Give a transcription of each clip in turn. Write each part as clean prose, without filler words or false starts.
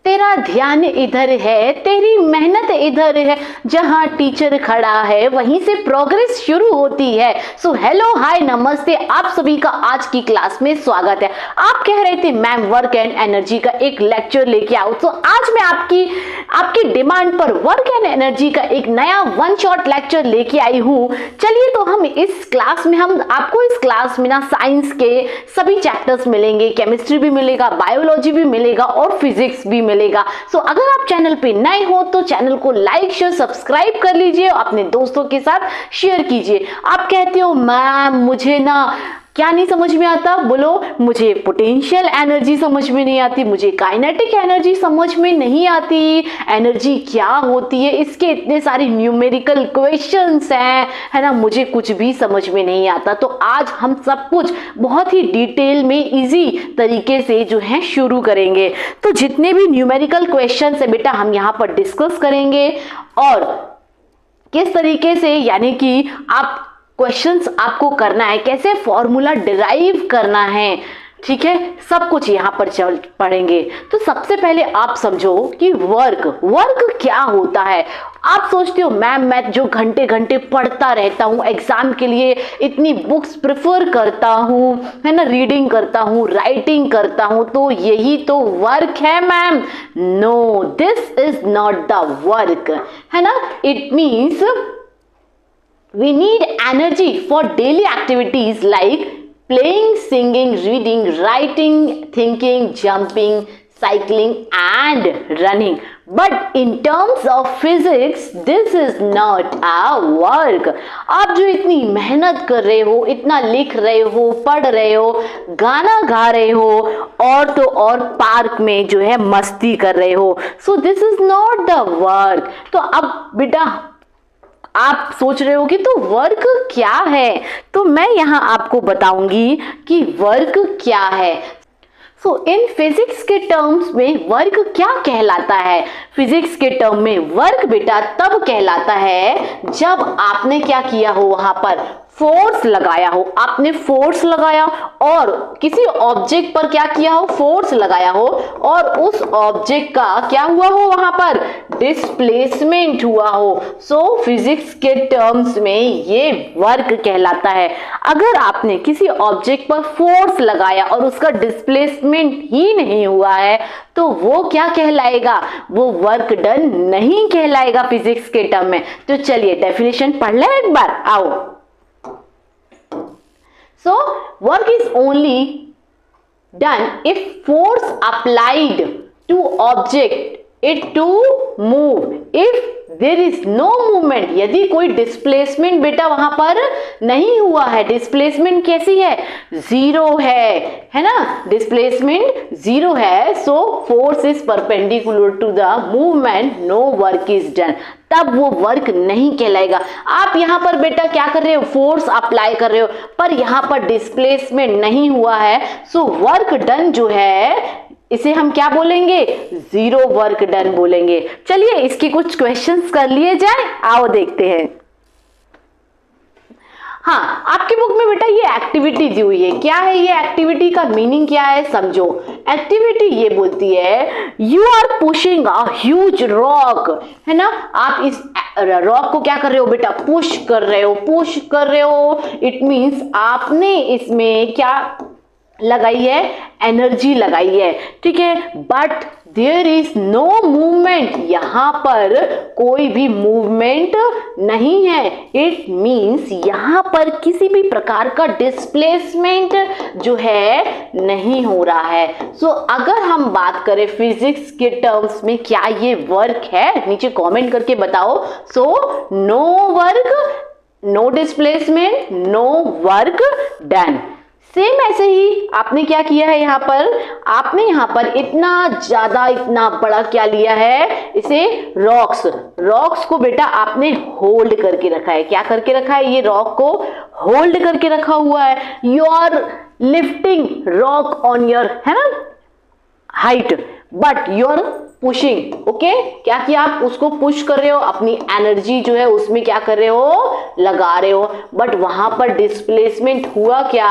तेरा ध्यान इधर है, तेरी मेहनत इधर है, जहां टीचर खड़ा है वहीं से प्रोग्रेस शुरू होती है। सो हेलो हाय नमस्ते, आप सभी का आज की क्लास में स्वागत है। आप कह रहे थे मैम वर्क एंड एनर्जी का एक लेक्चर लेके आओ, तो आज मैं आपकी डिमांड पर वर्क एंड एनर्जी का एक नया वन शॉट लेक्चर लेके आई हूं। चलिए तो हम इस क्लास में आपको इस क्लास में ना साइंस के सभी चैप्टर्स मिलेंगे, केमिस्ट्री भी मिलेगा, बायोलॉजी भी मिलेगा और फिजिक्स भी मिलेगा। सो अगर आप चैनल पे नए हो तो चैनल को लाइक शेयर सब्सक्राइब कर लीजिए, अपने दोस्तों के साथ शेयर कीजिए। आप कहते हो मैम मुझे ना क्या नहीं समझ में आता, बोलो मुझे पोटेंशियल एनर्जी समझ में नहीं आती, मुझे काइनेटिक एनर्जी समझ में नहीं आती, एनर्जी क्या होती है, इसके इतने सारे न्यूमेरिकल क्वेश्चंस हैं, है ना, मुझे कुछ भी समझ में नहीं आता। तो आज हम सब कुछ बहुत ही डिटेल में इजी तरीके से जो है शुरू करेंगे। तो जितने भी न्यूमेरिकल क्वेश्चंस है बेटा हम यहाँ पर डिस्कस करेंगे और किस तरीके से यानी कि आप क्वेश्चंस आपको करना है, कैसे फॉर्मूला डिराइव करना है, ठीक है, सब कुछ यहाँ पर चल पढ़ेंगे। तो सबसे पहले आप समझो कि वर्क क्या होता है। आप सोचते हो मैम मैं जो घंटे घंटे पढ़ता रहता हूँ एग्जाम के लिए, इतनी बुक्स प्रेफर करता हूँ, है ना, रीडिंग करता हूँ, राइटिंग करता हूँ, तो यही तो वर्क है ma'am. No, this is not the work, है ना। It means we need energy for daily activities like playing, singing, reading, writing, thinking, jumping, cycling and running. But in terms of physics, this is not a work. आप जो इतनी मेहनत कर रहे हो, इतना लिख रहे हो, पढ़ रहे हो, गाना गा रहे हो और तो और पार्क में जो है मस्ती कर रहे हो, so this is not the work. तो अब बेटा आप सोच रहे हो कि तो वर्क क्या है, तो मैं यहां आपको बताऊंगी कि वर्क क्या है। सो इन फिजिक्स के टर्म्स में वर्क क्या कहलाता है। फिजिक्स के टर्म में वर्क बेटा तब कहलाता है जब आपने क्या किया हो, वहां पर फोर्स लगाया हो, आपने फोर्स लगाया और किसी ऑब्जेक्ट पर क्या किया हो, फोर्स लगाया हो और उस ऑब्जेक्ट का क्या हुआ हो, वहां पर डिस्प्लेसमेंट हुआ हो। सो फिजिक्स के टर्म्स में ये वर्क कहलाता है। अगर आपने किसी ऑब्जेक्ट पर फोर्स लगाया और उसका डिस्प्लेसमेंट ही नहीं हुआ है तो वो क्या कहलाएगा, वो वर्क डन नहीं कहलाएगा फिजिक्स के टर्म में। तो चलिए डेफिनेशन पढ़ लें एक बार, आओ। So work is only done if force applied to object it to move. If there is no movement, यदि कोई डिस्प्लेसमेंट बेटा वहां पर नहीं हुआ है, डिस्प्लेसमेंट कैसी है, जीरो है ना, डिस्प्लेसमेंट जीरो है, so force is perpendicular to the movement, no work is done, तब वो वर्क नहीं कहलाएगा। आप यहाँ पर बेटा क्या कर रहे हो, फोर्स अप्लाई कर रहे हो पर यहाँ पर डिस्प्लेसमेंट नहीं हुआ है, सो वर्क डन जो है इसे हम क्या बोलेंगे, जीरो वर्क डन बोलेंगे। चलिए इसके कुछ क्वेश्चंस कर लिए जाए, आओ देखते हैं। हाँ, आपकी बुक में बेटा ये एक्टिविटी दी हुई है, क्या है ये एक्टिविटी का मीनिंग क्या है समझो। एक्टिविटी ये बोलती है you are pushing a huge rock, है ना, आप इस रॉक को क्या कर रहे हो बेटा, पुश कर रहे हो। इट मीन्स आपने इसमें क्या लगाई है, एनर्जी लगाई है, ठीक है, but there is no movement, यहां पर कोई भी मूवमेंट नहीं है। इट मीन्स यहां पर किसी भी प्रकार का डिस्प्लेसमेंट जो है नहीं हो रहा है। सो अगर हम बात करें फिजिक्स के टर्म्स में क्या ये वर्क है, नीचे कमेंट करके बताओ। So no work, no displacement, no work done. Same ऐसे ही आपने क्या किया है, यहाँ पर आपने यहाँ पर इतना ज्यादा इतना बड़ा क्या लिया है, इसे रॉक्स को बेटा आपने होल्ड करके रखा है। क्या करके रखा है, ये रॉक को होल्ड करके रखा हुआ है। You are lifting rock on your, है ना, height, but your pushing, okay, क्या किया आप उसको पुश कर रहे हो, अपनी एनर्जी जो है उसमें क्या कर रहे हो, लगा रहे हो, बट वहां पर डिस्प्लेसमेंट हुआ क्या,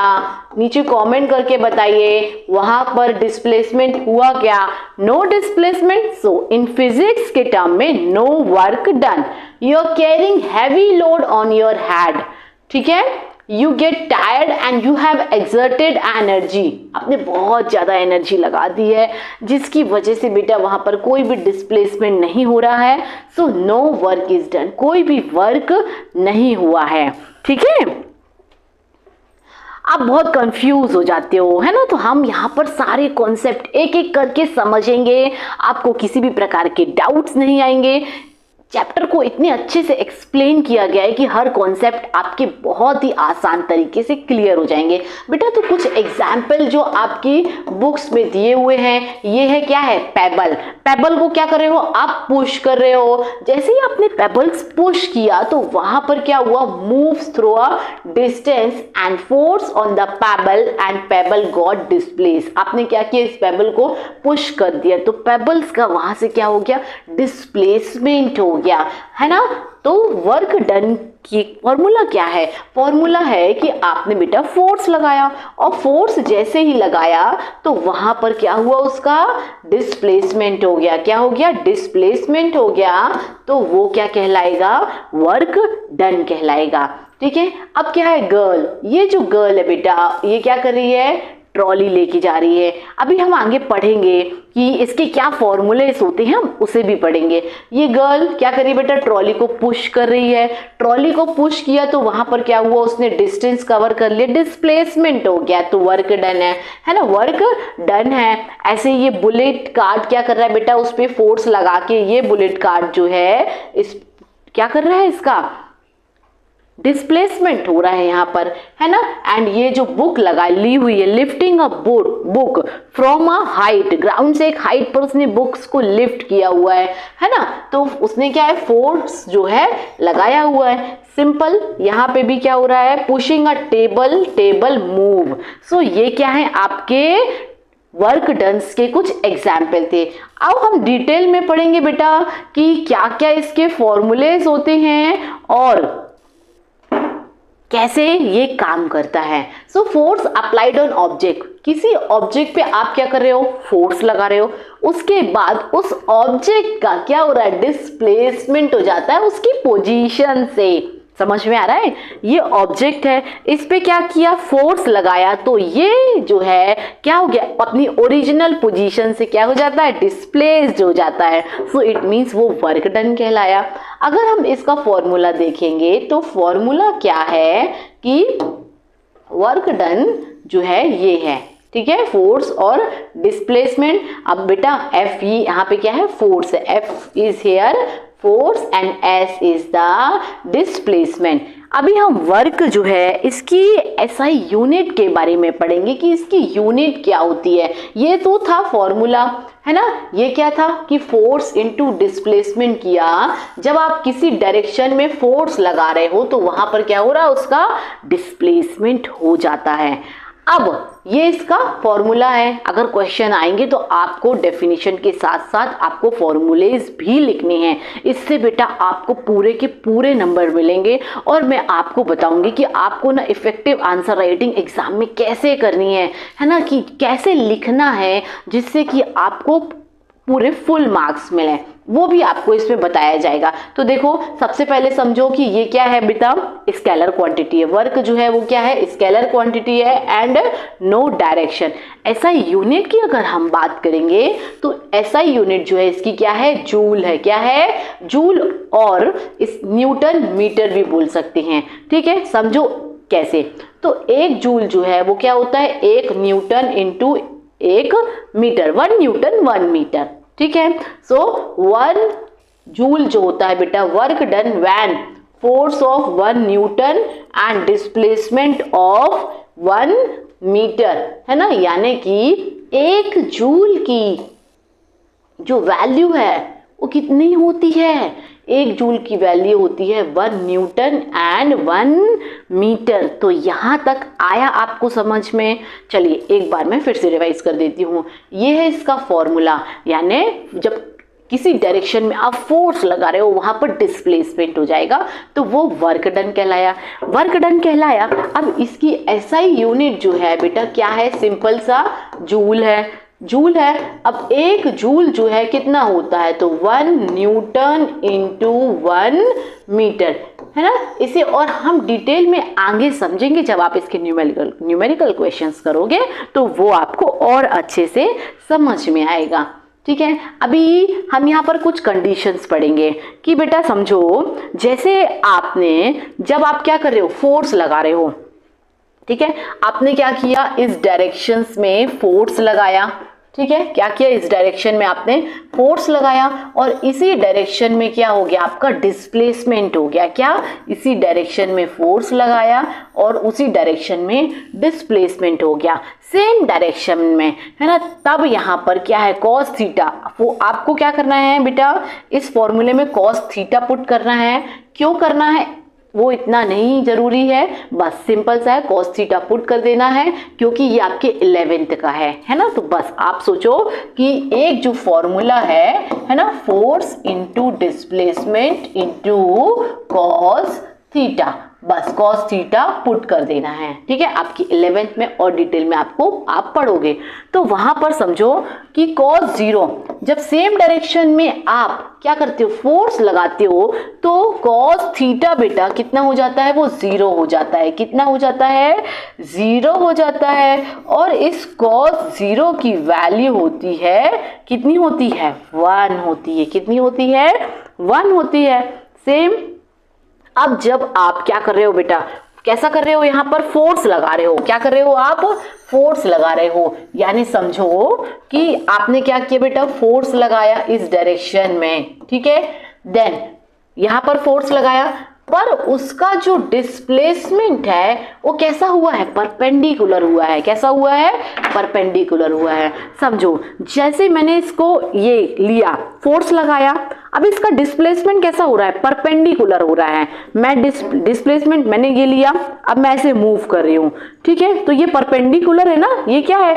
नीचे कमेंट करके बताइए वहां पर डिस्प्लेसमेंट हुआ क्या, no displacement. So in physics के टर्म में no work done, you are carrying heavy load on your head, ठीक है, you get tired and you have exerted energy, आपने बहुत ज्यादा एनर्जी लगा दी है जिसकी वजह से बेटा वहां पर कोई भी डिस्प्लेसमेंट नहीं हो रहा है, so no work is done, कोई भी वर्क नहीं हुआ है, ठीक है। आप बहुत कंफ्यूज हो जाते हो, है ना, तो हम यहाँ पर सारे कॉन्सेप्ट एक एक करके समझेंगे, आपको किसी भी प्रकार के डाउट्स नहीं आएंगे। चैप्टर को इतने अच्छे से एक्सप्लेन किया गया है कि हर कॉन्सेप्ट आपके बहुत ही आसान तरीके से क्लियर हो जाएंगे। बेटा तो कुछ एग्जाम्पल जो आपकी बुक्स में दिए हुए हैं, ये है क्या है, पेबल, पेबल को क्या कर रहे हो आप, पुश कर रहे हो, जैसे ही आपने पेबल्स पुश किया तो वहां पर क्या हुआ, moves through a distance and force on the payable and payable got displace, आपने क्या किया, इस पेबल को पुश कर दिया तो पेबल्स का वहां से क्या हो गया, डिस्प्लेसमेंट हो गया, है ना। तो वर्क डन की फॉर्मूला क्या है, फॉर्मूला है कि आपने बेटा फोर्स लगाया और फोर्स जैसे ही लगाया तो वहां पर क्या हुआ, उसका डिस्प्लेसमेंट हो गया, क्या हो गया, डिस्प्लेसमेंट हो गया, तो वो क्या कहलाएगा, वर्क डन कहलाएगा, ठीक है। अब क्या है, गर्ल, ये जो गर्ल है बेटा ये क्या कर रही है, ट्रॉली लेके जा रही है। अभी हम आगे पढ़ेंगे कि इसके क्या फॉर्मूलेस होते हैं, हम उसे भी पढ़ेंगे। ये गर्ल क्या कर रही है बेटा, ट्रॉली को पुश कर रही है, ट्रॉली को पुश किया तो वहां पर क्या हुआ, उसने डिस्टेंस कवर कर लिया, डिस्प्लेसमेंट हो गया, तो वर्क डन है ना, वर्क डन है। ऐसे ये बुलेट कार्ट क्या कर रहा है बेटा, उस पर फोर्स लगा के ये बुलेट कार्ट जो है इस क्या कर रहा है, इसका डिस्प्लेसमेंट हो रहा है यहाँ पर, है ना। एंड ये जो बुक लगा ली हुई है, lifting a book from a height, ground से एक हाइट पर उसने बुक्स को लिफ्ट किया हुआ है ना, तो उसने क्या है, फोर्स जो है लगाया हुआ है। सिंपल, यहाँ पे भी क्या हो रहा है, पुशिंग अ टेबल मूव। सो ये क्या है, आपके वर्क डन्स के कुछ एग्जाम्पल थे। अब हम डिटेल में पढ़ेंगे बेटा कि क्या क्या इसके फॉर्मूलेज होते हैं और कैसे ये काम करता है। So force applied on object, किसी ऑब्जेक्ट पे आप क्या कर रहे हो, फोर्स लगा रहे हो, उसके बाद उस ऑब्जेक्ट का क्या हो रहा है, डिस्प्लेसमेंट हो जाता है उसकी पोजीशन से। समझ में आ रहा है, ये ऑब्जेक्ट है, इस पे क्या किया, फोर्स लगाया, तो ये जो है क्या हो गया, अपनी ओरिजिनल पोजीशन से क्या हो जाता है, डिस्प्लेस्ड हो जाता है। सो इट मींस वो वर्क डन कहलाया। अगर हम इसका फॉर्मूला देखेंगे तो फॉर्मूला क्या है कि वर्क डन जो है ये है, ठीक है, फोर्स और डिस्प्लेसमेंट। अब बेटा एफ, ये यहाँ पे क्या है, फोर्स है, F is here force and S is the displacement. अभी हम वर्क जो है इसकी एसआई यूनिट के बारे में पढ़ेंगे कि इसकी यूनिट क्या होती है। ये तो था फॉर्मूला, है ना, ये क्या था कि फोर्स इनटू डिस्प्लेसमेंट किया, जब आप किसी डायरेक्शन में फोर्स लगा रहे हो तो वहां पर क्या हो रहा है, उसका डिस्प्लेसमेंट हो जाता है। अब ये इसका फॉर्मूला है, अगर क्वेश्चन आएंगे तो आपको डेफिनेशन के साथ साथ आपको फॉर्मूलेज भी लिखने हैं, इससे बेटा आपको पूरे के पूरे नंबर मिलेंगे और मैं आपको बताऊंगी कि आपको ना इफेक्टिव आंसर राइटिंग एग्जाम में कैसे करनी है ना, कि कैसे लिखना है जिससे कि आपको पूरे फुल मार्क्स मिले, वो भी आपको इसमें बताया जाएगा। तो देखो सबसे पहले समझो कि ये क्या है बेटा, स्केलर क्वांटिटी है, वर्क जो है वो क्या है, स्केलर क्वांटिटी है and no direction. SI unit की अगर हम बात करेंगे तो एसआई यूनिट जो है इसकी क्या है, जूल है, क्या है, जूल, और इस न्यूटन मीटर भी बोल सकते हैं, ठीक है। समझो कैसे, तो एक जूल जो है वो क्या होता है, एक न्यूटन इंटू एक मीटर, 1 न्यूटन 1 मीटर, ठीक है। सो 1 जूल जो होता है बेटा, work done when force of 1 newton and displacement of 1 metre, है ना, यानी कि 1 जूल की जो वैल्यू है वो कितनी होती है, 1 जूल की वैल्यू होती है 1 न्यूटन एंड 1 मीटर। तो यहाँ तक आया आपको समझ में। चलिए एक बार मैं फिर से रिवाइज कर देती हूँ। ये है इसका फॉर्मूला, यानी जब किसी डायरेक्शन में आप फोर्स लगा रहे हो वहां पर डिस्प्लेसमेंट हो जाएगा, तो वो वर्क डन कहलाया। वर्क डन कहलाया। अब इसकी SI यूनिट जो है बेटा क्या है, सिंपल सा जूल है, जूल है। अब एक जूल जो है कितना होता है, तो 1 न्यूटन इंटू 1 मीटर, है ना। इसे और हम डिटेल में आगे समझेंगे जब आप इसके न्यूमेरिकल क्वेश्चंस करोगे तो वो आपको और अच्छे से समझ में आएगा, ठीक है। अभी हम यहाँ पर कुछ कंडीशंस पढ़ेंगे कि बेटा समझो, जैसे आपने जब आप क्या कर रहे हो, फोर्स लगा रहे हो, ठीक है, आपने क्या किया, इस डायरेक्शंस में फोर्स लगाया, ठीक है, क्या किया, इस डायरेक्शन में आपने फोर्स लगाया और इसी डायरेक्शन में क्या हो गया, आपका डिस्प्लेसमेंट हो गया। क्या, इसी डायरेक्शन में फोर्स लगाया और उसी डायरेक्शन में डिस्प्लेसमेंट हो गया, सेम डायरेक्शन में, है ना। तब यहाँ पर क्या है, कॉस थीटा, वो आपको क्या करना है बेटा, इस फॉर्मूले में कॉस थीटा पुट करना है। क्यों करना है वो इतना नहीं जरूरी है, बस सिंपल सा है, कॉस थीटा पुट कर देना है क्योंकि ये आपके 11th का है ना। तो बस आप सोचो कि एक जो फॉर्मूला है ना, force into displacement into cos theta, बस कॉस थीटा पुट कर देना है, ठीक है। आपकी 11th में और डिटेल में आप पढ़ोगे तो वहां पर समझो कि कॉस 0, जब सेम डायरेक्शन में आप क्या करते हो, फोर्स लगाते हो, तो कॉस थीटा बेटा कितना हो जाता है, वो 0 हो जाता है। कितना हो जाता है, 0 हो जाता है। और इस कॉस 0 की वैल्यू होती है, कितनी होती है, 1 होती है। कितनी होती है, 1 होती है। सेम अब जब आप क्या कर रहे हो बेटा, कैसा कर रहे हो, यहां पर फोर्स लगा रहे हो, क्या कर रहे हो आप, फोर्स लगा रहे हो, यानी समझो कि आपने क्या किया बेटा, फोर्स लगाया इस डायरेक्शन में, ठीक है। देन यहां पर फोर्स लगाया, पर उसका जो डिस्प्लेसमेंट है वो कैसा हुआ है, परपेंडिकुलर हुआ है। कैसा हुआ है, परपेंडिकुलर हुआ है। समझो, जैसे मैंने इसको ये लिया, फोर्स लगाया, अब इसका डिस्प्लेसमेंट कैसा हो रहा है, परपेंडिकुलर हो रहा है। मैं डिस्प्लेसमेंट मैंने ये लिया, अब मैं ऐसे मूव कर रही हूँ, ठीक है, तो ये परपेंडिकुलर है ना। ये क्या है,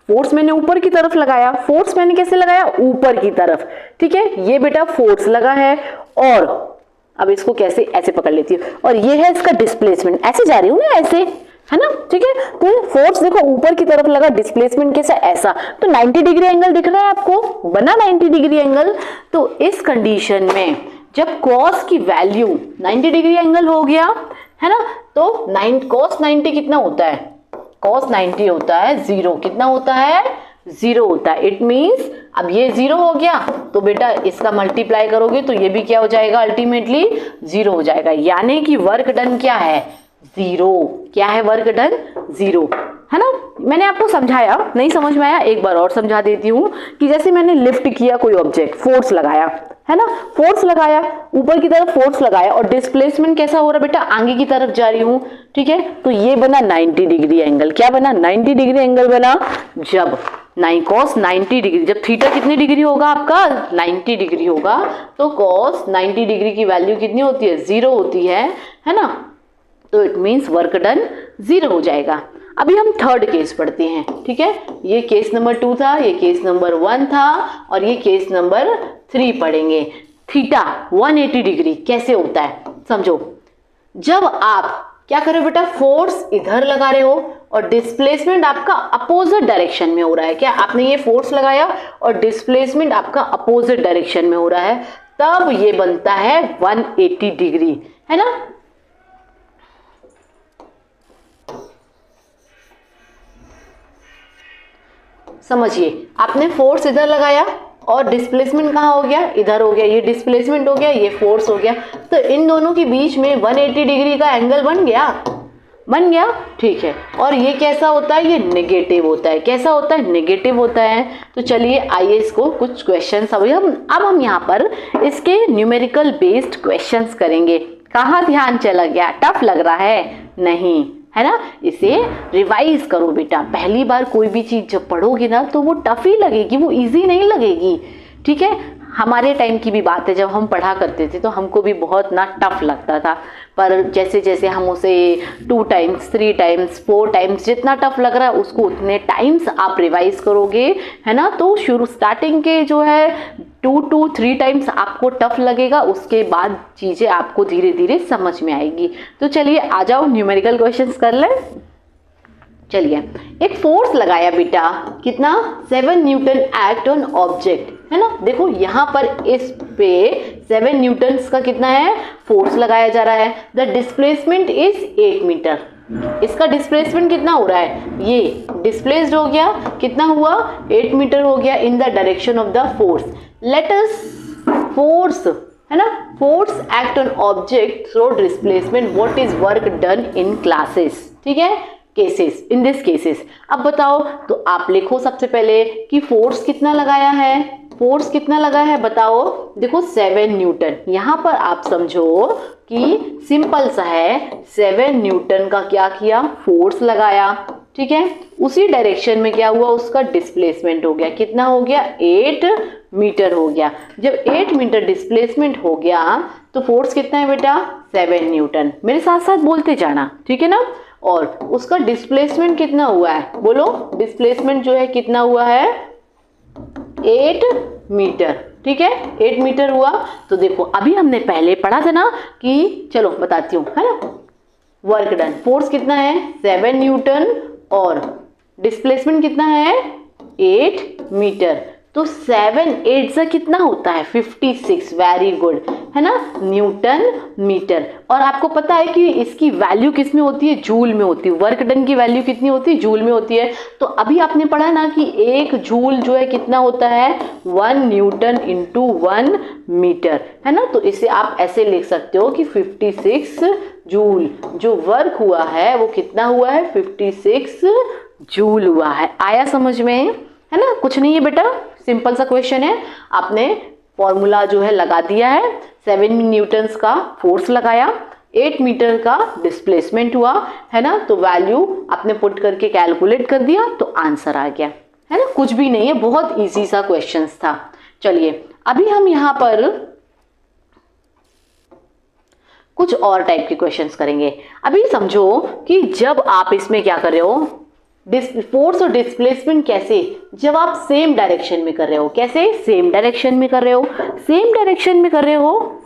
फोर्स मैंने ऊपर की तरफ लगाया, फोर्स मैंने कैसे लगाया, ऊपर की तरफ, ठीक है। ये बेटा फोर्स लगा है और अब इसको कैसे, ऐसे पकड़ लेती हूँ और ये है इसका डिस्प्लेसमेंट, ऐसे जा रही हूँ ना, ऐसे, है ना, ठीक है। तो फोर्स देखो ऊपर की तरफ लगा, डिस्प्लेसमेंट कैसा, ऐसा, तो 90 डिग्री एंगल दिख रहा है आपको, बना 90 डिग्री एंगल। तो इस कंडीशन में जब कॉस की वैल्यू 90 डिग्री एंगल हो गया, है ना, तो cos 90 कितना होता है, cos 90 होता है 0। कितना होता है, 0 होता है। इट मीन्स अब ये 0 हो गया तो बेटा इसका मल्टीप्लाई करोगे तो ये भी क्या हो जाएगा, अल्टीमेटली 0 हो जाएगा। यानी कि वर्क डन क्या है, 0। क्या है वर्क डन, 0, है ना। मैंने आपको समझाया, नहीं समझ में आया एक बार और समझा देती हूँ कि जैसे मैंने लिफ्ट किया कोई ऑब्जेक्ट, फोर्स लगाया, है ना, फोर्स लगाया, ऊपर की तरफ फोर्स लगाया और डिस्प्लेसमेंट कैसा हो रहा है बेटा, आगे की तरफ जा रही हूँ, ठीक है। तो ये बना 90 डिग्री एंगल। क्या बना, 90 डिग्री एंगल बना जब cos 90 डिग्री, जब थीटा कितनी डिग्री होगा आपका, 90 डिग्री होगा, तो cos 90 डिग्री की वैल्यू कितनी होती है, 0 होती है ना। तो इट मीन्स वर्क डन 0 हो जाएगा। अभी हम थर्ड केस पढ़ते हैं, ठीक है। ये केस नंबर 2 था, ये केस नंबर 1 था और ये केस नंबर 3 पढ़ेंगे। थीटा 180 डिग्री कैसे होता है, समझो। जब आप क्या कर रहे हो बेटा, फोर्स इधर लगा रहे हो और डिस्प्लेसमेंट आपका अपोजिट डायरेक्शन में हो रहा है। क्या, आपने ये फोर्स लगाया और डिस्प्लेसमेंट आपका अपोजिट डायरेक्शन में हो रहा है, तब ये बनता है 180 डिग्री, है ना। समझिए, आपने फोर्स इधर लगाया और डिस्प्लेसमेंट कहाँ हो गया, इधर हो गया। ये डिस्प्लेसमेंट हो गया, ये फोर्स हो गया, तो इन दोनों के बीच में 180 डिग्री का एंगल बन गया, ठीक है। और ये कैसा होता है, ये नेगेटिव होता है। कैसा होता है, नेगेटिव होता है। तो चलिए आइए इसको कुछ क्वेश्चंस अब हम यहाँ पर इसके न्यूमेरिकल बेस्ड क्वेश्चंस करेंगे। कहाँ ध्यान चला गया, टफ लग रहा है, नहीं, है ना। इसे रिवाइज करो बेटा, पहली बार कोई भी चीज जब पढ़ोगे ना तो वो टफ ही लगेगी, वो इजी नहीं लगेगी, ठीक है। हमारे टाइम की भी बात है, जब हम पढ़ा करते थे तो हमको भी बहुत ना टफ लगता था, पर जैसे जैसे हम उसे 2 टाइम्स 3 टाइम्स 4 टाइम्स जितना टफ लग रहा है उसको उतने टाइम्स आप रिवाइज करोगे, है ना। तो शुरू स्टार्टिंग के जो है 2 to 3 टाइम्स आपको टफ लगेगा, उसके बाद चीज़ें आपको धीरे धीरे समझ में आएगी। तो चलिए आ जाओ न्यूमेरिकल क्वेश्चंस कर लें। चलिए, एक फोर्स लगाया बेटा, कितना 7 न्यूटन एक्ट ऑन ऑब्जेक्ट, है ना। देखो यहाँ पर इस पे 7 न्यूटन का कितना है, फोर्स लगाया जा रहा है। The displacement is 8 metre. इसका डिस्प्लेसमेंट कितना हो रहा है, ये डिस्प्लेस्ड हो गया, कितना हुआ 8 मीटर हो गया in the direction of the force. Let us force, है ना, force act on object through displacement, what is work done in classes, ठीक है, केसेस, इन दिस केसेस। अब बताओ, तो आप लिखो सबसे पहले कि फोर्स कितना लगाया है, फोर्स कितना लगा है बताओ। देखो 7 न्यूटन, यहाँ पर आप समझो कि सिंपल सा है, 7 न्यूटन का क्या किया, फोर्स लगाया, ठीक है। उसी डायरेक्शन में क्या हुआ, उसका डिस्प्लेसमेंट हो गया, कितना हो गया 8 मीटर हो गया। जब 8 मीटर डिस्प्लेसमेंट हो गया तो फोर्स कितना है बेटा, 7 न्यूटन। मेरे साथ साथ बोलते जाना, ठीक है ना। और उसका डिस्प्लेसमेंट कितना हुआ है, बोलो, डिस्प्लेसमेंट जो है कितना हुआ है 8 मीटर, ठीक है, 8 मीटर हुआ। तो देखो अभी हमने पहले पढ़ा था ना कि, चलो बताती हूँ, है ना, वर्क डन, फोर्स कितना है 7 न्यूटन और डिस्प्लेसमेंट कितना है 8 मीटर। तो 7 8 से कितना होता है 56, वेरी गुड, है ना, न्यूटन मीटर। और आपको पता है कि इसकी वैल्यू किस में होती है, जूल में होती है। वर्क डन की वैल्यू कितनी होती है, जूल में होती है। तो अभी आपने पढ़ा ना कि 1 जूल जो है कितना होता है 1 न्यूटन इंटू 1 मीटर, है ना। तो इसे आप ऐसे लिख सकते हो कि 56 जूल जो वर्क हुआ है वो कितना हुआ है 56 जूल हुआ है। आया समझ में, है ना, कुछ नहीं है बेटा, सिंपल सा क्वेश्चन है। आपने फॉर्मूला जो है लगा दिया है, 7 न्यूटन्स का फोर्स लगाया, 8 मीटर का डिस्प्लेसमेंट हुआ, है ना। तो वैल्यू आपने पुट करके कैलकुलेट कर दिया तो आंसर आ गया, है ना। कुछ भी नहीं है, बहुत इजी सा क्वेश्चन था। चलिए अभी हम यहाँ पर कुछ और टाइप के क्वेश्चंस करेंगे। अभी समझो कि जब आप इसमें क्या कर रहे हो, फोर्स और डिस्प्लेसमेंट कैसे, जब आप सेम डायरेक्शन में कर रहे हो, कैसे सेम डायरेक्शन में कर रहे हो, सेम डायरेक्शन में कर रहे हो।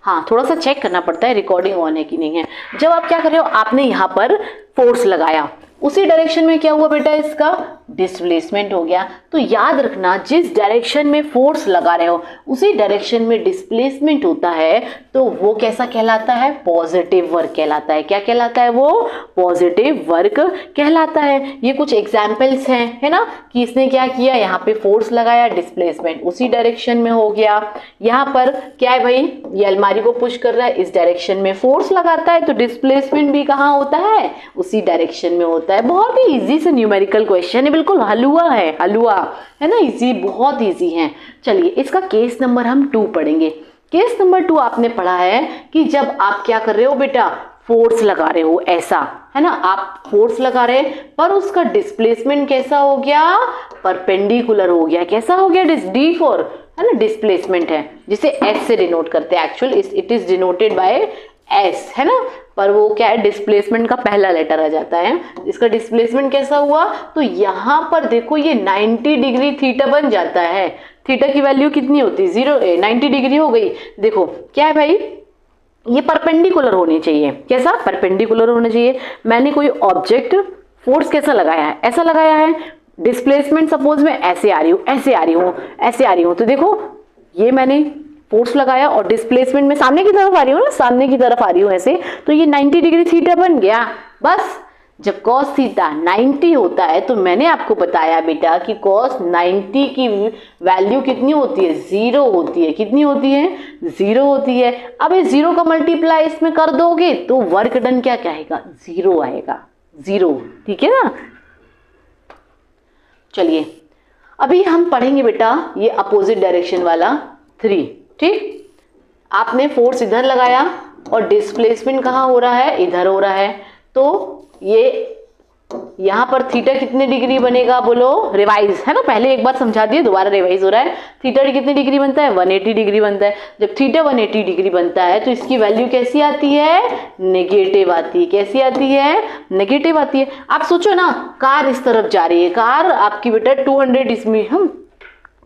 हाँ, थोड़ा सा चेक करना पड़ता है रिकॉर्डिंग ऑन है कि नहीं है। जब आप क्या कर रहे हो, आपने यहाँ पर फोर्स लगाया, उसी डायरेक्शन में क्या हुआ बेटा, इसका डिस्प्लेसमेंट हो गया। तो याद रखना, जिस डायरेक्शन में फोर्स लगा रहे हो उसी डायरेक्शन में डिस्प्लेसमेंट होता है तो वो कैसा कहलाता है, पॉजिटिव वर्क कहलाता है। क्या कहलाता है वो, पॉजिटिव वर्क कहलाता है। ये कुछ एग्जाम्पल्स हैं, है ना, कि इसने क्या किया, यहाँ पे फोर्स लगाया, डिस्प्लेसमेंट उसी डायरेक्शन में हो गया। यहाँ पर क्या है भाई, ये अलमारी को पुश कर रहा है, इस डायरेक्शन में फोर्स लगाता है तो डिस्प्लेसमेंट भी कहाँ होता है, उसी डायरेक्शन में होता है। बहुत ही इजी से न्यूमेरिकल क्वेश्चन है, बिल्कुल हलवा है, हलवा है ना, इजी, बहुत इजी है। चलिए इसका केस नंबर हम 2 पढ़ेंगे। केस नंबर 2 आपने पढ़ा है कि जब आप क्या कर रहे हो बेटा, फोर्स लगा रहे हो, ऐसा, है ना, आप फोर्स लगा रहे पर उसका डिस्प्लेसमेंट कैसा हो गया, परपेंडिकुलर हो गया। कैसा हो गया, डी फॉर, है ना, डिस्प्लेसमेंट है, जिसे एस से डिनोट करते हैं। Actual it is denoted by S, है ना, पर वो क्या है, डिस्प्लेसमेंट का पहला लेटर आ जाता है। इसका डिस्प्लेसमेंट कैसा हुआ, तो यहाँ पर देखो ये 90 डिग्री थीटा बन जाता है। थीटा की वैल्यू कितनी होती है, 90 डिग्री हो गई। देखो क्या है भाई, ये परपेंडिकुलर होनी चाहिए। कैसा, परपेंडिकुलर होना चाहिए। मैंने कोई ऑब्जेक्ट फोर्स कैसा लगाया है, ऐसा लगाया है। डिस्प्लेसमेंट सपोज मैं ऐसे आ रही हूँ, ऐसे आ रही हूँ, ऐसे आ रही हूँ, तो देखो ये मैंने फोर्स लगाया और डिस्प्लेसमेंट में सामने की तरफ आ रही हूँ ना, सामने की तरफ आ रही हूँ ऐसे, तो ये 90 डिग्री थीटा बन गया। बस जब cos थीटा 90 होता है तो मैंने आपको बताया बेटा कि cos 90 की वैल्यू कितनी होती है, 0 होती है। कितनी होती है, 0 होती है। अब इस 0 का मल्टीप्लाई इसमें कर दोगे तो वर्क डन क्या कहेगा, 0 आएगा, 0, ठीक है ना। चलिए अभी हम पढ़ेंगे बेटा ये अपोजिट डायरेक्शन वाला 3, ठीक। आपने फोर्स इधर लगाया और डिस्प्लेसमेंट कहाँ हो रहा है, इधर हो रहा है। तो ये यहाँ पर थीटा कितने डिग्री बनेगा, बोलो, रिवाइज, है ना, पहले एक बार समझा दिए, दोबारा रिवाइज हो रहा है। थीटा कितने डिग्री बनता है, 180 डिग्री बनता है। जब थीटा 180 डिग्री बनता है तो इसकी वैल्यू कैसी आती है, नेगेटिव आती है। कैसी आती है, नेगेटिव आती है। आप सोचो ना, कार इस तरफ जा रही है, कार आपकी बेटा 200 इसमें हम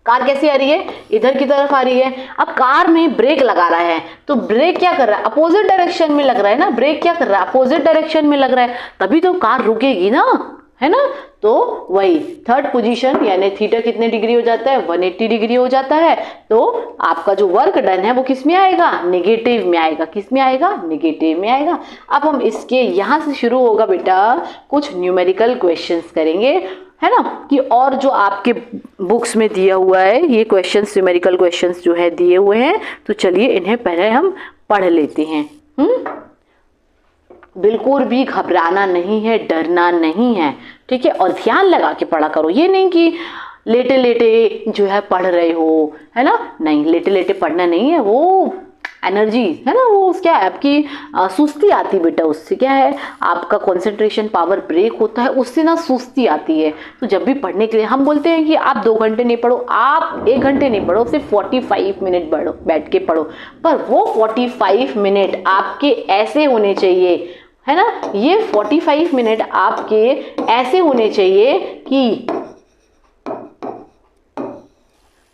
कार कैसी आ रही है, इधर की तरफ आ रही है। अब कार में ब्रेक लगा रहा है तो ब्रेक क्या कर रहा है, अपोजिट डायरेक्शन में लग रहा है ना, ब्रेक क्या कर रहा है, अपोजिट डायरेक्शन में लग रहा है, तभी तो कार रुकेगी ना, है ना। तो वही थर्ड पोजीशन यानी थीटा कितने डिग्री हो जाता है, 180 डिग्री हो जाता है। तो आपका जो वर्क डन है वो किस में आएगा, नेगेटिव में आएगा। किस में आएगा, नेगेटिव में आएगा। अब हम इसके यहाँ से शुरू होगा बेटा, कुछ न्यूमेरिकल क्वेश्चंस करेंगे, है ना, कि और जो आपके बुक्स में दिया हुआ है ये क्वेश्चंस, न्यूमेरिकल क्वेश्चंस जो है दिए हुए हैं, तो चलिए इन्हें पहले हम पढ़ लेते हैं। बिल्कुल भी घबराना नहीं है, डरना नहीं है, ठीक है। और ध्यान लगा के पढ़ा करो, ये नहीं कि लेटे लेटे जो है पढ़ रहे हो, है ना, नहीं, लेटे लेटे पढ़ना नहीं है, वो एनर्जी है ना, वो क्या है आपकी सुस्ती आती बेटा, उससे क्या है आपका कंसंट्रेशन पावर ब्रेक होता है, उससे ना सुस्ती आती है। तो जब भी पढ़ने के लिए हम बोलते हैं कि आप 2 घंटे नहीं पढ़ो, आप 1 घंटे नहीं पढ़ो, सिर्फ 45 मिनट पढ़ो, बैठ के पढ़ो, पर वो 45 मिनट आपके ऐसे होने चाहिए, है ना, ये 45 मिनट आपके ऐसे होने चाहिए कि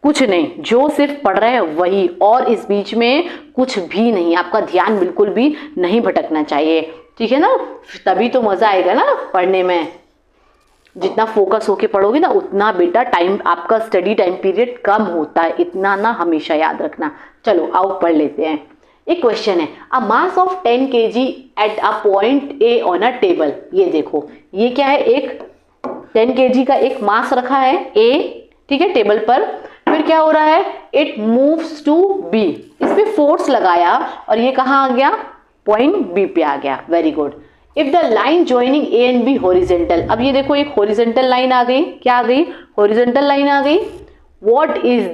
कुछ नहीं, जो सिर्फ पढ़ रहे हैं वही, और इस बीच में कुछ भी नहीं, आपका ध्यान बिल्कुल भी नहीं भटकना चाहिए, ठीक है ना, तभी तो मजा आएगा ना पढ़ने में। जितना फोकस होके पढ़ोगे ना उतना बेटा टाइम, आपका स्टडी टाइम पीरियड कम होता है, इतना ना हमेशा याद रखना। चलो आओ पढ़ लेते हैं। एक क्वेश्चन है, a mass of 10 kg at a point A on a table. ये देखो, ये क्या है, एक 10 kg का एक मास रखा है ए, ठीक है, टेबल पर। फिर क्या हो रहा है, इट मूव्स टू बी, इस पे फोर्स लगाया और ये कहाँ आ गया, पॉइंट बी पे आ गया। Very good. If the line joining A and B horizontal, अब ये देखो एक हॉरिजॉन्टल लाइन आ गई, क्या आ गई, हॉरिजॉन्टल लाइन आ गई। What is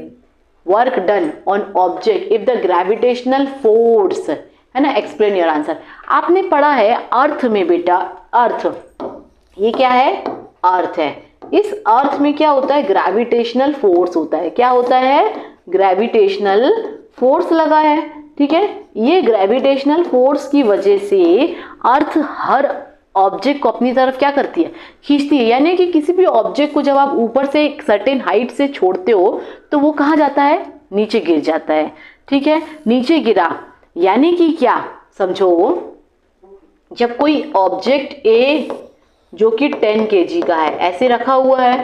work done on object if the gravitational force, है ना, एक्सप्लेन योर आंसर। आपने पढ़ा है अर्थ में बेटा, अर्थ, ये क्या है, अर्थ है। इस अर्थ में क्या होता है, ग्रेविटेशनल फोर्स होता है। क्या होता है, ग्रेविटेशनल फोर्स लगा है, ठीक है। ये ग्रेविटेशनल फोर्स की वजह से अर्थ हर ऑब्जेक्ट को अपनी तरफ क्या करती है, खींचती है। यानी कि किसी भी ऑब्जेक्ट को जब आप ऊपर से एक सर्टेन हाइट से छोड़ते हो तो वो कहाँ जाता है, नीचे गिर जाता है, ठीक है। नीचे गिरा यानी कि क्या समझो, जब कोई ऑब्जेक्ट ए जो कि 10 kg का है ऐसे रखा हुआ है,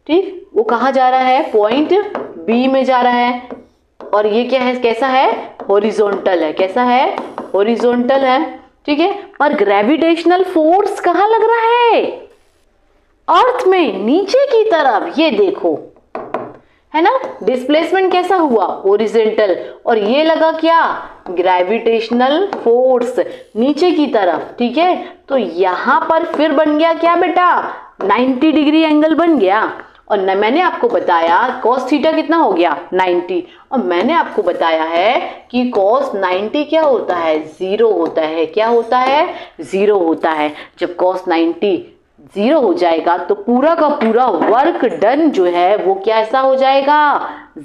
ठीक, वो कहाँ जा रहा है, पॉइंट बी में जा रहा है, और ये क्या है, कैसा है, हॉरिजॉन्टल है, कैसा है, हॉरिजॉन्टल है, ठीक है। पर ग्रेविटेशनल फोर्स कहाँ लग रहा है, अर्थ में, नीचे की तरफ, ये देखो, है ना। डिस्प्लेसमेंट कैसा हुआ, हॉरिजॉन्टल, और ये लगा क्या, ग्रेविटेशनल फोर्स नीचे की तरफ, ठीक है। तो यहां पर फिर बन गया क्या बेटा, 90 डिग्री एंगल बन गया। और मैंने आपको बताया cos थीटा कितना हो गया, 90, और मैंने आपको बताया है कि cos 90 क्या होता है, 0 होता है। क्या होता है, 0 होता है। जब cos 90 0 हो जाएगा तो पूरा का पूरा वर्क डन जो है वो कैसा हो जाएगा,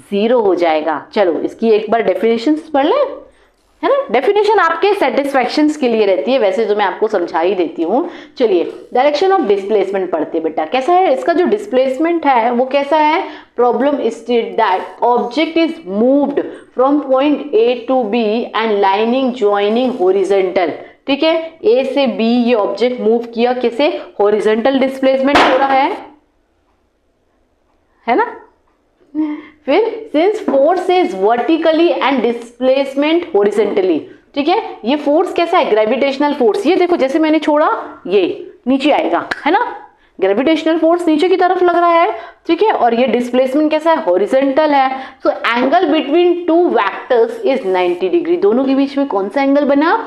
0 हो जाएगा। चलो इसकी एक बार डेफिनेशन पढ़ लें, है ना। डेफिनेशन आपके सेटिस्फैक्शन के लिए रहती है, वैसे तो मैं आपको समझा ही देती हूँ। चलिए डायरेक्शन ऑफ डिस्प्लेसमेंट पढ़ते बेटा। कैसा है इसका जो डिस्प्लेसमेंट है वो कैसा है, problem state that object is moved from point A to B and lining joining horizontal, ठीक है। ए से बी ये ऑब्जेक्ट मूव किया, कैसे, हॉरिजॉन्टल डिस्प्लेसमेंट हो रहा है ना। फिर since force is vertically and displacement horizontally, ठीक है। ये फोर्स कैसा है, ग्रेविटेशनल फोर्स, ये देखो जैसे मैंने छोड़ा ये नीचे आएगा, है ना, ग्रेविटेशनल फोर्स नीचे की तरफ लग रहा है, ठीक है। और ये डिस्प्लेसमेंट कैसा है, हॉरिजॉन्टल है। So angle between two vectors is 90 degree, दोनों के बीच में कौन सा एंगल बना,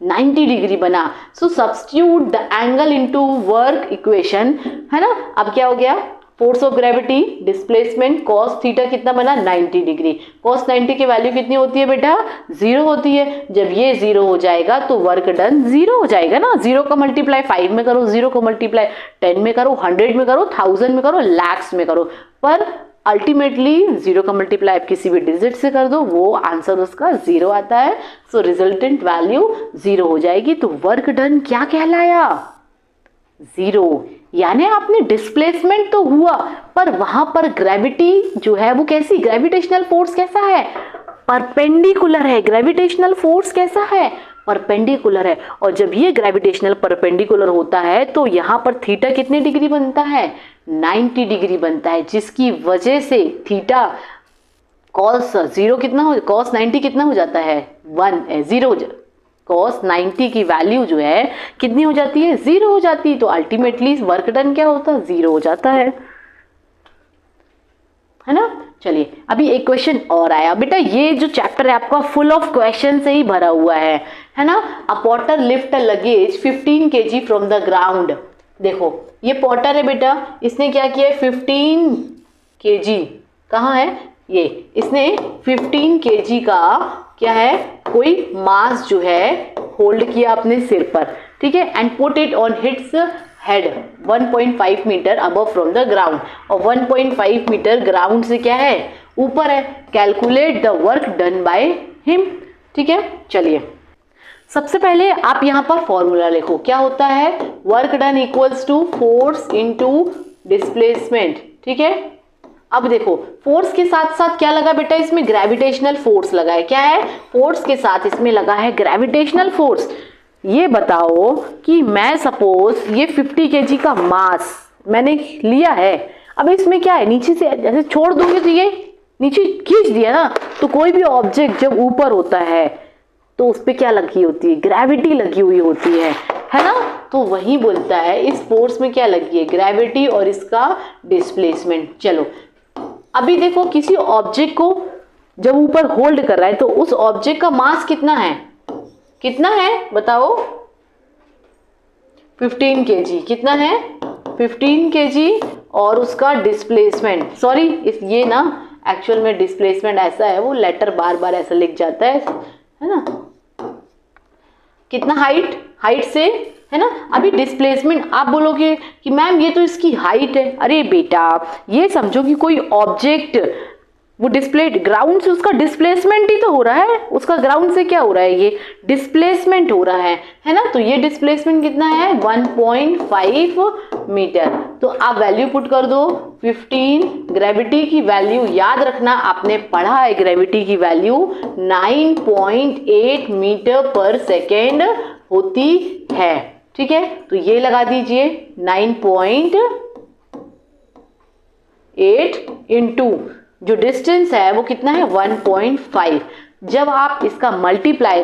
90 डिग्री बना। So substitute the angle into work equation, है ना। अब क्या हो गया, force of gravity, displacement, cos theta कितना बना, 90 डिग्री। cos 90 की वैल्यू कितनी होती है बेटा, 0 होती है। जब ये 0 हो जाएगा तो वर्क डन 0 हो जाएगा ना। 0 का मल्टीप्लाई 5 में करो, 0 का मल्टीप्लाई 10 में करो, 100 में करो, 1000 में करो, लैक्स में करो, पर अल्टीमेटली 0 का मल्टीप्लाई आप किसी भी डिजिट से कर दो, वो आंसर उसका 0 आता है। सो रिजल्टेंट वैल्यू 0 हो जाएगी। तो वर्क डन क्या कहलाया, 0। यानी आपने डिस्प्लेसमेंट तो हुआ पर वहां पर ग्रेविटी जो है वो कैसी, ग्रेविटेशनल फोर्स कैसा है, परपेंडिकुलर है। ग्रेविटेशनल फोर्स कैसा है, परपेंडिकुलर है। और जब ये ग्रेविटेशनल परपेंडिकुलर होता है तो यहाँ पर थीटा कितने डिग्री बनता है, 90 डिग्री बनता है, जिसकी वजह से थीटा कॉस 0 कितना हो, कॉस 90 कितना हो जाता है, 0 कॉस 90 की वैल्यू जो है कितनी हो जाती है, 0 हो जाती है। तो अल्टीमेटली वर्क डन क्या होता है, 0 हो जाता है ना। चलिए अभी एक क्वेश्चन और आया बेटा, ये जो चैप्टर है आपका फुल ऑफ क्वेश्चन से ही भरा हुआ है ना। A porter lift a luggage 15 kg from the ground. देखो ये पॉटर है बेटा, इसने क्या किया है, 15 kg कहाँ है ये, इसने 15 kg का क्या है, कोई मास जो है होल्ड किया अपने सिर पर, ठीक है, and put it on his head 1.5 metre above from the ground. और 1.5 मीटर ग्राउंड से क्या है, ऊपर है। Calculate the work done by him, ठीक है। चलिए सबसे पहले आप यहाँ पर फॉर्मूला लिखो, क्या होता है, work done equals to force into displacement, ठीक है। अब देखो फोर्स के साथ साथ क्या लगा बेटा, इसमें ग्रेविटेशनल फोर्स लगा है। क्या है, फोर्स के साथ इसमें लगा है ग्रेविटेशनल फोर्स। ये बताओ कि मैं सपोज ये 50 kg का मास मैंने लिया है, अब इसमें क्या है, नीचे से जैसे छोड़ दूंगी तो ये नीचे खींच दिया ना, तो कोई भी ऑब्जेक्ट जब ऊपर होता है तो उस पर क्या लगी होती है, ग्रेविटी लगी हुई होती है ना। तो वही बोलता है इस फोर्स में क्या लगी है, ग्रेविटी और इसका डिस्प्लेसमेंट। चलो अभी देखो किसी ऑब्जेक्ट को जब ऊपर होल्ड कर रहा है तो उस ऑब्जेक्ट का मास कितना है, कितना है बताओ, 15 kg, कितना है 15 kg। और उसका डिस्प्लेसमेंट, सॉरी इस ये ना एक्चुअल में डिस्प्लेसमेंट ऐसा है, वो लेटर बार बार ऐसा लिख जाता है ना, कितना हाइट से, है ना। अभी डिस्प्लेसमेंट आप बोलोगे कि मैम ये तो इसकी हाइट है, अरे बेटा ये समझो कि कोई ऑब्जेक्ट वो डिस्प्ले ग्राउंड से उसका डिस्प्लेसमेंट ही तो हो रहा है, उसका ग्राउंड से क्या हो रहा है, ये डिस्प्लेसमेंट हो रहा है ना। तो ये डिस्प्लेसमेंट कितना है, 1.5 मीटर। तो आप वैल्यू पुट कर दो 15, ग्रेविटी की वैल्यू याद रखना, आपने पढ़ा है ग्रेविटी की वैल्यू 9.8 मीटर पर सेकेंड होती है, ठीक है। तो ये लगा दीजिए 9.8 इंटू जो डिस्टेंस है वो कितना है 1.5। जब आप इसका मल्टीप्लाई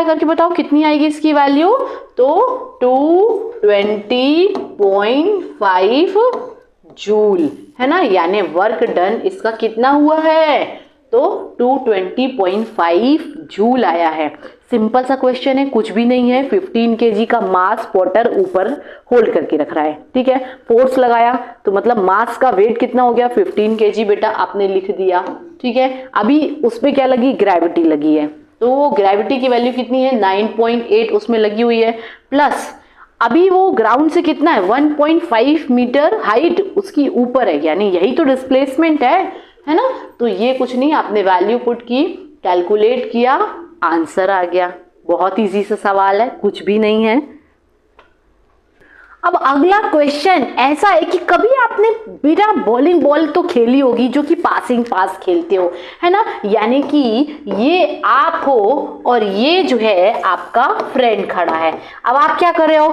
करके बताओ कितनी आएगी इसकी वैल्यू, तो 220.5 जूल, है ना। यानी वर्क डन इसका कितना हुआ है, तो 220.5 जूल आया है। सिंपल सा क्वेश्चन है, कुछ भी नहीं है। 15 kg का मास पॉटर ऊपर होल्ड करके रख रहा है, ठीक है। फोर्स लगाया तो मतलब मास का वेट कितना हो गया, 15 kg बेटा आपने लिख दिया, ठीक है। अभी उस पर क्या लगी, ग्रेविटी लगी है, तो वो ग्रेविटी की वैल्यू कितनी है 9.8 उसमें लगी हुई है, प्लस अभी वो ग्राउंड से कितना है 1.5 मीटर हाइट उसकी ऊपर है, यानी यही तो डिस्प्लेसमेंट है ना। तो ये कुछ नहीं, आपने वैल्यू पुट की, कैलकुलेट किया, आंसर आ गया। बहुत इजी सा सवाल है, कुछ भी नहीं है। अब अगला क्वेश्चन ऐसा है कि कभी आपने बिना बॉलिंग बॉल तो खेली होगी जो कि पासिंग पास खेलते हो, है ना। यानी कि ये आप हो और ये जो है आपका फ्रेंड खड़ा है। अब आप क्या कर रहे हो,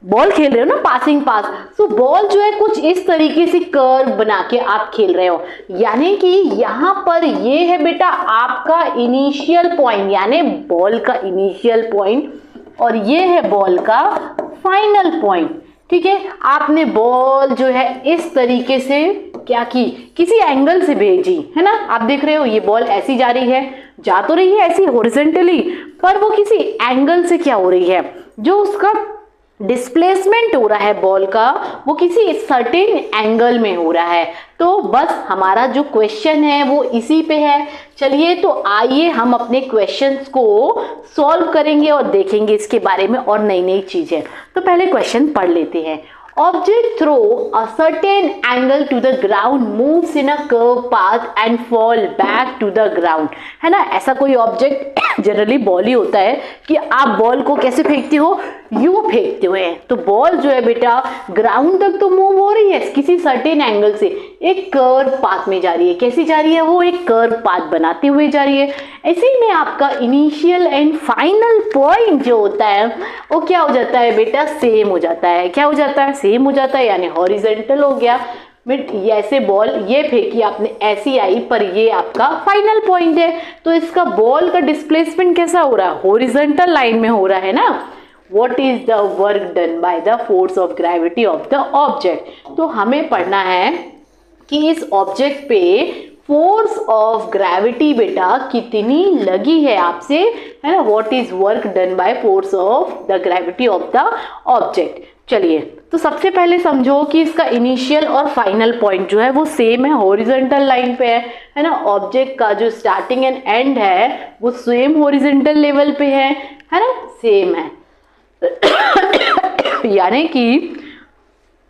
बॉल खेल रहे हो ना, पासिंग पास। तो बॉल जो है कुछ इस तरीके से कर्व बना के आप खेल रहे हो, यानी कि यहाँ पर ये है बेटा आपका इनिशियल पॉइंट, यानी बॉल का इनिशियल पॉइंट, और ये है बॉल का फाइनल पॉइंट, ठीक है। आपने बॉल जो है इस तरीके से क्या की, किसी एंगल से भेजी, है ना। आप देख रहे हो ये बॉल ऐसी जा रही है, जा तो रही है ऐसी हॉरिजॉन्टली, पर वो किसी एंगल से क्या हो रही है, जो उसका डिस्प्लेसमेंट हो रहा है बॉल का, वो किसी सर्टेन एंगल में हो रहा है। तो बस हमारा जो क्वेश्चन है वो इसी पे है। चलिए तो आइए हम अपने क्वेश्चंस को सॉल्व करेंगे और देखेंगे इसके बारे में और नई नई चीजें। तो पहले क्वेश्चन पढ़ लेते हैं। Object throw a certain angle to the ground moves in a curved path and fall back to the ground, है ना। ऐसा कोई ऑब्जेक्ट जनरली बॉल ही होता है कि आप बॉल को कैसे फेंकते हो, यू फेंकते हुए। तो बॉल जो है बेटा ग्राउंड तक तो मूव हो रही है किसी सर्टेन एंगल से, एक कर्व पाथ में जा रही है। कैसी जा रही है? वो एक कर्व पाथ बनाते हुए जा रही है। ऐसे में आपका इनिशियल एंड फाइनल पॉइंट जो होता है वो क्या हो जाता है बेटा? सेम हो जाता है। क्या हो जाता है? सेम हो जाता है, यानी हॉरिजॉन्टल हो गया। ऐसे बॉल ये फेंकी आपने, ऐसी आई, पर ये आपका फाइनल पॉइंट है। तो इसका बॉल का डिस्प्लेसमेंट कैसा हो रहा है? हॉरिजॉन्टल लाइन में हो रहा है ना। What is the work done by the force of gravity of the object? तो हमें पढ़ना है कि इस ऑब्जेक्ट पे फोर्स ऑफ ग्रेविटी बेटा कितनी लगी है आपसे, है ना। What is work done by force of the gravity of the object. चलिए, तो सबसे पहले समझो कि इसका इनिशियल और फाइनल पॉइंट जो है वो सेम है, हॉरिजॉन्टल लाइन पे है ना। ऑब्जेक्ट का जो स्टार्टिंग एंड एंड है वो सेम हॉरिजॉन्टल लेवल पे है ना, सेम है। यानी कि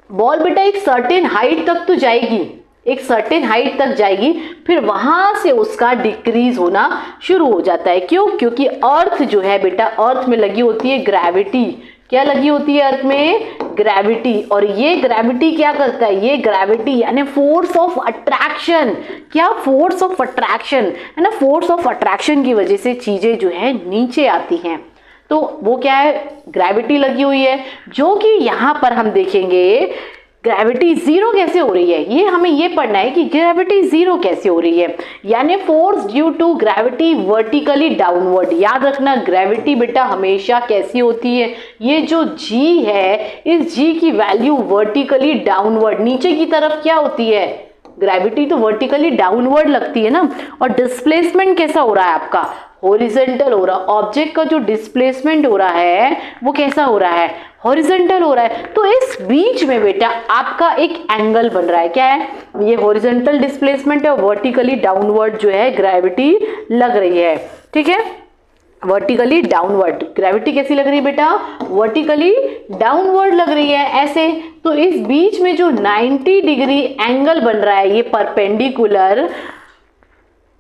बॉल बेटा एक सर्टेन हाइट तक तो जाएगी, एक सर्टेन हाइट तक जाएगी, फिर वहां से उसका डिक्रीज होना शुरू हो जाता है। क्यों? क्योंकि अर्थ जो है बेटा, अर्थ में लगी होती है ग्रेविटी। क्या लगी होती है अर्थ में? ग्रेविटी। और ये ग्रेविटी क्या करता है? ये ग्रेविटी यानी फोर्स ऑफ अट्रैक्शन। क्या? फोर्स ऑफ अट्रैक्शन, है ना। फोर्स ऑफ अट्रैक्शन की वजह से चीजें जो है नीचे आती हैं। तो वो क्या है? ग्रेविटी लगी हुई है, जो कि यहां पर हम देखेंगे ग्रेविटी जीरो कैसे हो रही है। ये हमें ये पढ़ना है कि ग्रेविटी जीरो कैसे हो रही है, यानी force due to gravity vertically downward. याद रखना, ग्रेविटी बेटा हमेशा कैसी होती है? ये जो जी है, इस जी की वैल्यू वर्टिकली डाउनवर्ड, नीचे की तरफ क्या होती है? ग्रेविटी तो वर्टिकली डाउनवर्ड लगती है ना। और डिस्प्लेसमेंट कैसा हो रहा है आपका? हॉरिजॉन्टल हो रहा है। ऑब्जेक्ट का जो डिस्प्लेसमेंट हो रहा है वो कैसा हो रहा है? हॉरिजॉन्टल हो रहा है। तो इस बीच में बेटा आपका एक एंगल बन रहा है। क्या है? ये हॉरिजॉन्टल डिस्प्लेसमेंट है और वर्टिकली डाउनवर्ड जो है ग्रेविटी लग रही है। ठीक है, वर्टिकली डाउनवर्ड ग्रेविटी कैसी लग रही है बेटा? वर्टिकली डाउनवर्ड लग रही है ऐसे। तो इस बीच में जो 90 डिग्री एंगल बन रहा है, ये परपेंडिकुलर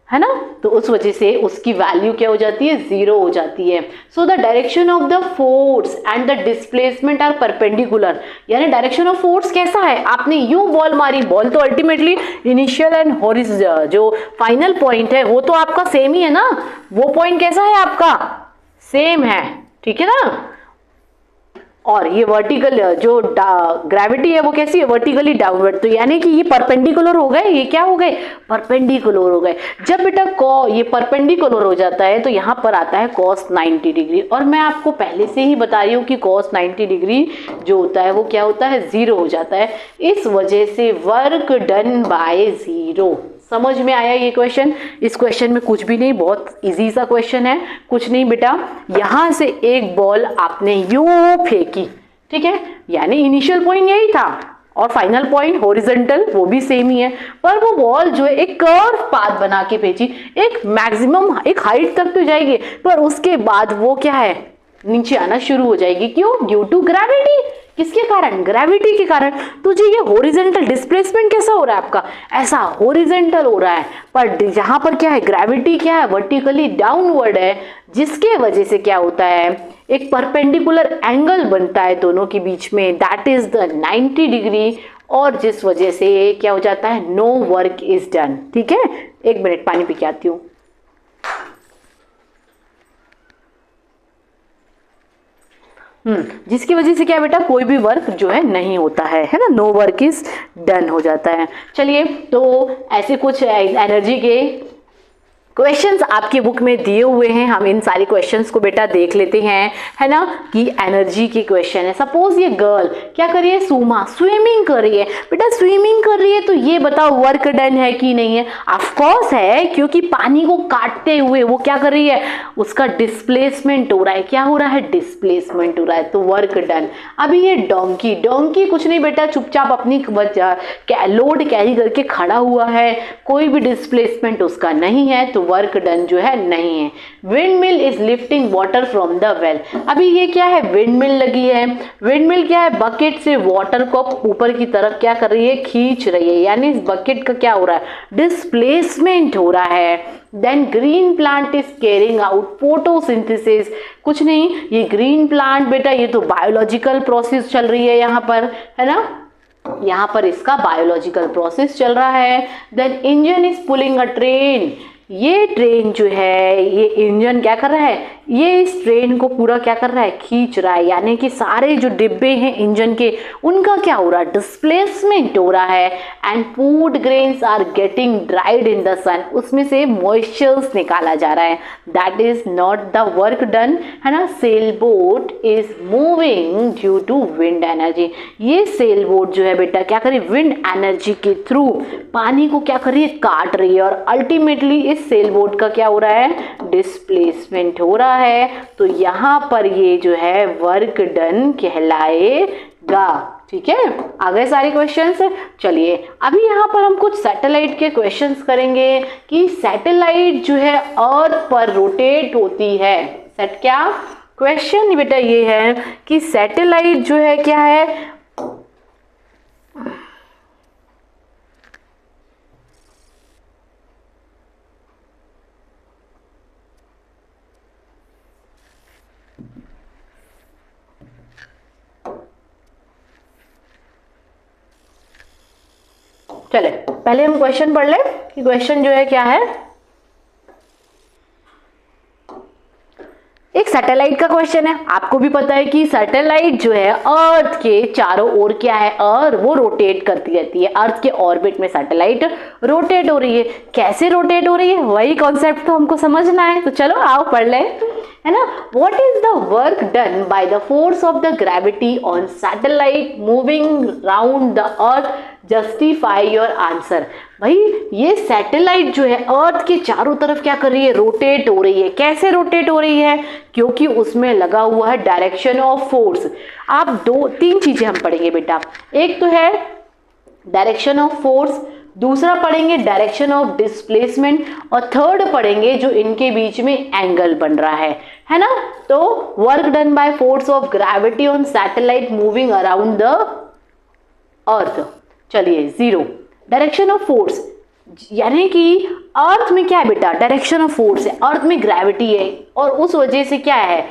है ना, तो उस वजह से उसकी वैल्यू क्या हो जाती है? जीरो हो जाती है। So the direction of the force and the displacement are perpendicular. यानी डायरेक्शन ऑफ फोर्स कैसा है? आपने यूं बॉल मारी, बॉल तो अल्टीमेटली इनिशियल एंड हॉरिजॉन्टल जो फाइनल पॉइंट है वो तो आपका सेम ही है ना। वो पॉइंट कैसा है आपका? सेम है, ठीक है ना। और ये वर्टिकल जो ग्रेविटी है वो कैसी है? Vertically downward. तो यानी कि ये परपेंडिकुलर हो गए, ये क्या हो गए? परपेंडिकुलर हो गए। जब बेटा ये परपेंडिकुलर हो जाता है तो यहाँ पर आता है cos 90 डिग्री। और मैं आपको पहले से ही बता रही हूँ कि cos 90 डिग्री जो होता है वो क्या होता है? जीरो हो जाता है। इस वजह से वर्क डन बाय जीरो। समझ में आया ये क्वेश्चन? इस क्वेश्चन में कुछ भी नहीं, बहुत इजी सा क्वेश्चन है। कुछ नहीं बेटा, यहां से एक बॉल आपने यूं फेंकी, ठीक है, यानी इनिशियल पॉइंट यही था और फाइनल पॉइंट हॉरिजॉन्टल वो भी सेम ही है, पर वो बॉल जो है एक कर्व पाथ बना के भेजी। एक मैक्सिमम एक हाइट तक तो जाएगी, पर उसके बाद वो क्या है? नीचे आना शुरू हो जाएगी। क्यों? Due to gravity. किसके कारण? ग्रेविटी के कारण। तुझे ये हॉरिजॉन्टल डिस्प्लेसमेंट कैसा हो रहा है आपका? ऐसा हॉरिजॉन्टल हो रहा है, पर यहाँ पर क्या है? ग्रेविटी क्या है? वर्टिकली डाउनवर्ड है, जिसके वजह से क्या होता है? एक परपेंडिकुलर एंगल बनता है दोनों के बीच में, दैट इज द 90 डिग्री। और जिस वजह से क्या हो जाता है? No work is done. ठीक है, एक मिनट पानी पी के आती हूँ। जिसकी वजह से क्या बेटा? कोई भी वर्क जो है नहीं होता है ना। नो वर्क इज डन हो जाता है। चलिए, तो ऐसे कुछ एनर्जी के क्वेश्चंस आपकी बुक में दिए हुए हैं। हम इन सारे क्वेश्चंस को बेटा देख लेते हैं, है ना, कि एनर्जी के क्वेश्चन है। सपोज ये गर्ल क्या कर रही है? सुमा स्विमिंग कर रही है। बेटा स्विमिंग कर रही है तो ये बताओ वर्क डन है कि नहीं है? ऑफ कोर्स है, क्योंकि पानी को काटते हुए वो क्या कर रही है? उसका डिस्प्लेसमेंट हो रहा है। क्या हो रहा है? डिस्प्लेसमेंट हो रहा है, तो वर्क डन। अभी ये डोंकी, डोंकी कुछ नहीं बेटा, चुपचाप अपनी लोड कैरी करके खड़ा हुआ है, कोई भी डिस्प्लेसमेंट उसका नहीं है, तो वर्क डन जो है नहीं है। Wind mill is lifting water from the well. अभी ये क्या है, विंड मिल लगी है। विंड मिल क्या है, बकेट से वाटर को ऊपर की तरफ क्या कर रही है, खींच रही है, यानी इस बकेट का क्या हो रहा है, डिस्प्लेसमेंट हो रहा है। Then green plant is carrying out photosynthesis. कुछ नहीं, ये ग्रीन प्लांट बेटा ये तो बायोलॉजिकल प्रोसेस चल रही है यहाँ पर, है ना, यहाँ पर इसका बायोलॉजिकल प्रोसेस चल रहा है। Then engine is pulling a train. ये ट्रेन जो है, ये इंजन क्या कर रहा है, ये इस ट्रेन को पूरा क्या कर रहा है, खींच रहा है, यानी कि सारे जो डिब्बे हैं इंजन के उनका क्या हो रहा है, डिस्प्लेसमेंट हो रहा है। And food grains are getting dried in the sun. उसमें से मॉइस्चर्स निकाला जा रहा है। That is not the work done, है ना। Sail boat is moving due to wind energy. ये सेल बोट जो है बेटा क्या करी, विंड एनर्जी के थ्रू पानी को क्या कर रही है, काट रही है, और अल्टीमेटली इस सेल बोट का क्या हो रहा है, डिस्प्लेसमेंट हो रहा है। तो यहाँ पर ये जो है वर्क डन कहलाएगा। ठीक है, आ गए सारे क्वेश्चंस। चलिए अभी यहाँ पर हम कुछ सैटेलाइट के क्वेश्चंस करेंगे कि सैटेलाइट जो है अर्थ पर रोटेट होती है। सेट क्या क्वेश्चन बेटा ये है कि सैटेलाइट जो है क्या है, चले पहले हम क्वेश्चन पढ़ ले कि क्वेश्चन जो है क्या है। एक सैटेलाइट का क्वेश्चन है। आपको भी पता है कि सैटेलाइट जो है अर्थ के चारों ओर क्या है, और वो रोटेट करती रहती है। अर्थ के ऑर्बिट में सैटेलाइट रोटेट हो रही है। कैसे रोटेट हो रही है, वही कॉन्सेप्ट तो हमको समझना है। तो चलो आओ पढ़ ले, है ना। What is the work done by the force of the gravity on satellite moving round the earth, justify your answer. भाई ये सैटेलाइट जो है अर्थ के चारों तरफ क्या कर रही है, रोटेट हो रही है। कैसे रोटेट हो रही है, क्योंकि उसमें लगा हुआ है डायरेक्शन ऑफ फोर्स। आप दो तीन चीजें हम पढ़ेंगे बेटा, एक तो है डायरेक्शन ऑफ फोर्स, दूसरा पढ़ेंगे डायरेक्शन ऑफ डिस्प्लेसमेंट, और थर्ड पढ़ेंगे जो इनके बीच में एंगल बन रहा है ना। तो work done by force of gravity on satellite moving around the earth. चलिए जीरो, डायरेक्शन ऑफ फोर्स, यानी कि अर्थ में क्या है बेटा, डायरेक्शन ऑफ फोर्स है, अर्थ में ग्रेविटी है, और उस वजह से क्या है,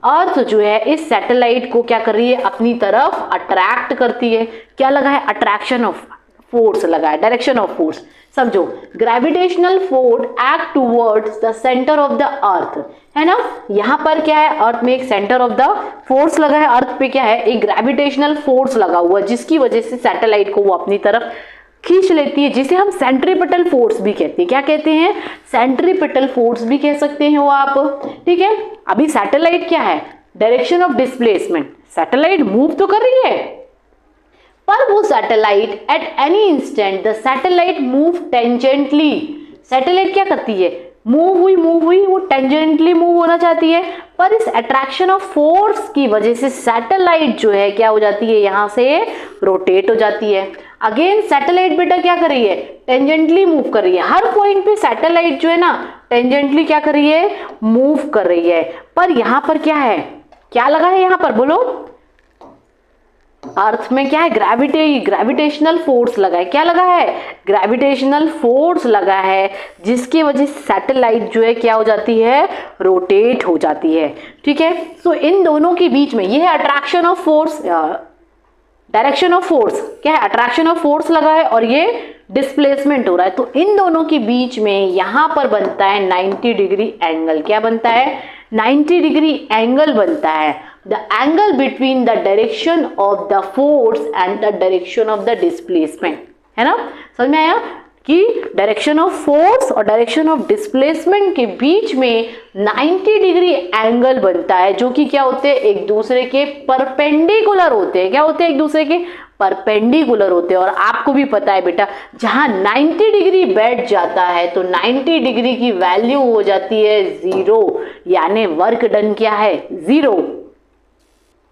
अर्थ जो है इस सैटेलाइट को क्या कर रही है, अपनी तरफ अट्रैक्ट करती है। क्या लगा है, अट्रैक्शन ऑफ फोर्स लगा है, डायरेक्शन ऑफ फोर्स। समझो, gravitational force act towards the centre of the earth, है ना। यहाँ पर क्या है, अर्थ में एक सेंटर ऑफ द फोर्स लगा है, अर्थ पे क्या है, एक ग्रेविटेशनल फोर्स लगा हुआ, जिसकी वजह से सैटेलाइट को वो अपनी तरफ खींच लेती है, जिसे हम सेंट्रीपिटल फोर्स भी कहते हैं। क्या कहते हैं, सेंट्रीपिटल फोर्स भी कह सकते हैं वो आप। ठीक है, अभी सैटेलाइट क्या है, direction of displacement, satellite move तो कर रही है, पर वो satellite at any instant the satellite move tangentially. Satellite क्या करती है, मूव हुई वो टेंजेंटली मूव होना चाहती है, पर इस अट्रैक्शन ऑफ फोर्स की वजह से सैटेलाइट जो है क्या हो जाती है, यहां से रोटेट हो जाती है। अगेन सैटेलाइट बेटा क्या कर रही है, टेंजेंटली मूव कर रही है। हर पॉइंट पे सैटेलाइट जो है ना टेंजेंटली क्या कर रही है, मूव कर रही है। पर यहां पर क्या है, क्या लगा है यहां पर, बोलो। अर्थ में क्या है, ग्रेविटेशनल फोर्स लगा है। क्या लगा है, ग्रेविटेशनल फोर्स लगा है, जिसकी वजह से सैटेलाइट जो है क्या हो जाती है, रोटेट हो जाती है। ठीक है, सो इन दोनों के बीच में ये है attraction of force, direction of force क्या है, अट्रैक्शन ऑफ फोर्स लगा है, और ये डिस्प्लेसमेंट हो रहा है। तो इन दोनों के बीच में यहां पर बनता है 90 डिग्री एंगल। क्या बनता है, 90 डिग्री एंगल बनता है। The angle between the direction of the force and the direction of the displacement, है ना। समझ में आया कि डायरेक्शन ऑफ फोर्स और डायरेक्शन ऑफ डिस्प्लेसमेंट के बीच में 90 डिग्री एंगल बनता है, जो कि क्या होते हैं, एक दूसरे के परपेंडिकुलर होते हैं। क्या होते हैं, एक दूसरे के परपेंडिकुलर होते हैं। और आपको भी पता है बेटा, जहां 90 डिग्री बैठ जाता है तो 90 डिग्री की वैल्यू हो जाती है 0, यानी वर्क डन क्या है, 0।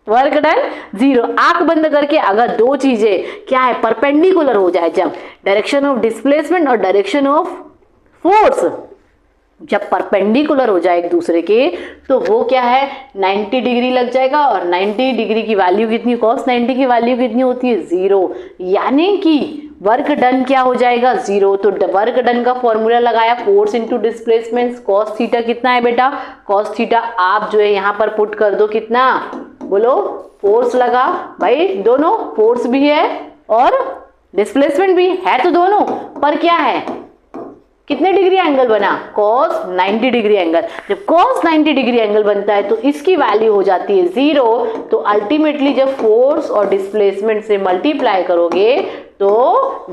Work done 0। आंख बंद करके अगर दो चीजें क्या है, परपेंडिकुलर हो जाए, जब डायरेक्शन ऑफ डिस्प्लेसमेंट और डायरेक्शन ऑफ फोर्स, जब परपेंडिकुलर हो जाए एक दूसरे के तो वो क्या है 90 डिग्री लग जाएगा, और 90 डिग्री की वैल्यू कितनी, cos 90 की वैल्यू कितनी होती है 0, यानी कि वर्क डन क्या हो जाएगा 0। तो वर्क डन का फॉर्मूला लगाया force into displacement, cos theta कितना है बेटा, cos थीटा आप जो है यहाँ पर पुट कर दो, कितना बोलो, फोर्स लगा भाई, दोनों फोर्स भी है और डिस्प्लेसमेंट भी है, तो दोनों पर क्या है, कितने डिग्री एंगल बना, cos 90 डिग्री एंगल। जब cos 90 डिग्री एंगल बनता है तो इसकी वैल्यू हो जाती है 0। तो अल्टीमेटली जब फोर्स और डिस्प्लेसमेंट से मल्टीप्लाई करोगे तो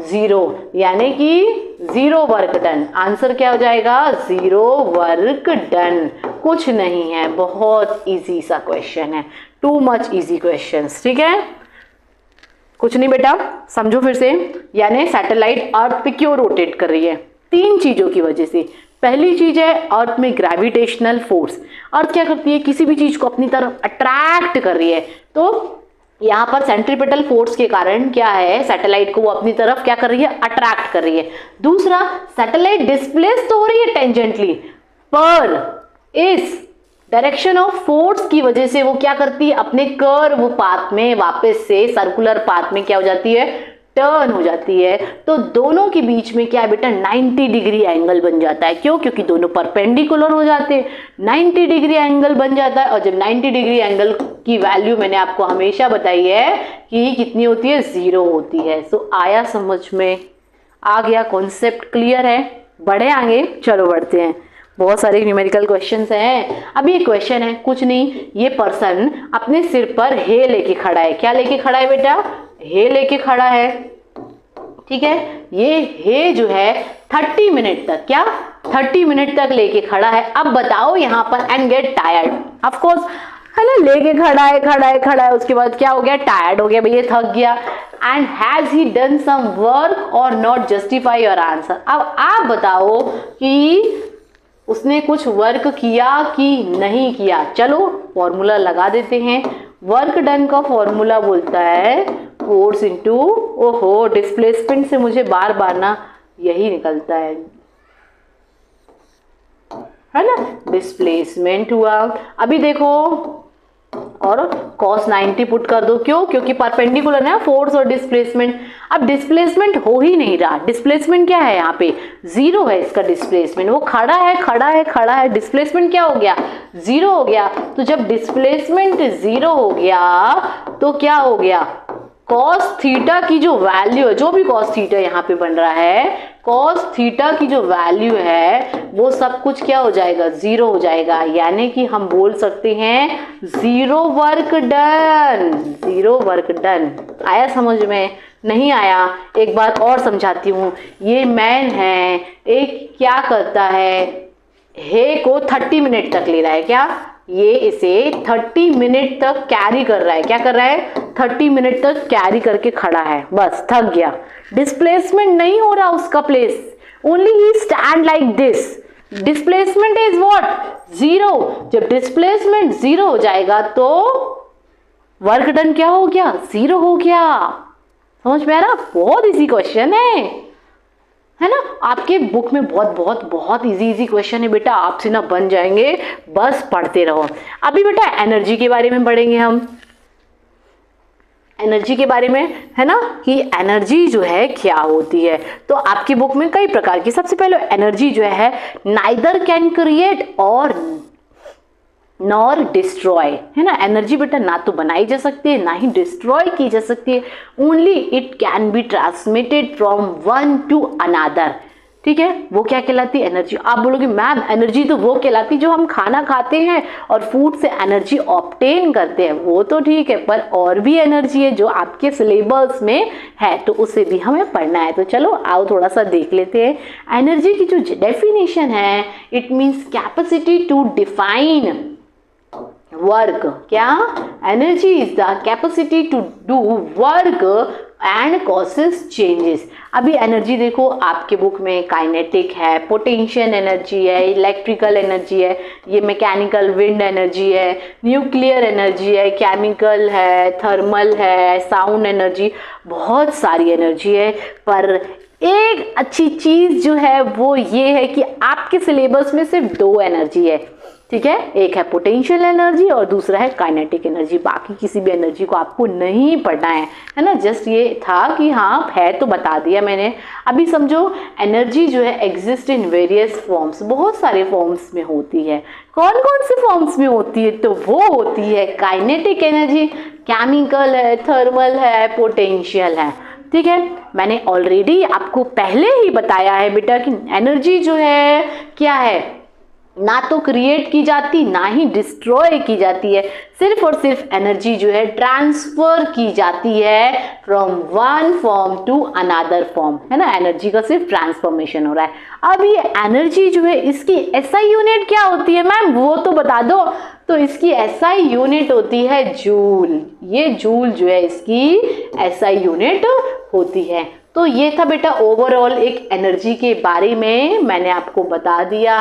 0, यानी कि 0 वर्क डन। आंसर क्या हो जाएगा 0 वर्क डन। कुछ नहीं है, बहुत इजी सा क्वेश्चन है, टू मच इजी क्वेश्चन, ठीक है। कुछ नहीं बेटा, समझो फिर से, यानी सैटेलाइट अर्थ पे क्यों रोटेट कर रही है, 3 चीजों की वजह से। पहली चीज है अर्थ में ग्रेविटेशनल फोर्स। अर्थ क्या करती है, किसी भी चीज को अपनी तरफ अट्रैक्ट कर रही है, तो यहाँ पर सेंट्रीपिटल फोर्स के कारण क्या है, सैटेलाइट को वो अपनी तरफ क्या कर रही है, अट्रैक्ट कर रही है। दूसरा, सैटेलाइट डिस्प्लेस तो हो रही है टेंजेंटली, पर इस डायरेक्शन ऑफ फोर्स की वजह से वो क्या करती है, अपने कर्व पाथ में वापस से सर्कुलर पाथ में क्या हो जाती है, टर्न हो जाती है। तो दोनों के बीच में क्या है बेटा 90 डिग्री एंगल बन जाता है। क्यों, क्योंकि दोनों परपेंडिकुलर हो जाते हैं, 90 डिग्री एंगल बन जाता है। और जब 90 डिग्री एंगल की वैल्यू मैंने आपको हमेशा बताई है कि कितनी होती है, 0 होती है। सो आया समझ में, आ गया, कॉन्सेप्ट क्लियर है। बढ़े आगे, चलो बढ़ते हैं, बहुत सारे न्यूमेरिकल क्वेश्चंस हैं। अभी एक क्वेश्चन है, कुछ नहीं, ये पर्सन अपने सिर पर हे लेके खड़ा है। क्या लेके खड़ा है बेटा, हे लेके खड़ा है, ठीक है। ये हे जो है 30 मिनट तक, क्या 30 मिनट तक लेके खड़ा है। अब बताओ यहाँ पर, and get tired, of course है ना, लेके खड़ा है, उसके बाद क्या हो गया, टायर्ड हो गया, भैया थक गया। And has he done some work और नॉट, जस्टिफाई योर आंसर। अब आप बताओ कि उसने कुछ वर्क किया कि नहीं किया। चलो फॉर्मूला लगा देते हैं। वर्क डन का फॉर्मूला बोलता है फोर्स इंटू, ओहो डिस्प्लेसमेंट से मुझे बार बार ना यही निकलता है ना, डिस्प्लेसमेंट हुआ। अभी देखो, और cos 90 पुट कर दो, क्यों, क्योंकि परपेंडिकुलर है फोर्स और डिस्प्लेसमेंट। अब डिस्प्लेसमेंट हो ही नहीं रहा, डिस्प्लेसमेंट क्या है यहाँ पे 0 है इसका डिस्प्लेसमेंट। वो खड़ा है, डिस्प्लेसमेंट क्या हो गया 0 हो गया। तो जब डिस्प्लेसमेंट 0 हो गया तो क्या हो गया, cos थीटा की जो वैल्यू है, जो भी cos थीटा यहाँ पे बन रहा है, cos थीटा की जो वैल्यू है वो सब कुछ क्या हो जाएगा 0 हो जाएगा। यानी कि हम बोल सकते हैं 0 वर्क डन, 0 वर्क डन। आया समझ में, नहीं आया एक बात और समझाती हूँ। ये मैन है, एक क्या करता है, हे को 30 मिनट तक ले रहा है, क्या ये इसे 30 मिनट तक कैरी कर रहा है, क्या कर रहा है 30 मिनट तक कैरी करके खड़ा है, बस थक गया। डिस्प्लेसमेंट नहीं हो रहा उसका place, only he stand like this. Displacement is what 0। जब डिस्प्लेसमेंट 0 हो जाएगा तो वर्क डन क्या हो गया 0 हो गया। समझ में आ रहा, बहुत इजी क्वेश्चन है ना। आपके बुक में बहुत इजी क्वेश्चन है बेटा, आपसे ना बन जाएंगे, बस पढ़ते रहो। अभी बेटा एनर्जी के बारे में पढ़ेंगे हम, एनर्जी के बारे में, है ना, कि एनर्जी जो है क्या होती है। तो आपकी बुक में कई प्रकार की, सबसे पहले एनर्जी जो है नाइदर कैन क्रिएट और नॉर डिस्ट्रॉय, है ना। एनर्जी बेटा ना तो बनाई जा सकती है ना ही डिस्ट्रॉय की जा सकती है, only it can be transmitted from one two another, ठीक है। वो क्या कहलाती है एनर्जी। आप बोलोगे मैम एनर्जी तो वो कहलाती जो हम खाना खाते हैं और फूड से एनर्जी ऑब्टेन करते हैं, वो तो ठीक है, पर और भी एनर्जी है जो आपके सिलेबस में है, तो उसे भी हमें पढ़ना है। तो चलो आओ थोड़ा सा देख लेते हैं। एनर्जी की जो डेफिनेशन है, it means capacity to define work. क्या, energy is the capacity to do work and causes changes. अभी एनर्जी देखो आपके बुक में काइनेटिक है, पोटेंशियल एनर्जी है, इलेक्ट्रिकल एनर्जी है, ये मैकेनिकल विंड एनर्जी है, न्यूक्लियर एनर्जी है, केमिकल है, थर्मल है, साउंड एनर्जी, बहुत सारी एनर्जी है। पर एक अच्छी चीज जो है वो ये है कि आपके सिलेबस में सिर्फ 2 एनर्जी है, ठीक है, एक है पोटेंशियल एनर्जी और दूसरा है काइनेटिक एनर्जी। बाकी किसी भी एनर्जी को आपको नहीं पढ़ना है ना, जस्ट ये था कि हाँ है तो बता दिया मैंने। अभी समझो एनर्जी जो है एग्जिस्ट इन वेरियस फॉर्म्स, बहुत सारे फॉर्म्स में होती है। कौन कौन से फॉर्म्स में होती है? तो वो होती है काइनेटिक एनर्जी, केमिकल है, थर्मल है, पोटेंशियल है, ठीक है। मैंने ऑलरेडी आपको पहले ही बताया है बेटा कि एनर्जी जो है क्या है, ना तो क्रिएट की जाती ना ही डिस्ट्रॉय की जाती है, सिर्फ और सिर्फ एनर्जी जो है ट्रांसफर की जाती है from one form to another form, है ना, एनर्जी का सिर्फ ट्रांसफॉर्मेशन हो रहा है। अब ये एनर्जी जो है इसकी एसआई यूनिट क्या होती है मैम, वो तो बता दो। तो इसकी एसआई यूनिट होती है जूल, ये जूल जो है इसकी एसआई यूनिट होती है। तो ये था बेटा ओवरऑल एक एनर्जी के बारे में मैंने आपको बता दिया,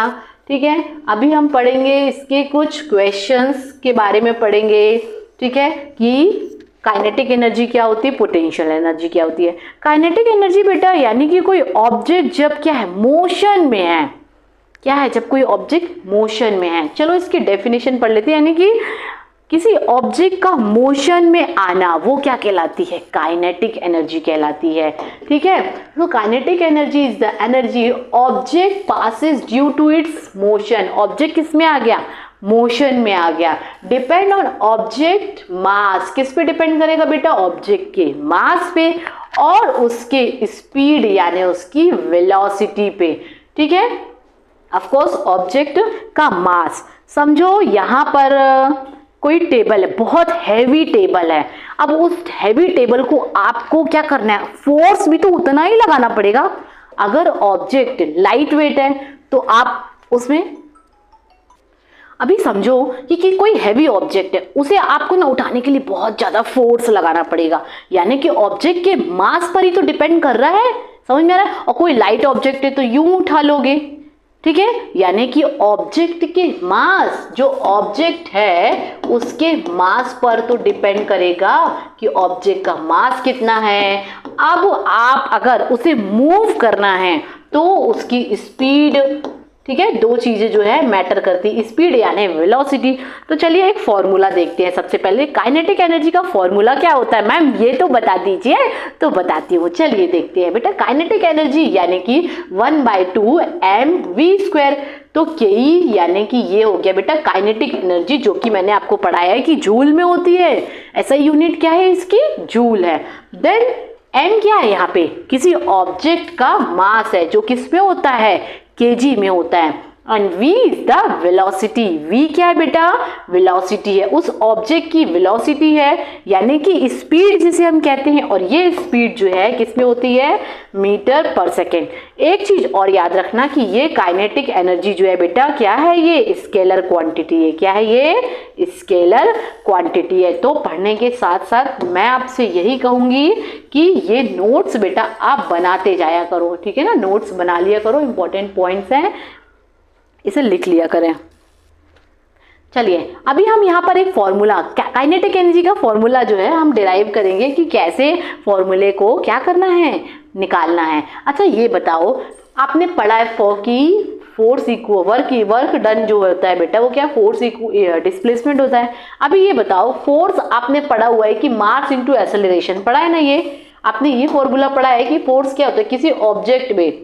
ठीक है। अभी हम पढ़ेंगे इसके कुछ क्वेश्चंस के बारे में पढ़ेंगे, ठीक है, कि काइनेटिक एनर्जी क्या होती है, पोटेंशियल एनर्जी क्या होती है। काइनेटिक एनर्जी बेटा यानी कि कोई ऑब्जेक्ट जब क्या है मोशन में है, क्या है जब कोई ऑब्जेक्ट मोशन में है। चलो इसकी डेफिनेशन पढ़ लेते हैं, यानी कि किसी ऑब्जेक्ट का मोशन में आना वो क्या कहलाती है, काइनेटिक एनर्जी कहलाती है, ठीक है। तो kinetic energy is the energy object possesses due to its motion. Object किस में आ गया, मोशन में आ गया। डिपेंड ऑन ऑब्जेक्ट मास, किस पे डिपेंड करेगा बेटा, ऑब्जेक्ट के मास पे और उसके स्पीड यानी उसकी वेलोसिटी पे, ठीक है। ऑफ कोर्स ऑब्जेक्ट का मास, समझो यहाँ पर कोई टेबल है, बहुत हैवी टेबल है। अब उस हैवी टेबल को आपको क्या करना है, फोर्स भी तो उतना ही लगाना पड़ेगा। अगर ऑब्जेक्ट लाइट वेट है तो आप उसमें, अभी समझो कि कोई हैवी ऑब्जेक्ट है, उसे आपको ना उठाने के लिए बहुत ज्यादा फोर्स लगाना पड़ेगा, यानी कि ऑब्जेक्ट के मास पर ही तो डिपेंड कर रहा है, समझ में आ रहा है। और कोई लाइट ऑब्जेक्ट है तो यूं उठा लोगे, ठीक है, यानी कि ऑब्जेक्ट के मास, जो ऑब्जेक्ट है उसके मास पर तो डिपेंड करेगा कि ऑब्जेक्ट का मास कितना है। अब आप अगर उसे मूव करना है तो उसकी स्पीड, ठीक है, 2 चीजें जो है मैटर करती, स्पीड यानी वेलोसिटी। तो चलिए एक फॉर्मूला देखते हैं। सबसे पहले काइनेटिक एनर्जी का फॉर्मूला क्या होता है मैम, ये तो बता दीजिए। तो बताती हूँ, चलिए देखते हैं बेटा। काइनेटिक एनर्जी यानी कि 1/2 mv²। तो के यानी कि ये हो गया बेटा काइनेटिक एनर्जी, जो कि मैंने आपको पढ़ाया है कि जूल में होती है। ऐसा यूनिट क्या है इसकी, जूल है। देन m क्या है यहाँ पे, किसी ऑब्जेक्ट का मास है जो किस में होता है, केजी में होता है। And v is the velocity, v क्या है बेटा, वेलोसिटी है, उस ऑब्जेक्ट की वेलोसिटी है, यानी कि स्पीड जिसे हम कहते हैं। और ये स्पीड जो है किसमें होती है, मीटर पर सेकेंड। एक चीज और याद रखना कि ये काइनेटिक एनर्जी जो है बेटा क्या है, ये स्केलर क्वांटिटी है। क्या है, ये स्केलर क्वांटिटी है। तो पढ़ने के साथ साथ मैं आपसे यही कहूंगी कि ये नोट्स बेटा आप बनाते जाया करो, ठीक है ना, नोट्स बना लिया करो, इंपॉर्टेंट पॉइंट्स हैं, इसे लिख लिया करें। चलिए अभी हम यहाँ पर एक फॉर्मूला, काइनेटिक एनर्जी का फॉर्मूला जो है हम डिराइव करेंगे कि कैसे फॉर्मूले को क्या करना है, निकालना है। अच्छा ये बताओ, आपने पढ़ा है फोर्स इक्वल वर्क डन जो होता है बेटा, वो क्या, फोर्स डिस्प्लेसमेंट होता है। अभी ये बताओ, फोर्स आपने पढ़ा हुआ है कि मास इंटू एक्सेलरेशन, पढ़ा है ना, ये आपने ये फॉर्मूला पढ़ा है कि फोर्स क्या होता है, किसी ऑब्जेक्ट में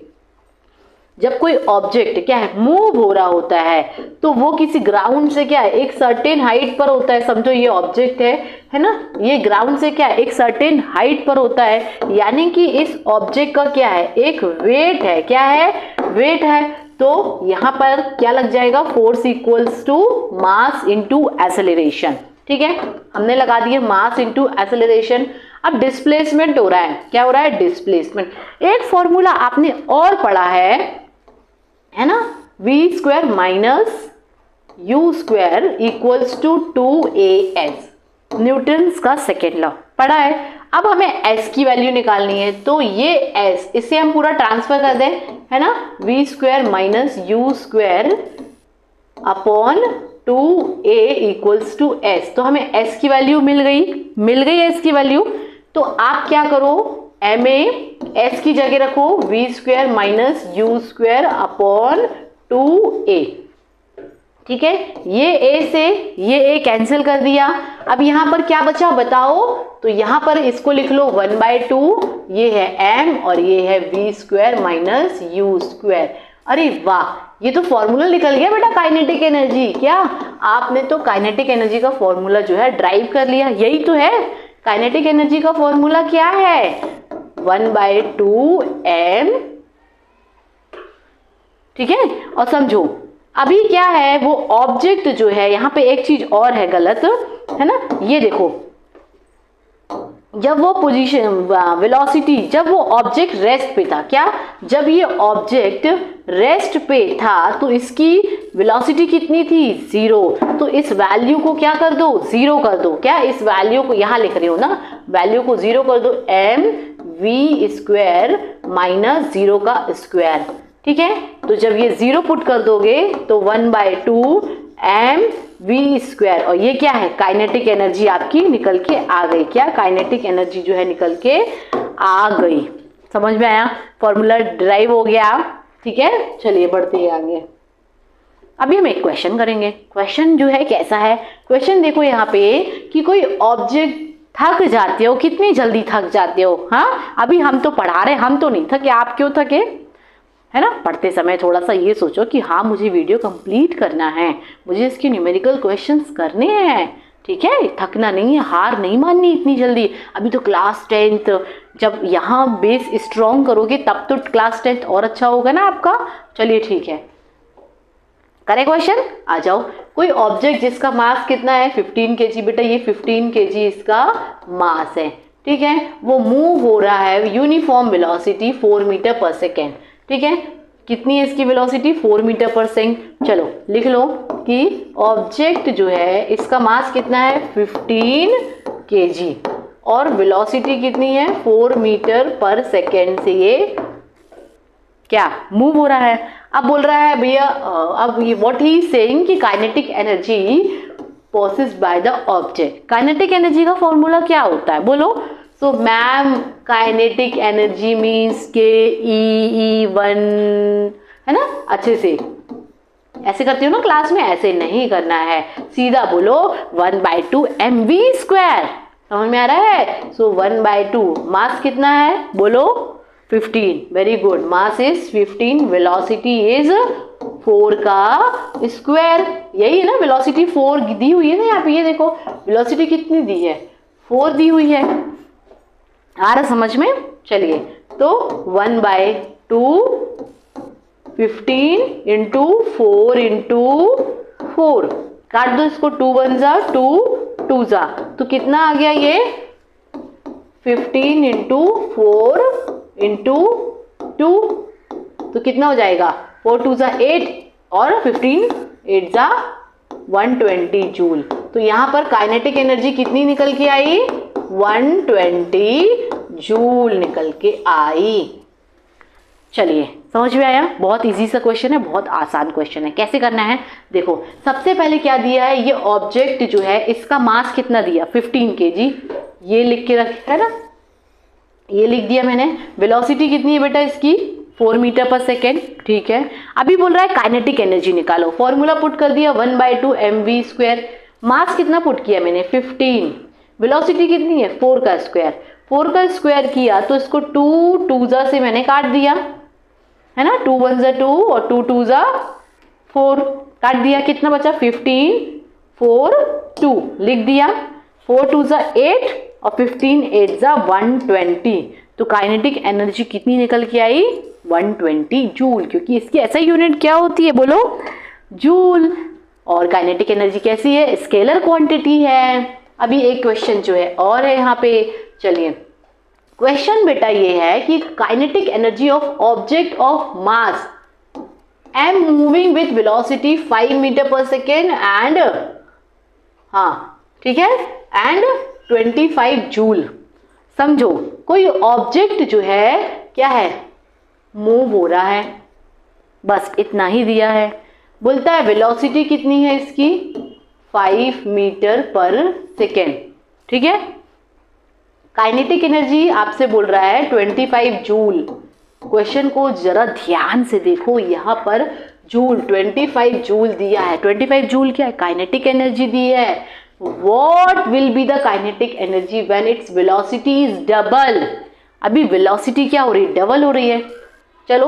जब कोई ऑब्जेक्ट क्या है मूव हो रहा होता है तो वो किसी ग्राउंड से क्या है एक सर्टेन हाइट पर होता है। समझो ये ऑब्जेक्ट है ना, ये ग्राउंड से क्या है एक सर्टेन हाइट पर होता है, यानी कि इस ऑब्जेक्ट का क्या है, एक वेट है। क्या है, वेट है। तो यहाँ पर क्या लग जाएगा, force equals to mass into acceleration, ठीक है, हमने लगा दिए मास इंटू एक्सेलरेशन। अब डिस्प्लेसमेंट हो रहा है, क्या हो रहा है, डिस्प्लेसमेंट। एक फॉर्मूला आपने और पढ़ा है ना, v² minus u² equals to 2as, Newton's का सेकेंड लॉ पढ़ा है। अब हमें s की वैल्यू निकालनी है, तो ये s, इसे हम पूरा ट्रांसफर कर दें, है ना, v² minus u² upon 2a equals to s। तो हमें s की वैल्यू मिल गई s की वैल्यू। तो आप क्या करो, ma, s की जगह रखो v square minus u square upon 2a। ठीक है, ये a से ये a कैंसिल कर दिया। अब यहाँ पर क्या बचा बताओ, तो यहाँ पर इसको लिख लो 1/2, ये है m और ये है v square minus u square. अरे वाह, ये तो फॉर्मूला निकल गया बेटा काइनेटिक एनर्जी। क्या आपने तो काइनेटिक एनर्जी का फॉर्मूला जो है ड्राइव कर लिया, यही तो है काइनेटिक एनर्जी का फॉर्मूला। क्या है 1/2 m। ठीक है, और समझो अभी क्या है, वो ऑब्जेक्ट जो है, यहाँ पे एक चीज और है गलत, है ना। ये देखो, जब वो पोजीशन वेलोसिटी, जब वो ऑब्जेक्ट रेस्ट पे था, क्या जब ये ऑब्जेक्ट रेस्ट पे था तो इसकी वेलोसिटी कितनी थी 0। तो इस वैल्यू को क्या कर दो 0 कर दो। क्या इस वैल्यू को यहाँ लिख रही हो ना, वैल्यू को 0 कर दो, m v स्क्वायर माइनस 0 का स्क्वायर। ठीक है, तो जब ये 0 पुट कर दोगे तो 1/2 m v स्क्वायर, और ये क्या है काइनेटिक एनर्जी आपकी निकल के आ गई। क्या काइनेटिक एनर्जी जो है निकल के आ गई। समझ में आया, फॉर्मूला ड्राइव हो गया। ठीक है, चलिए बढ़ते हैं आगे। अभी हम एक क्वेश्चन करेंगे। क्वेश्चन जो है कैसा है, क्वेश्चन देखो यहाँ पे कि कोई ऑब्जेक्ट, थक जाते हो, कितनी जल्दी थक जाते हो। हाँ, अभी हम तो पढ़ा रहे, हम तो नहीं थके, आप क्यों थके, है ना। पढ़ते समय थोड़ा सा ये सोचो कि हाँ मुझे वीडियो कंप्लीट करना है, मुझे इसके न्यूमेरिकल क्वेश्चंस करने हैं। ठीक है, थकना नहीं है, हार नहीं माननी इतनी जल्दी। अभी तो क्लास 10th, जब यहाँ बेस स्ट्रॉन्ग करोगे तब तो क्लास 10th और अच्छा होगा ना आपका। चलिए ठीक है, करें क्वेश्चन, आ जाओ। कोई ऑब्जेक्ट जिसका मास कितना है 15 kg। बेटा ये 15 kg इसका मास है। ठीक है, वो मूव हो रहा है uniform velocity 4 metre per second. ठीक है, कितनी है इसकी वेलोसिटी 4 मीटर पर सेकेंड। चलो लिख लो कि ऑब्जेक्ट जो है इसका मास कितना है 15 kg और वेलोसिटी कितनी है 4 मीटर पर सेकेंड से ये क्या मूव हो रहा है। अब बोल रहा है भैया, अब ये व्हाट ही सेइंग कि kinetic energy possessed by the object. Kinetic energy का फॉर्मूला क्या होता है बोलो। So ma'am kinetic energy means KE1, है ना। अच्छे से ऐसे करती हो ना क्लास में, ऐसे नहीं करना है, सीधा बोलो 1/2 mv स्क्वायर। समझ में आ रहा है। सो 1/2 मास कितना है बोलो 15। Very good, mass is 15, velocity is 4 का स्क्वायर। यही है ना, वेलोसिटी 4 दी हुई है ना यहाँ पे, ये देखो वेलोसिटी कितनी दी है 4 दी हुई है। आ रहा समझ में। चलिए तो 1/2 15 इंटू 4 इंटू 4, काट दो इसको, 2 1 जा 2 2 जा, तो कितना आ गया ये 15 इंटू 4 इंटू 2, तो कितना हो जाएगा 4 2 जा 8 और 15 8 जा 120 जूल। तो यहाँ पर काइनेटिक एनर्जी कितनी निकल के आई 120 जूल निकल के आई। चलिए समझ में आया, बहुत इजी सा क्वेश्चन है, बहुत आसान क्वेश्चन है। कैसे करना है देखो, सबसे पहले क्या दिया है, ये ऑब्जेक्ट जो है इसका मास कितना दिया 15 kg, ये लिख के रखा है ना, ये लिख दिया मैंने। वेलोसिटी कितनी है बेटा इसकी 4 मीटर पर सेकेंड। ठीक है, अभी बोल रहा है काइनेटिक एनर्जी निकालो, फॉर्मूला पुट कर दिया 1/2 mv स्क्वायर। मास कितना पुट किया मैंने 15, वेलोसिटी कितनी है 4 का स्क्वायर। 4 का स्क्वायर किया तो इसको 2 2 जा से मैंने काट दिया, है ना, 2 1 जा 2 और 2 2 जा 4, काट दिया, कितना बचा 15 4 2 लिख दिया, 4 2 जा 8 और 15 8 जा 120। तो काइनेटिक एनर्जी कितनी निकल के आई 120 जूल, क्योंकि इसकी ऐसा यूनिट क्या होती है बोलो जूल। और काइनेटिक एनर्जी कैसी है, स्केलर क्वांटिटी है। अभी एक क्वेश्चन जो है और है यहाँ पे, चलिए क्वेश्चन बेटा ये है कि kinetic energy of object of mass m moving with velocity 5 metre per second and, हाँ ठीक है, एंड 25 जूल। समझो कोई ऑब्जेक्ट जो है क्या है मूव हो रहा है, बस इतना ही दिया है। बोलता है वेलोसिटी कितनी है इसकी 5 मीटर पर सेकेंड। ठीक है, काइनेटिक एनर्जी आपसे बोल रहा है 25 जूल। क्वेश्चन को जरा ध्यान से देखो, यहाँ पर जूल 25 जूल दिया है। 25 जूल क्या है? काइनेटिक एनर्जी दी है। What will be the kinetic energy when its velocity is double? अभी वेलोसिटी क्या हो रही है? डबल हो रही है। चलो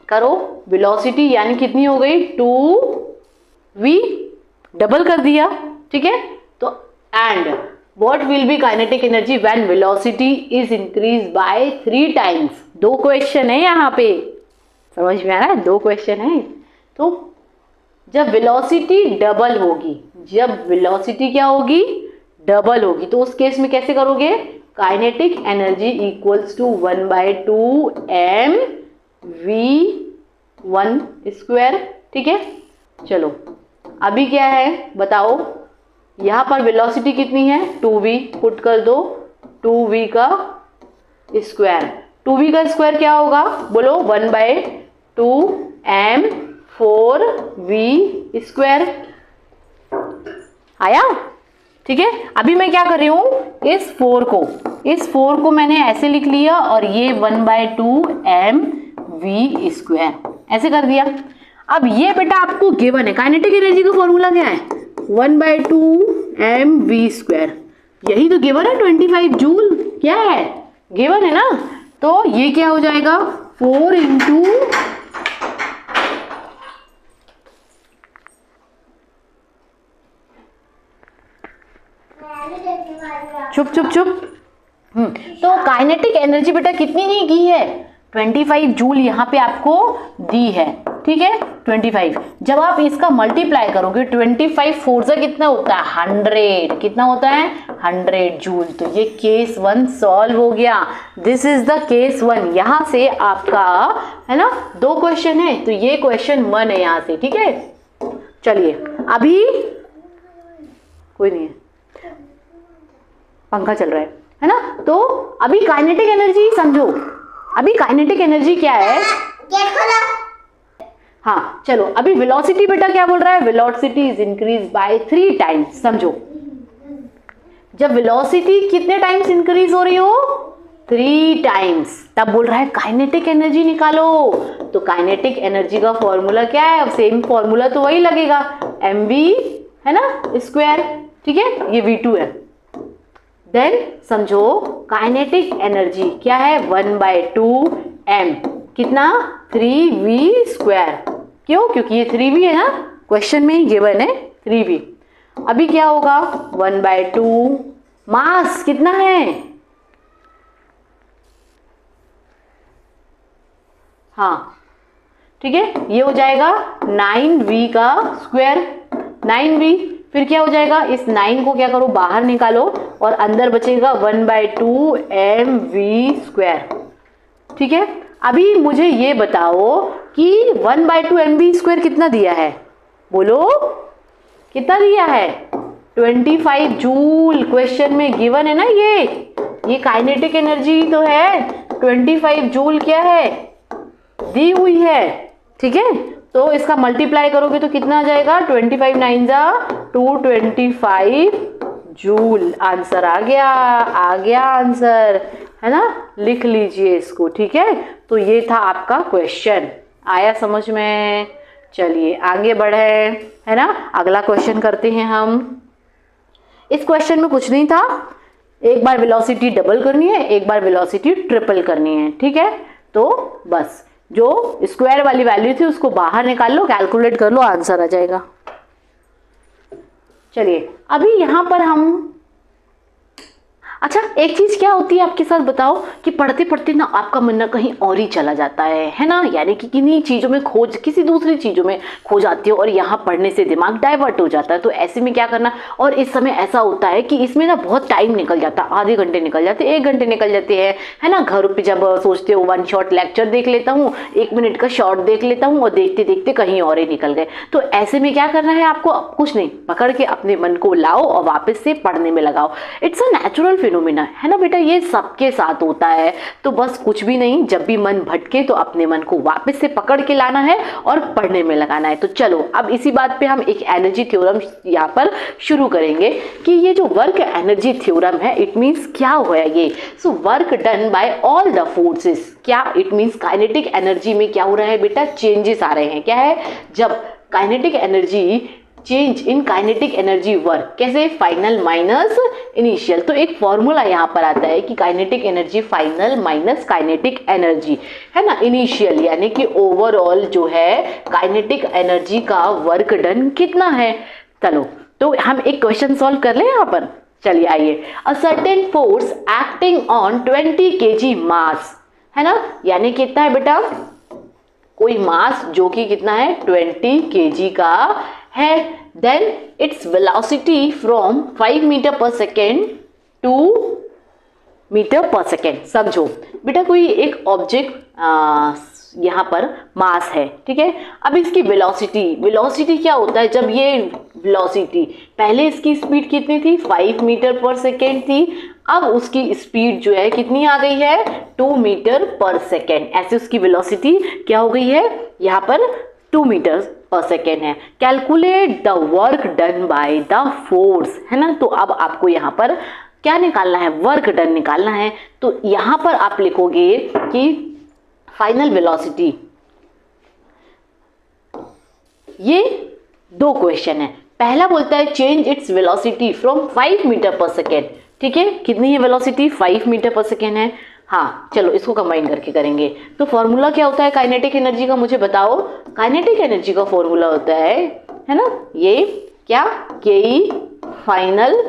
करो, वेलोसिटी यानी कितनी हो गई? 2v, डबल कर दिया, ठीक है। तो and what will be kinetic energy when velocity is increase by 3 times? 2 question है यहाँ पे, समझ में आ रहा है? 2 क्वेश्चन है। तो जब वेलोसिटी डबल होगी, जब वेलोसिटी क्या होगी? डबल होगी, तो उस केस में कैसे करोगे? Kinetic energy equals to 1/2 mv1 square, ठीक है। चलो अभी क्या है बताओ, यहाँ पर वेलोसिटी कितनी है? 2v, पुट कर दो 2v का स्क्वायर। 2v का स्क्वायर क्या होगा? बोलो 1/2 m4v स्क्वायर। आया? ठीक है। अभी मैं क्या कर रही हूँ, इस 4 को मैंने ऐसे लिख लिया और ये 1/2 mv स्क्वायर ऐसे कर दिया। अब ये बेटा आपको गिवन है, काइनेटिक एनर्जी का फॉर्मूला क्या है? 1/2 mv स्क्वायर, यही तो गिवन है। 25 जूल क्या है? गिवन है ना। तो ये क्या हो जाएगा? 4 इंटू चुप चुप चुप। तो काइनेटिक एनर्जी बेटा कितनी दी गई है? 25 जूल यहाँ पे आपको दी है, ठीक है। 25 जब आप इसका मल्टीप्लाई करोगे, 25 4 से कितना होता है? 100। कितना होता है? 100 जूल। तो ये केस 1 सॉल्व हो गया। This is the case 1। यहाँ से आपका है ना 2 क्वेश्चन है, तो ये क्वेश्चन 1 है यहाँ से, ठीक है। चलिए अभी कोई नहीं है, पंखा चल रहा है ना। तो अभी काइनेटिक एनर्जी समझो। अभी काइनेटिक एनर्जी क्या है? हाँ चलो, अभी वेलोसिटी बेटा क्या बोल रहा है? Velocity is increase by 3 times. समझो, जब वेलोसिटी कितने टाइम्स इंक्रीज हो रही हो? 3 टाइम्स, तब बोल रहा है काइनेटिक एनर्जी निकालो। तो काइनेटिक एनर्जी का फॉर्मूला क्या है? सेम फॉर्मूला तो वही लगेगा, mv है ना स्क्वायर, ठीक है। ये v2 है। देन समझो काइनेटिक एनर्जी क्या है? 1/2 m, कितना? 3v square. क्यों? क्योंकि ये 3v है ना, क्वेश्चन में ही गिवन है 3v। अभी क्या होगा? 1/2 मास कितना है? हाँ ठीक है, ये हो जाएगा 9v का स्क्वायर। 9v, फिर क्या हो जाएगा? इस 9 को क्या करो? बाहर निकालो और अंदर बचेगा 1/2 mv स्क्वायर, ठीक है। अभी मुझे ये बताओ कि 1/2 mv स्क्वायर कितना दिया है? बोलो कितना दिया है? 25 जूल। क्वेश्चन में गिवन है ना ये काइनेटिक एनर्जी तो है। 25 जूल क्या है? दी हुई है, ठीक है। तो इसका मल्टीप्लाई करोगे तो कितना आ जाएगा? 25 9 जा 225 जूल। आंसर आ गया आंसर, है ना। लिख लीजिए इसको, ठीक है। तो ये था आपका क्वेश्चन, आया समझ में? चलिए आगे बढ़े, है ना। अगला क्वेश्चन करते हैं हम। इस क्वेश्चन में कुछ नहीं था, एक बार वेलोसिटी डबल करनी है, एक बार वेलोसिटी ट्रिपल करनी है, ठीक है। तो बस जो स्क्वायर वाली वैल्यू थी उसको बाहर निकाल लो, कैलकुलेट कर लो, आंसर आ जाएगा। चलिए अभी यहां पर हम, अच्छा एक चीज क्या होती है आपके साथ बताओ, कि पढ़ते पढ़ते ना आपका मन ना कहीं और ही चला जाता है ना। यानी कि किन्हीं चीजों में खोज, किसी दूसरी चीजों में खो जाती हो और यहाँ पढ़ने से दिमाग डाइवर्ट हो जाता है। तो ऐसे में क्या करना, और इस समय ऐसा होता है कि इसमें ना बहुत टाइम निकल जाता है, आधे घंटे निकल जाते, 1 घंटे निकल जाते हैं, है ना। घर पे जब सोचते हो 1 शॉट लेक्चर देख लेता हूँ, 1 मिनट का शॉर्ट देख लेता हूँ, और देखते देखते कहीं और ही निकल गए। तो ऐसे में क्या करना है आपको? कुछ नहीं, पकड़ के अपने मन को लाओ और वापस से पढ़ने में लगाओ। इट्स अ नेचुरल फिनोमिना है ना बेटा, ये सबके साथ होता है। तो बस कुछ भी नहीं, जब भी मन भटके तो अपने मन को वापस से पकड़ के लाना है और पढ़ने में लगाना है। तो चलो अब इसी बात पे हम एक एनर्जी थ्योरम यहाँ पर शुरू करेंगे कि ये जो वर्क एनर्जी थ्योरम है इट मीन्स क्या हुआ ये। So work done bye all the forces, क्या इट मीन्स काइनेटिक एनर्जी में क्या हो रहा है बेटा, चेंजेस आ रहे हैं। क्या है, जब kinetic energy change in kinetic energy work, कैसे, फाइनल माइनस इनिशियल। तो एक फॉर्मूला यहाँ पर आता है कि kinetic energy final minus kinetic energy है ना इनिशियल, यानी कि ओवरऑल जो है काइनेटिक एनर्जी का वर्क डन कितना है। चलो तो हम एक क्वेश्चन सॉल्व कर लें यहाँ पर। चलिए आइए, a certain force acting on 20 kg मास, है ना, यानी कितना है बेटा, कोई मास जो कि कितना है 20 kg का है। Then its velocity from 5 metre per second to metre per second. समझो बेटा, कोई एक ऑब्जेक्ट यहाँ पर मास है, ठीक है। अब इसकी वेलोसिटी क्या होता है, जब ये वेलोसिटी, पहले इसकी स्पीड कितनी थी, 5 मीटर पर सेकेंड थी, अब उसकी स्पीड जो है कितनी आ गई है, 2 मीटर पर सेकेंड। ऐसे उसकी वेलोसिटी क्या हो गई है, यहाँ पर 2 मीटर पर सेकेंड है। Calculate the work done by the force, है ना। तो अब आपको यहाँ पर क्या निकालना है, वर्क डन निकालना है। तो यहाँ पर आप लिखोगे कि फाइनल वेलोसिटी, ये दो क्वेश्चन है। पहला बोलता है change its velocity from 5 metre per second, ठीक है, कितनी है वेलोसिटी, 5 मीटर पर सेकेंड है। हाँ चलो इसको कंबाइन करके करेंगे। तो फॉर्मूला क्या होता है काइनेटिक एनर्जी का, मुझे बताओ। काइनेटिक एनर्जी का फॉर्मूला होता है ना, ये क्या, के फाइनल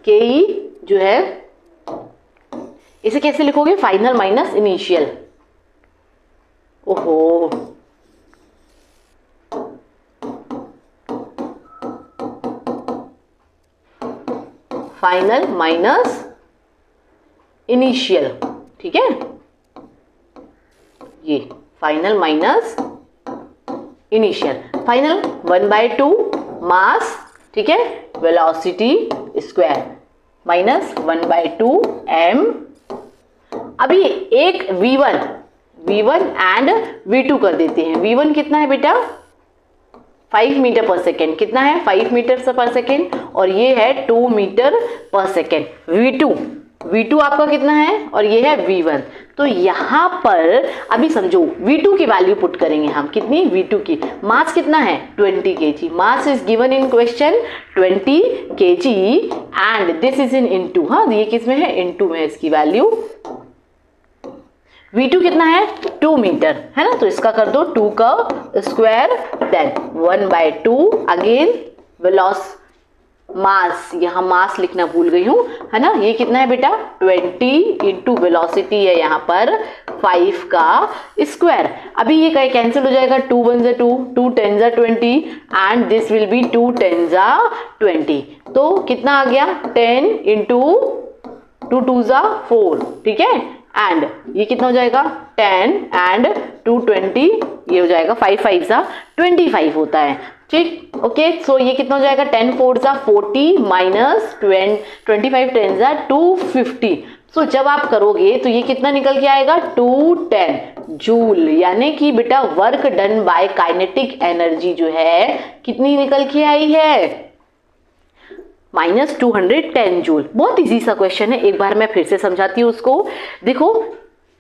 के जो है, इसे कैसे लिखोगे, फाइनल माइनस इनिशियल। ओहो, फाइनल माइनस इनिशियल, ठीक है, ये फाइनल माइनस इनिशियल। फाइनल 1/2 मास, ठीक है, वेलोसिटी स्क्वायर माइनस 1/2 m। अभी एक v1 एंड v2 कर देते हैं। v1 कितना है बेटा, 5 मीटर पर सेकेंड, कितना है 5 मीटर पर सेकेंड, और ये है 2 मीटर पर सेकेंड। v2 आपका कितना है, और ये है v1। तो यहाँ पर अभी समझो v2 की वैल्यू पुट करेंगे हम, कितनी, v2 की, मास कितना है 20 kg, mass is given in question 20 kg and this is in into, हाँ ये किस में है, इनटू में इसकी वैल्यू। v2 कितना है 2 मीटर, है ना, तो इसका कर दो 2 का स्क्वायर, देन 1/2 अगेन वेलोस मास, यहाँ मास लिखना भूल गई हूँ, है ना, ये कितना है बेटा 20 इंटू वेलोसिटी है यहाँ पर 5 का स्क्वायर। अभी ये कहीं कैंसिल हो जाएगा, 2 1 जा 2, 2 10 जा 20 एंड दिस विल बी 2 10 जा 20। तो कितना आ गया 10 इंटू 2 2 जा 4, ठीक है, एंड ये कितना हो जाएगा 10 एंड 2 20, ये हो जाएगा 5 5 जा 25 होता है, ठीक, ओके। सो ये कितना हो जाएगा 10 4 जा 40 माइनस 25 10 जा 250। सो जब आप करोगे तो ये कितना निकल के आएगा 210 जूल, यानी कि बेटा work done bye kinetic energy जो है कितनी निकल के आई है, -210 जूल। बहुत इजी सा क्वेश्चन है, एक बार मैं फिर से समझाती हूँ उसको। देखो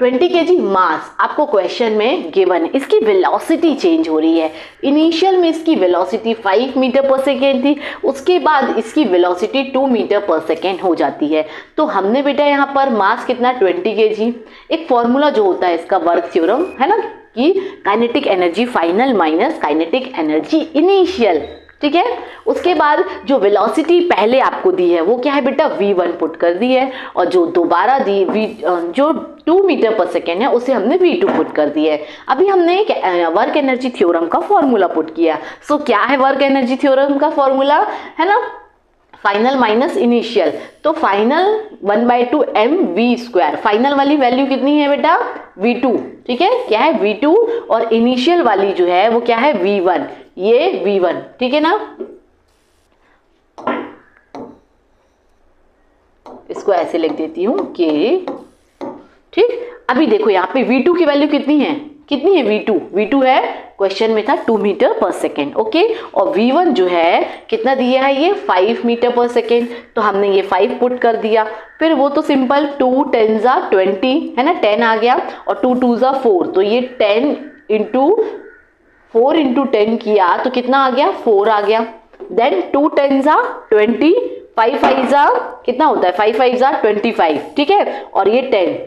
20 kg मास आपको क्वेश्चन में गिवन है, इसकी वेलोसिटी चेंज हो रही है। इनिशियल में इसकी वेलोसिटी 5 मीटर पर सेकेंड थी, उसके बाद इसकी वेलोसिटी 2 मीटर पर सेकेंड हो जाती है। तो हमने बेटा यहाँ पर मास कितना 20 kg, एक फॉर्मूला जो होता है इसका वर्क थ्योरम, है ना, कि kinetic energy final minus kinetic energy initial, ठीक है। उसके बाद जो वेलोसिटी पहले आपको दी है वो क्या है बेटा v1 पुट कर दी है, और जो दोबारा दी जो 2 मीटर पर सेकेंड है उसे हमने v2 पुट कर दी है। अभी हमने वर्क एनर्जी थ्योरम का फॉर्मूला पुट किया। सो क्या है वर्क एनर्जी थ्योरम का फॉर्मूला, है ना, फाइनल माइनस इनिशियल। तो फाइनल 1/2 mv स्क्वायर, फाइनल वाली वैल्यू कितनी है बेटा v2, ठीक है, क्या है v2, और इनिशियल वाली जो है वो क्या है v1, ये v1, ठीक है ना। इसको ऐसे लिख देती हूँ K। ठीक, अभी देखो यहाँ पे V2 की वैल्यू कितनी है, V2 है, क्वेश्चन में था 2 मीटर पर सेकेंड। ओके, और V1 जो है कितना दिया है, ये 5 मीटर पर सेकेंड, तो हमने ये 5 पुट कर दिया। फिर वो तो सिंपल 2 10 जा 20 है ना, 10 आ गया, और 2 2 जा 4, तो ये 10 इंटू 4 इंटू 10 किया तो कितना आ गया, 4 आ गया। देन 2 10 जा 20, 5 5 जा कितना होता है, 5 5 जा 25, ठीक है, और ये 10,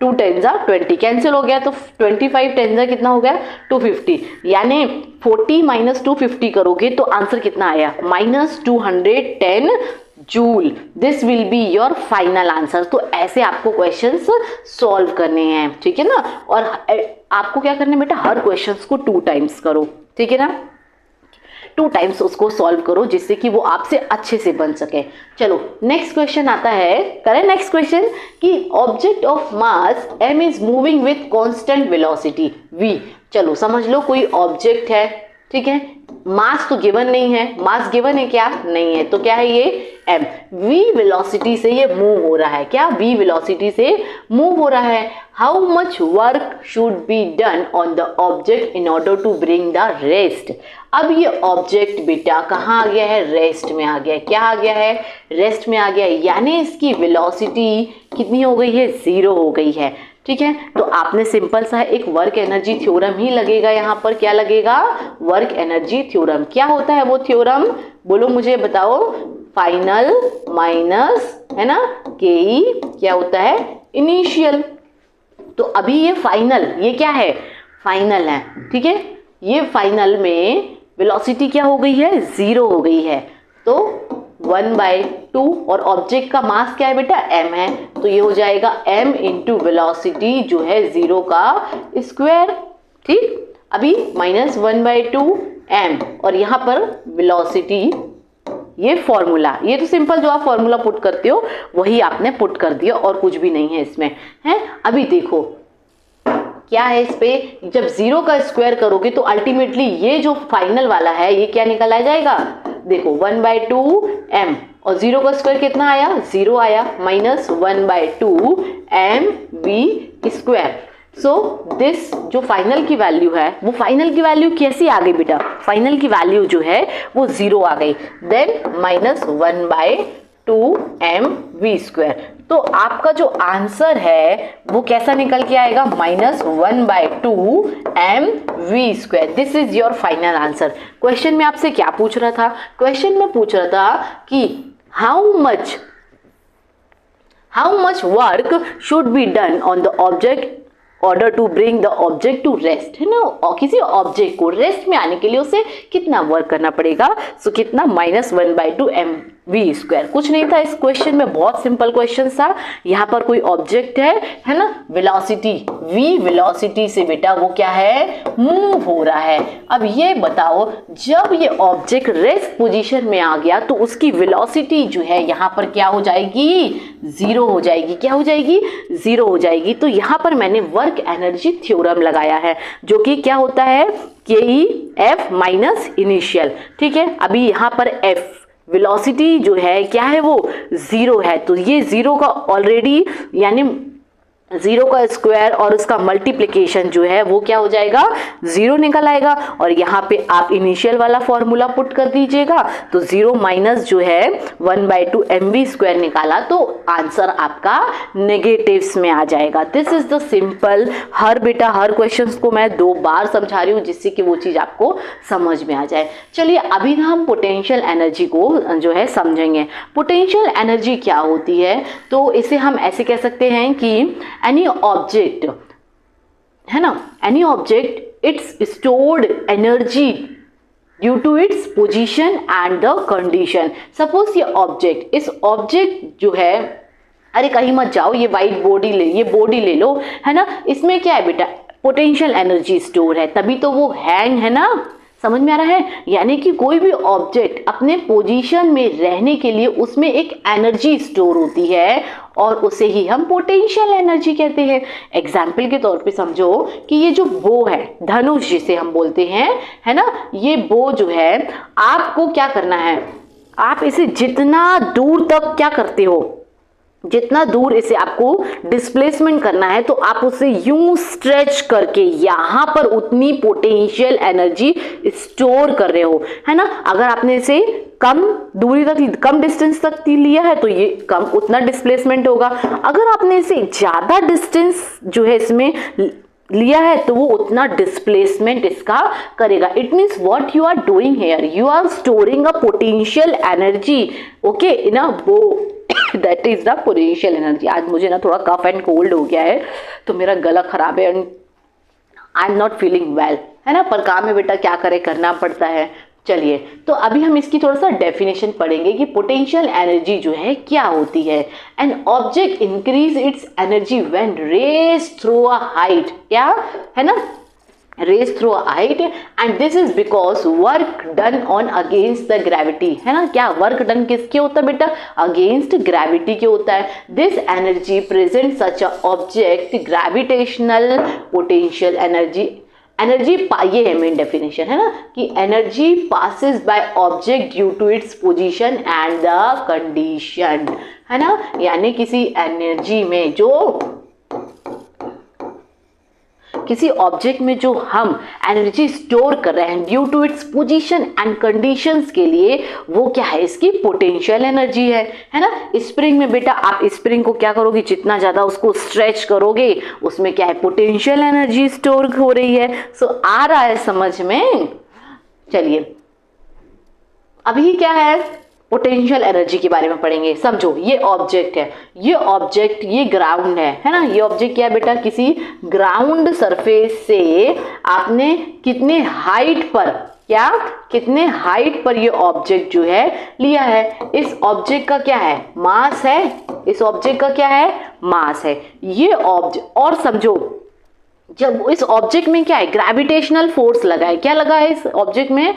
2 10 जा 20 कैंसिल हो गया, तो 25 10 जा कितना हो गया, 250, यानी 40 माइनस 250 करोगे तो आंसर कितना आया, -210 joule. This will be your final answer. तो ऐसे आपको क्वेश्चंस सॉल्व करने हैं, ठीक है ना, और आपको क्या करना है बेटा, हर क्वेश्चंस को 2 टाइम्स करो, ठीक है ना, 2 टाइम्स उसको सॉल्व करो, जिससे कि वो आपसे अच्छे से बन सके। चलो नेक्स्ट क्वेश्चन आता है, करें नेक्स्ट क्वेश्चन कि object of mass m is moving with constant velocity v। चलो समझ लो कोई ऑब्जेक्ट है, ठीक है, मास तो गिवन नहीं है, मास गिवन है क्या, नहीं है, तो क्या है ये m, v वेलोसिटी से ये मूव हो रहा है, क्या v वेलोसिटी से मूव हो रहा है। How much work should be done on the object in order to bring the rest. अब ये ऑब्जेक्ट बेटा कहाँ आ गया है, रेस्ट में आ गया है, क्या आ गया है, रेस्ट में आ गया है, यानी इसकी वेलोसिटी कितनी हो गई है, 0 हो गई है, ठीक है। तो आपने सिंपल सा एक वर्क एनर्जी थ्योरम ही लगेगा यहाँ पर, क्या लगेगा, वर्क एनर्जी थ्योरम। क्या होता है वो थ्योरम, बोलो मुझे बताओ, फाइनल माइनस है ना के क्या होता है, इनिशियल। तो अभी ये फाइनल, ये क्या है, फाइनल है, ठीक है, ये फाइनल में वेलोसिटी क्या हो गई है, 0 हो गई है, तो 1/2, और ऑब्जेक्ट का मास क्या है बेटा, m है, तो ये हो जाएगा m इंटू वेलोसिटी जो है 0 का स्क्वायर। ठीक, अभी -1/2 m, और यहाँ पर वेलोसिटी, ये फॉर्मूला, ये तो सिंपल जो आप फॉर्मूला पुट करते हो वही आपने पुट कर दिया, और कुछ भी नहीं है इसमें, है। अभी देखो क्या है, इस पे जब 0 का स्क्वायर करोगे तो अल्टीमेटली ये जो फाइनल वाला है ये क्या निकल आ जाएगा, देखो 1/2 m, और 0 का स्क्वायर कितना आया, 0 आया, -1/2 m v square. So this जो फाइनल की वैल्यू है, वो फाइनल की वैल्यू कैसी आ गई बेटा, फाइनल की वैल्यू जो है वो 0 आ गई, देन -1/2 m v स्क्वायर। तो आपका जो आंसर है वो कैसा निकल के आएगा, -1/2 m v square. This is your final answer. Question में आपसे क्या पूछ रहा था, क्वेश्चन में पूछ रहा था कि how much work should be done on the object order to bring the object to rest, है ना, और किसी ऑब्जेक्ट को रेस्ट में आने के लिए उसे कितना वर्क करना पड़ेगा, सो कितना, -1/2 m v स्क्वायर। कुछ नहीं था इस क्वेश्चन में, बहुत सिंपल क्वेश्चन था। यहाँ पर कोई ऑब्जेक्ट है ना, वेलोसिटी v वेलोसिटी से बेटा वो क्या है, मूव हो रहा है। अब ये बताओ, जब ये ऑब्जेक्ट रेस्ट पोजीशन में आ गया तो उसकी वेलोसिटी जो है यहाँ पर क्या हो जाएगी, 0 हो जाएगी, क्या हो जाएगी, 0 हो जाएगी। तो यहाँ पर मैंने वर्क एनर्जी थ्योरम लगाया है, जो कि क्या होता है, के F माइनस इनिशियल, ठीक है। अभी यहाँ पर F वेलोसिटी जो है क्या है, वो 0 है, तो ये 0 का ऑलरेडी, यानी 0 का स्क्वायर और उसका मल्टीप्लिकेशन जो है वो क्या हो जाएगा, 0 निकल आएगा। और यहाँ पे आप इनिशियल वाला फॉर्मूला पुट कर दीजिएगा, तो 0 माइनस जो है 1/2 mv स्क्वायर निकाला, तो आंसर आपका नेगेटिव्स में आ जाएगा। This is the simple. हर बेटा हर क्वेश्चंस को मैं 2 बार समझा रही हूँ, जिससे कि वो चीज आपको समझ में आ जाए। चलिए अभी हम पोटेंशियल एनर्जी को जो है समझेंगे। पोटेंशियल एनर्जी क्या होती है, तो इसे हम ऐसे कह सकते हैं कि any object, है ना, any object its stored energy due to its position and the condition। Suppose ये object, इस object जो है, अरे कहीं मत जाओ, ये वाइट बॉडी ले, ये बॉडी ले लो, है ना, इसमें क्या है बेटा, पोटेंशियल एनर्जी स्टोर है, तभी तो वो हैंग है ना, समझ में आ रहा है। यानी कि कोई भी ऑब्जेक्ट अपने पोजीशन में रहने के लिए उसमें एक एनर्जी स्टोर होती है, और उसे ही हम पोटेंशियल एनर्जी कहते हैं। एग्जाम्पल के तौर पे समझो कि ये जो बो है, धनुष जिसे हम बोलते हैं, है ना, ये बो जो है, आपको क्या करना है, आप इसे जितना दूर तक क्या करते हो, जितना दूर इसे आपको डिस्प्लेसमेंट करना है तो आप उसे यूं स्ट्रेच करके यहां पर उतनी पोटेंशियल एनर्जी स्टोर कर रहे हो, है ना। अगर आपने इसे कम दूरी तक, कम डिस्टेंस तक लिया है तो ये कम उतना डिस्प्लेसमेंट होगा। अगर आपने इसे ज्यादा डिस्टेंस जो है इसमें लिया है तो वो उतना डिस्प्लेसमेंट इसका करेगा। It means what you are doing here, you are storing a potential energy, okay, in a bow, that is the potential energy. आज मुझे ना थोड़ा कफ एंड कोल्ड हो गया है तो मेरा गला खराब है and I am not feeling well, है ना, पर काम है बेटा, क्या करे, करना पड़ता है। चलिए, तो अभी हम इसकी थोड़ा सा डेफिनेशन पढ़ेंगे कि पोटेंशियल एनर्जी जो है क्या होती है। An object increase its energy when raise through a height, क्या है ना, raise through a height, and this is because work done on against the gravity, है ना। क्या वर्क डन किसके होता है बेटा, अगेंस्ट ग्रेविटी के होता है। This energy present such a object gravitational potential energy. Energy ये है मेन डेफिनेशन, है ना, कि energy possesses by object due to its position and the condition, है ना। यानी किसी एनर्जी में जो, किसी ऑब्जेक्ट में जो हम एनर्जी स्टोर कर रहे हैं due to its position and conditions के लिए, वो क्या है, इसकी पोटेंशियल एनर्जी है ना। स्प्रिंग में बेटा आप स्प्रिंग को क्या करोगे, जितना ज्यादा उसको स्ट्रेच करोगे उसमें क्या है, पोटेंशियल एनर्जी स्टोर हो रही है। सो आ रहा है समझ में। चलिए, अभी क्या है, पोटेंशियल एनर्जी के बारे में पढ़ेंगे। समझो, ये ऑब्जेक्ट है, ये ऑब्जेक्ट, ये ग्राउंड है ना। ये ऑब्जेक्ट क्या है बेटा, किसी ग्राउंड सरफेस से आपने कितने हाइट पर, क्या, कितने हाइट पर ये ऑब्जेक्ट जो है लिया है। इस ऑब्जेक्ट का क्या है, मास है। इस ऑब्जेक्ट का क्या है, मास है। ये ऑब्जेक्ट, और समझो जब इस ऑब्जेक्ट में क्या है, ग्रेविटेशनल फोर्स लगा है। क्या लगा है इस ऑब्जेक्ट में,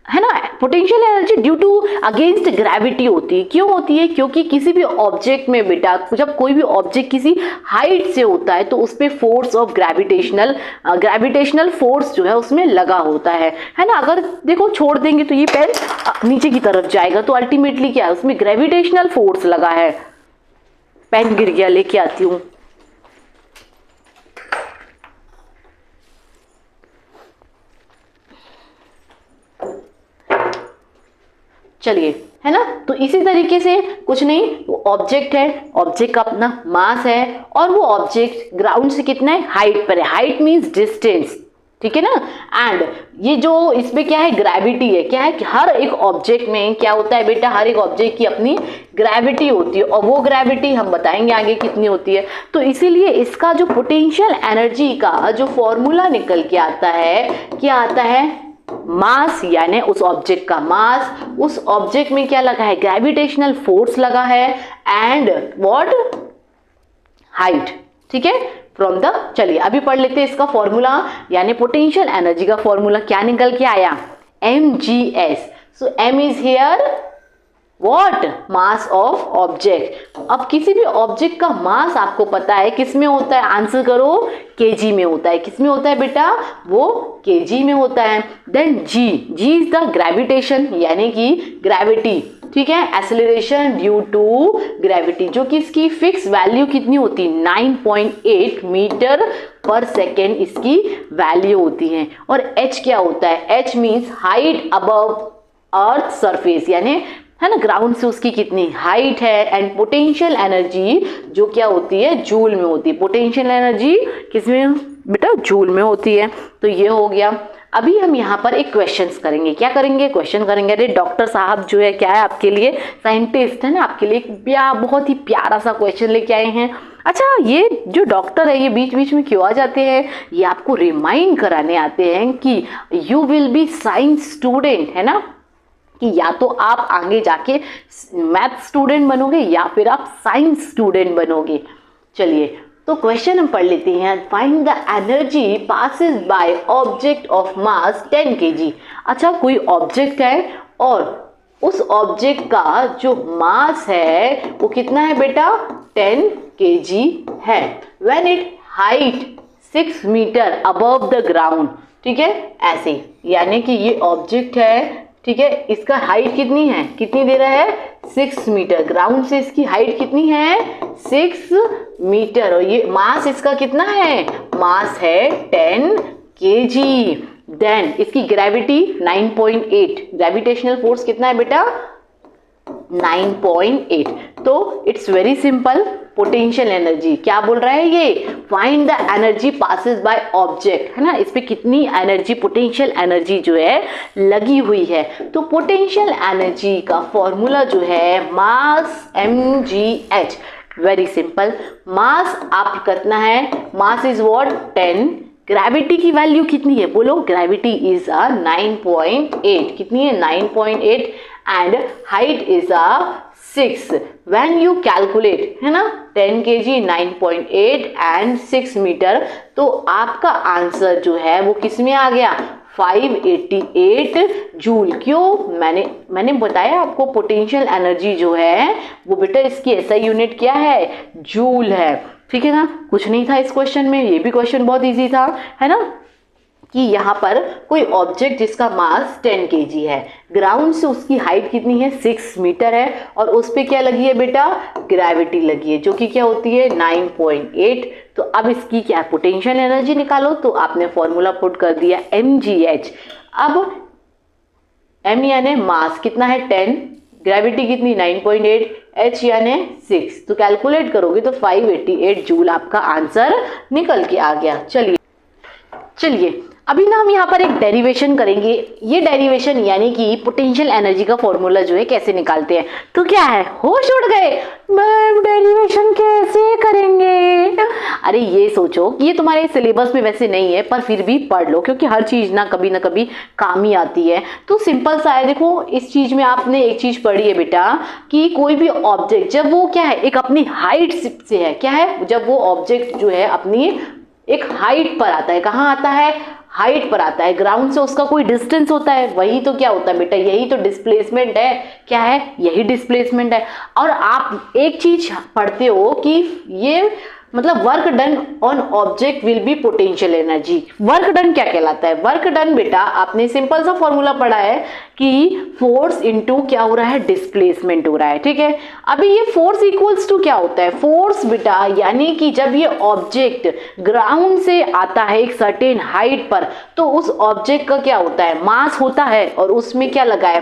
है ना। Potential energy due to against gravity होती है। क्यों होती है, क्योंकि किसी भी ऑब्जेक्ट में बेटा, जब कोई भी ऑब्जेक्ट किसी हाइट से होता है तो उस पे फोर्स ऑफ ग्रेविटेशनल फोर्स जो है उसमें लगा होता है ना। अगर देखो छोड़ देंगे तो ये पेन नीचे की तरफ जाएगा, तो अल्टीमेटली क्या है, उसमें ग्रेविटेशनल फोर्स लगा है। पेन गिर गया, लेके आती हूँ। चलिए, है ना। तो इसी तरीके से कुछ नहीं, वो ऑब्जेक्ट है, ऑब्जेक्ट का अपना मास है और वो ऑब्जेक्ट ग्राउंड से कितना है, हाइट पर है। हाइट मींस डिस्टेंस, ठीक है ना। एंड ये जो इसमें क्या है, ग्रेविटी है। क्या है कि हर एक ऑब्जेक्ट में क्या होता है बेटा, हर एक ऑब्जेक्ट की अपनी ग्रेविटी होती है और वो ग्रेविटी हम बताएंगे आगे कितनी होती है। तो इसीलिए इसका जो पोटेंशियल एनर्जी का जो फॉर्मूला निकल के आता है, क्या आता है, मास, यानी उस ऑब्जेक्ट का मास, उस ऑब्जेक्ट में क्या लगा है, ग्रेविटेशनल फोर्स लगा है, एंड व्हाट, हाइट, ठीक है, फ्रॉम द। चलिए अभी पढ़ लेते हैं इसका फॉर्मूला, यानी पोटेंशियल एनर्जी का फॉर्मूला क्या निकल के आया, mgs। So m is here what, mass of object. अब किसी भी ऑब्जेक्ट का मास आपको पता है किस में होता है, आंसर करो, केजी में होता है। किस में होता है बेटा, वो केजी में होता है। Then g is the gravitation, यानी कि ग्रेविटी, ठीक है, एक्सेलरेशन ड्यू टू ग्रेविटी, जो कि इसकी फिक्स वैल्यू कितनी होती है, 9.8 मीटर पर सेकेंड इसकी वैल्यू होती है। और h क्या होता है, h means height above earth surface, यानी है ना, ग्राउंड से उसकी कितनी हाइट है। एंड पोटेंशियल एनर्जी जो क्या होती है, जूल में होती है। पोटेंशियल एनर्जी किसमें बेटा, जूल में होती है। तो ये हो गया। अभी हम यहाँ पर एक क्वेश्चंस करेंगे। क्या करेंगे, क्वेश्चन करेंगे। अरे डॉक्टर साहब जो है क्या है आपके लिए, साइंटिस्ट है ना, आपके लिए एक बहुत ही प्यारा सा क्वेश्चन लेके आए हैं। अच्छा, ये जो डॉक्टर है ये बीच बीच में क्यों आ जाते हैं, ये आपको रिमाइंड कराने आते हैं कि you will be science student, है ना, कि या तो आप आगे जाके मैथ स्टूडेंट बनोगे या फिर आप साइंस स्टूडेंट बनोगे। चलिए, तो क्वेश्चन हम पढ़ लेते हैं। Find the energy possesses by object of mass 10 kg। अच्छा, कोई ऑब्जेक्ट है और उस ऑब्जेक्ट का जो मास है वो कितना है बेटा, 10 kg है। When it height 6 metre above the ground, ठीक है, ऐसे, यानी कि ये ऑब्जेक्ट है ठीक है, इसका हाइट कितनी है, कितनी दे रहा है 6 मीटर, ग्राउंड से इसकी हाइट कितनी है 6 मीटर, और ये मास इसका कितना है, मास है 10 kg। देन इसकी ग्रेविटी 9.8, ग्रेविटेशनल फोर्स कितना है बेटा 9.8। तो it's very simple, potential energy क्या बोल रहा है ये, find the energy possesses by object, है ना, इस पे कितनी एनर्जी, पोटेंशियल एनर्जी जो है लगी हुई है। तो पोटेंशियल एनर्जी का फॉर्मूला जो है मास mgh, वेरी सिंपल, मास आप कितना है, मास इज व्हाट 10, ग्रेविटी की वैल्यू कितनी है बोलो, ग्रेविटी इज 9.8, कितनी है 9.8, and height is 6। When you calculate, है ना, 10 kg 9.8 एंड 6 मीटर, तो आपका आंसर जो है वो किस में आ गया 588 जूल। क्यों, मैंने बताया आपको पोटेंशियल एनर्जी जो है वो बेटा इसकी एसआई यूनिट क्या है, जूल है, ठीक है ना। कुछ नहीं था इस क्वेश्चन में, ये भी क्वेश्चन बहुत इजी था, है ना, कि यहाँ पर कोई ऑब्जेक्ट जिसका मास 10 kg है, ग्राउंड से उसकी हाइट कितनी है 6 मीटर है, और उस पे क्या लगी है बेटा, ग्रेविटी लगी है, जो कि क्या होती है 9.8। तो अब इसकी क्या पोटेंशियल एनर्जी निकालो, तो आपने फॉर्मूला पुट कर दिया mgh। अब m यानी मास कितना है 10, ग्रेविटी कितनी 9.8, h यानी 6, तो कैलकुलेट करोगे तो 588 जूल आपका आंसर निकल के आ गया। चलिए अभी ना हम यहाँ पर एक डेरिवेशन करेंगे। ये डेरिवेशन यानी कि पोटेंशियल एनर्जी का फॉर्मूला जो है कैसे निकालते हैं। तो क्या है, होश उड़ गए, मैम डेरिवेशन कैसे करेंगे। अरे ये सोचो कि ये तुम्हारे सिलेबस में वैसे नहीं है, पर फिर भी पढ़ लो, क्योंकि हर चीज ना कभी काम ही आती है। तो सिंपल सा है, देखो इस चीज में आपने एक चीज पढ़ी है बेटा कि कोई भी ऑब्जेक्ट जब वो क्या है एक अपनी हाइट से है, क्या है, जब वो ऑब्जेक्ट जो है अपनी एक हाइट पर आता है, कहाँ आता है, हाइट पर आता है, ग्राउंड से उसका कोई डिस्टेंस होता है, वही तो क्या होता है बेटा, यही तो डिस्प्लेसमेंट है, क्या है, यही डिस्प्लेसमेंट है। और आप एक चीज पढ़ते हो कि ये मतलब work done on object will be potential energy. Work done क्या कहलाता है, वर्क डन बेटा आपने सिंपल सा फॉर्मूला पढ़ा है कि फोर्स इनटू क्या हो रहा है, डिस्प्लेसमेंट हो रहा है, ठीक है। अभी ये फोर्स इक्वल्स टू क्या होता है, फोर्स बेटा यानी कि जब ये ऑब्जेक्ट ग्राउंड से आता है एक सर्टेन हाइट पर, तो उस ऑब्जेक्ट का क्या होता है, मास होता है, और उसमें क्या लगा है,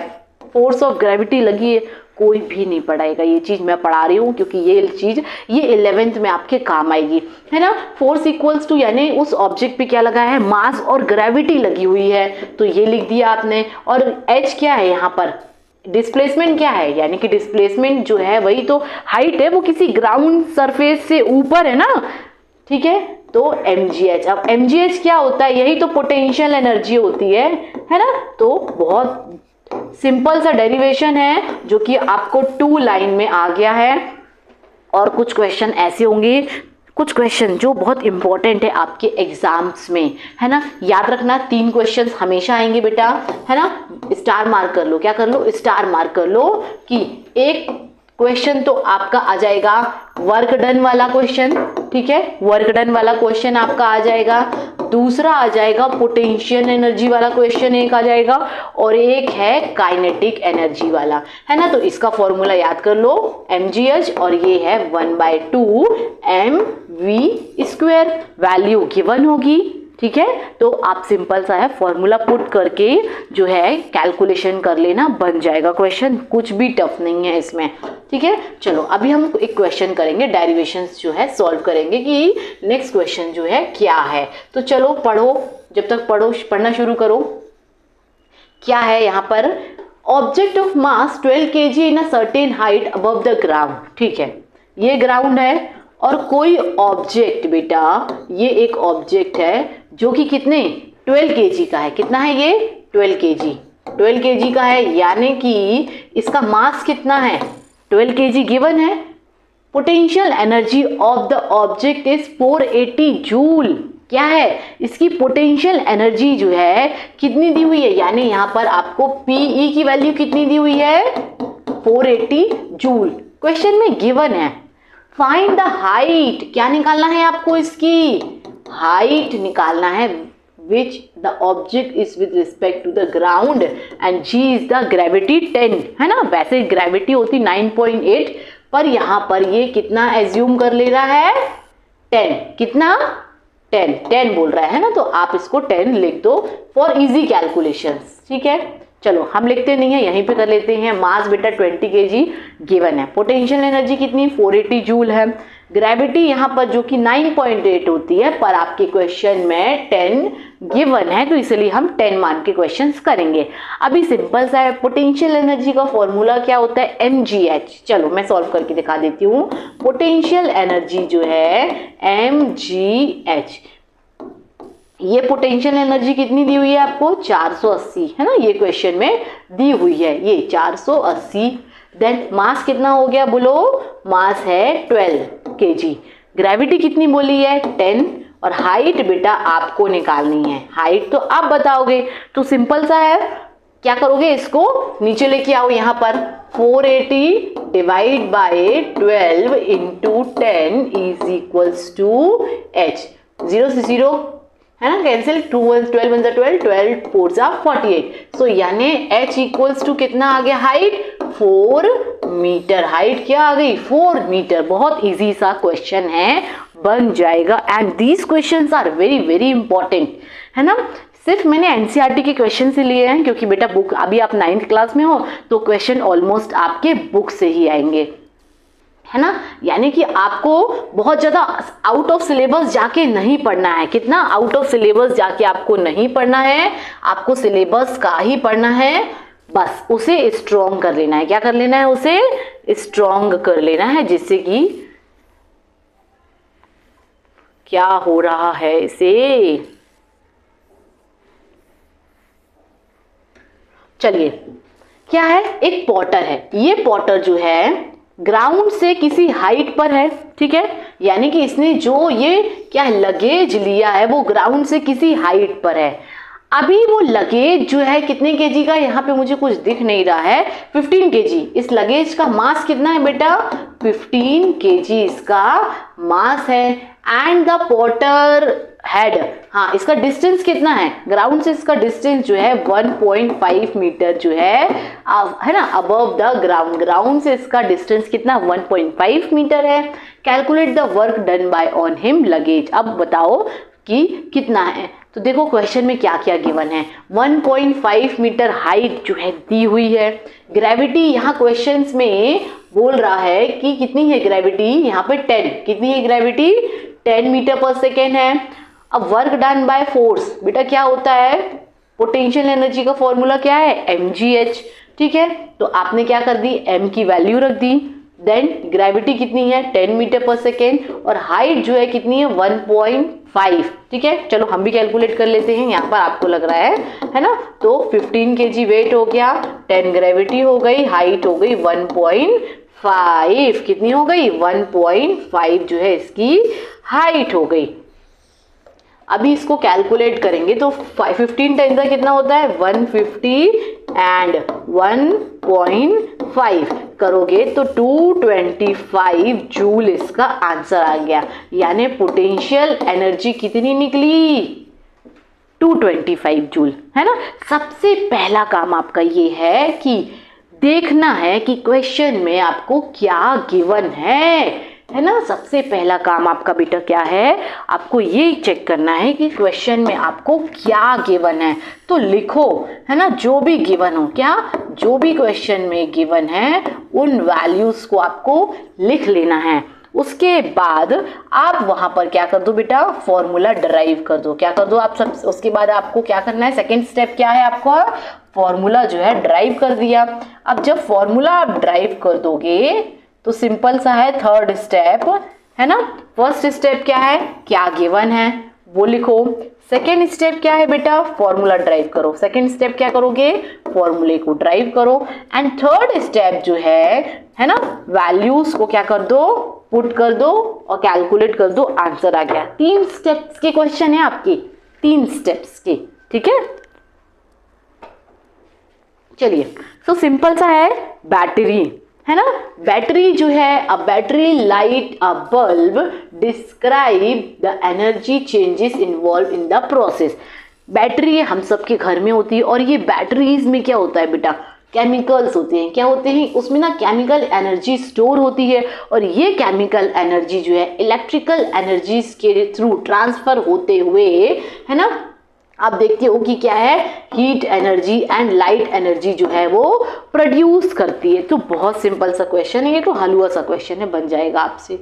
फोर्स ऑफ ग्रेविटी लगी है। कोई भी नहीं पढ़ाएगा, ये चीज मैं पढ़ा रही हूँ, क्योंकि ये चीज ये 11th में आपके काम आएगी, है ना। फोर्स इक्वल्स टू यानी उस ऑब्जेक्ट पे क्या लगा है, मास और ग्रेविटी लगी हुई है, तो ये लिख दिया आपने। और h क्या है यहाँ पर, डिस्प्लेसमेंट क्या है, यानी कि डिस्प्लेसमेंट जो है वही तो हाइट है, वो किसी ग्राउंड सरफेस से ऊपर है ना, ठीक है। तो mgh, अब mgh क्या होता है, यही तो पोटेंशियल एनर्जी होती है ना। तो बहुत सिंपल सा डेरिवेशन है जो कि आपको 2 लाइन में आ गया है। और कुछ क्वेश्चन ऐसे होंगे, कुछ क्वेश्चन जो बहुत इंपॉर्टेंट है आपके एग्जाम्स में, है ना, याद रखना 3 क्वेश्चन हमेशा आएंगे बेटा, है ना। स्टार मार्क कर लो, क्या कर लो, स्टार मार्क कर लो कि एक क्वेश्चन तो आपका आ जाएगा वर्क डन वाला क्वेश्चन, ठीक है, वर्क डन वाला क्वेश्चन आपका आ जाएगा। दूसरा आ जाएगा पोटेंशियल एनर्जी वाला क्वेश्चन एक आ जाएगा, और एक है काइनेटिक एनर्जी वाला, है ना। तो इसका फॉर्मूला याद कर लो mgh, और ये है 1/2 mv², वैल्यू गिवन होगी, ठीक है। तो आप सिंपल सा है फॉर्मूला पुट करके जो है कैलकुलेशन कर लेना, बन जाएगा क्वेश्चन, कुछ भी टफ नहीं है इसमें, ठीक है। चलो अभी हम एक क्वेश्चन करेंगे, डेरिवेशंस जो है सॉल्व करेंगे कि नेक्स्ट क्वेश्चन जो है क्या है। तो चलो पढ़ो, जब तक पढ़ना शुरू करो। क्या है यहाँ पर, object of mass 12 kg in a certain height above the ground, ठीक है, ये ग्राउंड है, और कोई ऑब्जेक्ट बेटा ये एक ऑब्जेक्ट है जो कि कितने 12 kg का है, कितना है ये 12 kg का है, यानी कि इसका मास कितना है 12 kg गिवन है। Potential energy of the object is 480 joule, क्या है, इसकी पोटेंशियल एनर्जी जो है कितनी दी हुई है, यानी यहाँ पर आपको PE की वैल्यू कितनी दी हुई है 480 जूल, क्वेश्चन में गिवन है। फाइंड द हाइट, क्या निकालना है आपको, इसकी हाइट निकालना है which the object is with respect to the ground and g is the gravity 10, है ना। वैसे ग्रेविटी होती 9.8, पर यहाँ पर ये कितना एज्यूम कर ले रहा है, 10, कितना 10 बोल रहा है ना, तो आप इसको 10 लिख दो फॉर इजी कैलकुलेशंस, ठीक है। चलो हम लिखते नहीं है, यहीं पे कर लेते हैं। मास बेटा 20 kg गिवन है, पोटेंशियल एनर्जी कितनी 480 जूल है, ग्रेविटी यहाँ पर जो कि 9.8 होती है, पर आपके क्वेश्चन में 10 गिवन है, तो इसलिए हम 10 मान के क्वेश्चंस करेंगे। अभी सिंपल सा है, पोटेंशियल एनर्जी का फॉर्मूला क्या होता है, mgh। चलो मैं सॉल्व करके दिखा देती हूँ। पोटेंशियल एनर्जी जो है mgh, ये पोटेंशियल एनर्जी कितनी दी हुई है आपको, 480, है ना, ये क्वेश्चन में दी हुई है, ये 480। देन मास कितना हो गया बोलो, मास है 12 kg, ग्रेविटी कितनी बोली है 10, और हाइट बेटा आपको निकालनी है, हाइट तो आप बताओगे। तो सिंपल सा है, क्या करोगे, इसको नीचे लेके आओ, यहाँ पर 480 divide by 12 into 10 is equals to h, 0 से 0 है ना, कैंसिल, 12 वन 12, 12 4 जा 48, सो यानी h इक्वल्स टू कितना आ गया, हाइट 4 मीटर, हाइट क्या आ गई 4 मीटर। बहुत इजी सा क्वेश्चन है, बन जाएगा। And these questions are very very important, है ना। सिर्फ मैंने एनसीईआरटी के क्वेश्चन से लिए हैं, क्योंकि बेटा बुक अभी आप 9th क्लास में हो, तो क्वेश्चन ऑलमोस्ट आपके बुक से ही आएंगे, है ना। यानी कि आपको बहुत ज्यादा आउट ऑफ सिलेबस जाके नहीं पढ़ना है। कितना आउट ऑफ सिलेबस जाके आपको नहीं पढ़ना है, आपको सिलेबस का ही पढ़ना है, बस उसे स्ट्रॉन्ग कर लेना है। क्या कर लेना है, उसे स्ट्रॉन्ग कर लेना है, जिससे कि क्या हो रहा है इसे, चलिए क्या है, एक पॉटर है, ये पॉटर जो है ग्राउंड से किसी हाइट पर है, ठीक है, यानी कि इसने जो ये क्या लगेज लिया है वो ग्राउंड से किसी हाइट पर है। अभी वो लगेज जो है कितने केजी का, यहाँ पे मुझे कुछ दिख नहीं रहा है, 15 केजी। इस लगेज का मास कितना है बेटा, 15 केजी इसका मास है। एंड द पॉटर हेड, हाँ इसका डिस्टेंस कितना है, ग्राउंड से इसका डिस्टेंस जो है 1.5 मीटर जो है ना, अबव द ग्राउंड, ग्राउंड से इसका डिस्टेंस कितना 1.5 मीटर है। Calculate the work done bye on him luggage, अब बताओ कि कितना है। तो देखो क्वेश्चन में क्या क्या गिवन है, 1.5 मीटर हाइट जो है दी हुई है। ग्रेविटी यहाँ क्वेश्चंस में बोल रहा है कि कितनी है ग्रेविटी, यहाँ पे 10, कितनी है ग्रेविटी 10 मीटर पर सेकेंड है। अब वर्क डन बाय फोर्स, बेटा क्या होता है, पोटेंशियल एनर्जी का फॉर्मूला क्या है mgh, ठीक है, तो आपने क्या कर दी, m की वैल्यू रख दी। देन ग्रेविटी कितनी है 10 मीटर पर सेकेंड, और हाइट जो है कितनी है 1.5, ठीक है। चलो हम भी कैलकुलेट कर लेते हैं, यहाँ पर आपको लग रहा है ना। तो 15 kg वेट हो गया, 10 ग्रेविटी हो गई, हाइट हो गई 1.5, कितनी हो गई 1.5 जो है इसकी हाइट हो गई। अभी इसको कैलकुलेट करेंगे तो 15 टाइम्स का कितना होता है 150 एंड 1.5 करोगे तो 225 जूल इसका आंसर आ गया। यानी पोटेंशियल एनर्जी कितनी निकली 225 जूल, है ना। सबसे पहला काम आपका ये है कि देखना है कि क्वेश्चन में आपको क्या गिवन है ना। सबसे पहला काम आपका बेटा क्या है, आपको ये चेक करना है कि क्वेश्चन में आपको क्या गिवन है। तो लिखो, है ना, जो भी गिवन हो, क्या जो भी क्वेश्चन में गिवन है उन वैल्यूज को आपको लिख लेना है। उसके बाद आप वहां पर क्या कर दो बेटा, फॉर्मूला ड्राइव कर दो। क्या कर दो आप सब, उसके बाद आपको क्या करना है, सेकेंड स्टेप क्या है आपका, फॉर्मूला जो है ड्राइव कर दिया। अब जब फॉर्मूला आप ड्राइव कर दोगे तो सिंपल सा है थर्ड स्टेप, है ना। फर्स्ट स्टेप क्या है, क्या गिवन है वो लिखो। सेकेंड स्टेप क्या है बेटा, फॉर्मूला ड्राइव करो। सेकेंड स्टेप क्या करोगे, फॉर्मूले को ड्राइव करो। एंड थर्ड स्टेप जो है ना, वैल्यूज को क्या कर दो, पुट कर दो और कैलकुलेट कर दो, आंसर आ गया। 3 स्टेप्स के क्वेश्चन है आपके, 3 स्टेप्स के, ठीक है। चलिए, सो सिंपल सा है, बैटरी, है ना। बैटरी जो है, a battery light a bulb, describe the energy changes involve in the process. Battery है हम सबके घर में होती है, और ये बैटरीज में क्या होता है बेटा, केमिकल्स होते हैं। क्या होते हैं उसमें ना, केमिकल एनर्जी स्टोर होती है, और ये केमिकल एनर्जी जो है इलेक्ट्रिकल एनर्जीज के थ्रू ट्रांसफर होते हुए, है ना, आप देखते हो कि क्या है, heat energy and light energy जो है वो प्रोड्यूस करती है। तो बहुत सिंपल सा क्वेश्चन है ये, तो हलवा सा क्वेश्चन है, बन जाएगा आपसे।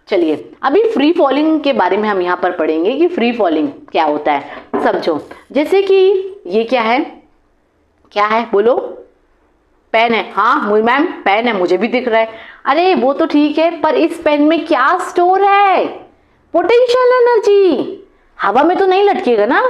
चलिए अभी फ्री फॉलिंग के बारे में हम यहाँ पर पढ़ेंगे कि फ्री फॉलिंग क्या होता है। समझो, जैसे कि ये क्या है, क्या है बोलो, पेन है। हाँ मैम पेन है, मुझे भी दिख रहा है। अरे वो तो ठीक है, पर इस पेन में क्या स्टोर है, पोटेंशियल एनर्जी। हवा में तो नहीं लटकेगा ना,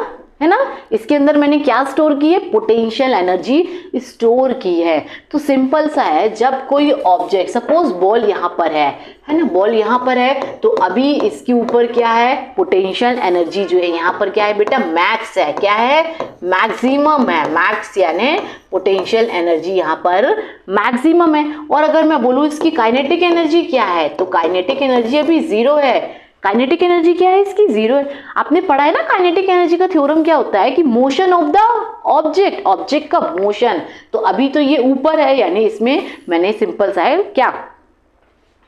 है ना। इसके अंदर मैंने क्या स्टोर की है, पोटेंशियल एनर्जी स्टोर की है। तो सिंपल सा है, जब कोई ऑब्जेक्ट, सपोज बॉल यहाँ पर है ना, बॉल यहाँ पर है, तो अभी इसके ऊपर क्या है, पोटेंशियल एनर्जी जो है यहाँ पर क्या है बेटा, मैक्स है। क्या है, मैक्सिमम है। मैक्स यानी पोटेंशियल एनर्जी यहाँ पर मैक्सिमम है। और अगर मैं बोलूँ इसकी काइनेटिक एनर्जी क्या है, तो काइनेटिक एनर्जी अभी 0 है। काइनेटिक एनर्जी क्या है इसकी, 0 है। आपने पढ़ा है ना काइनेटिक एनर्जी का थ्योरम क्या होता है कि motion of the object, object का मोशन। तो अभी तो ये ऊपर है, यानी इसमें मैंने सिंपल सा है क्या,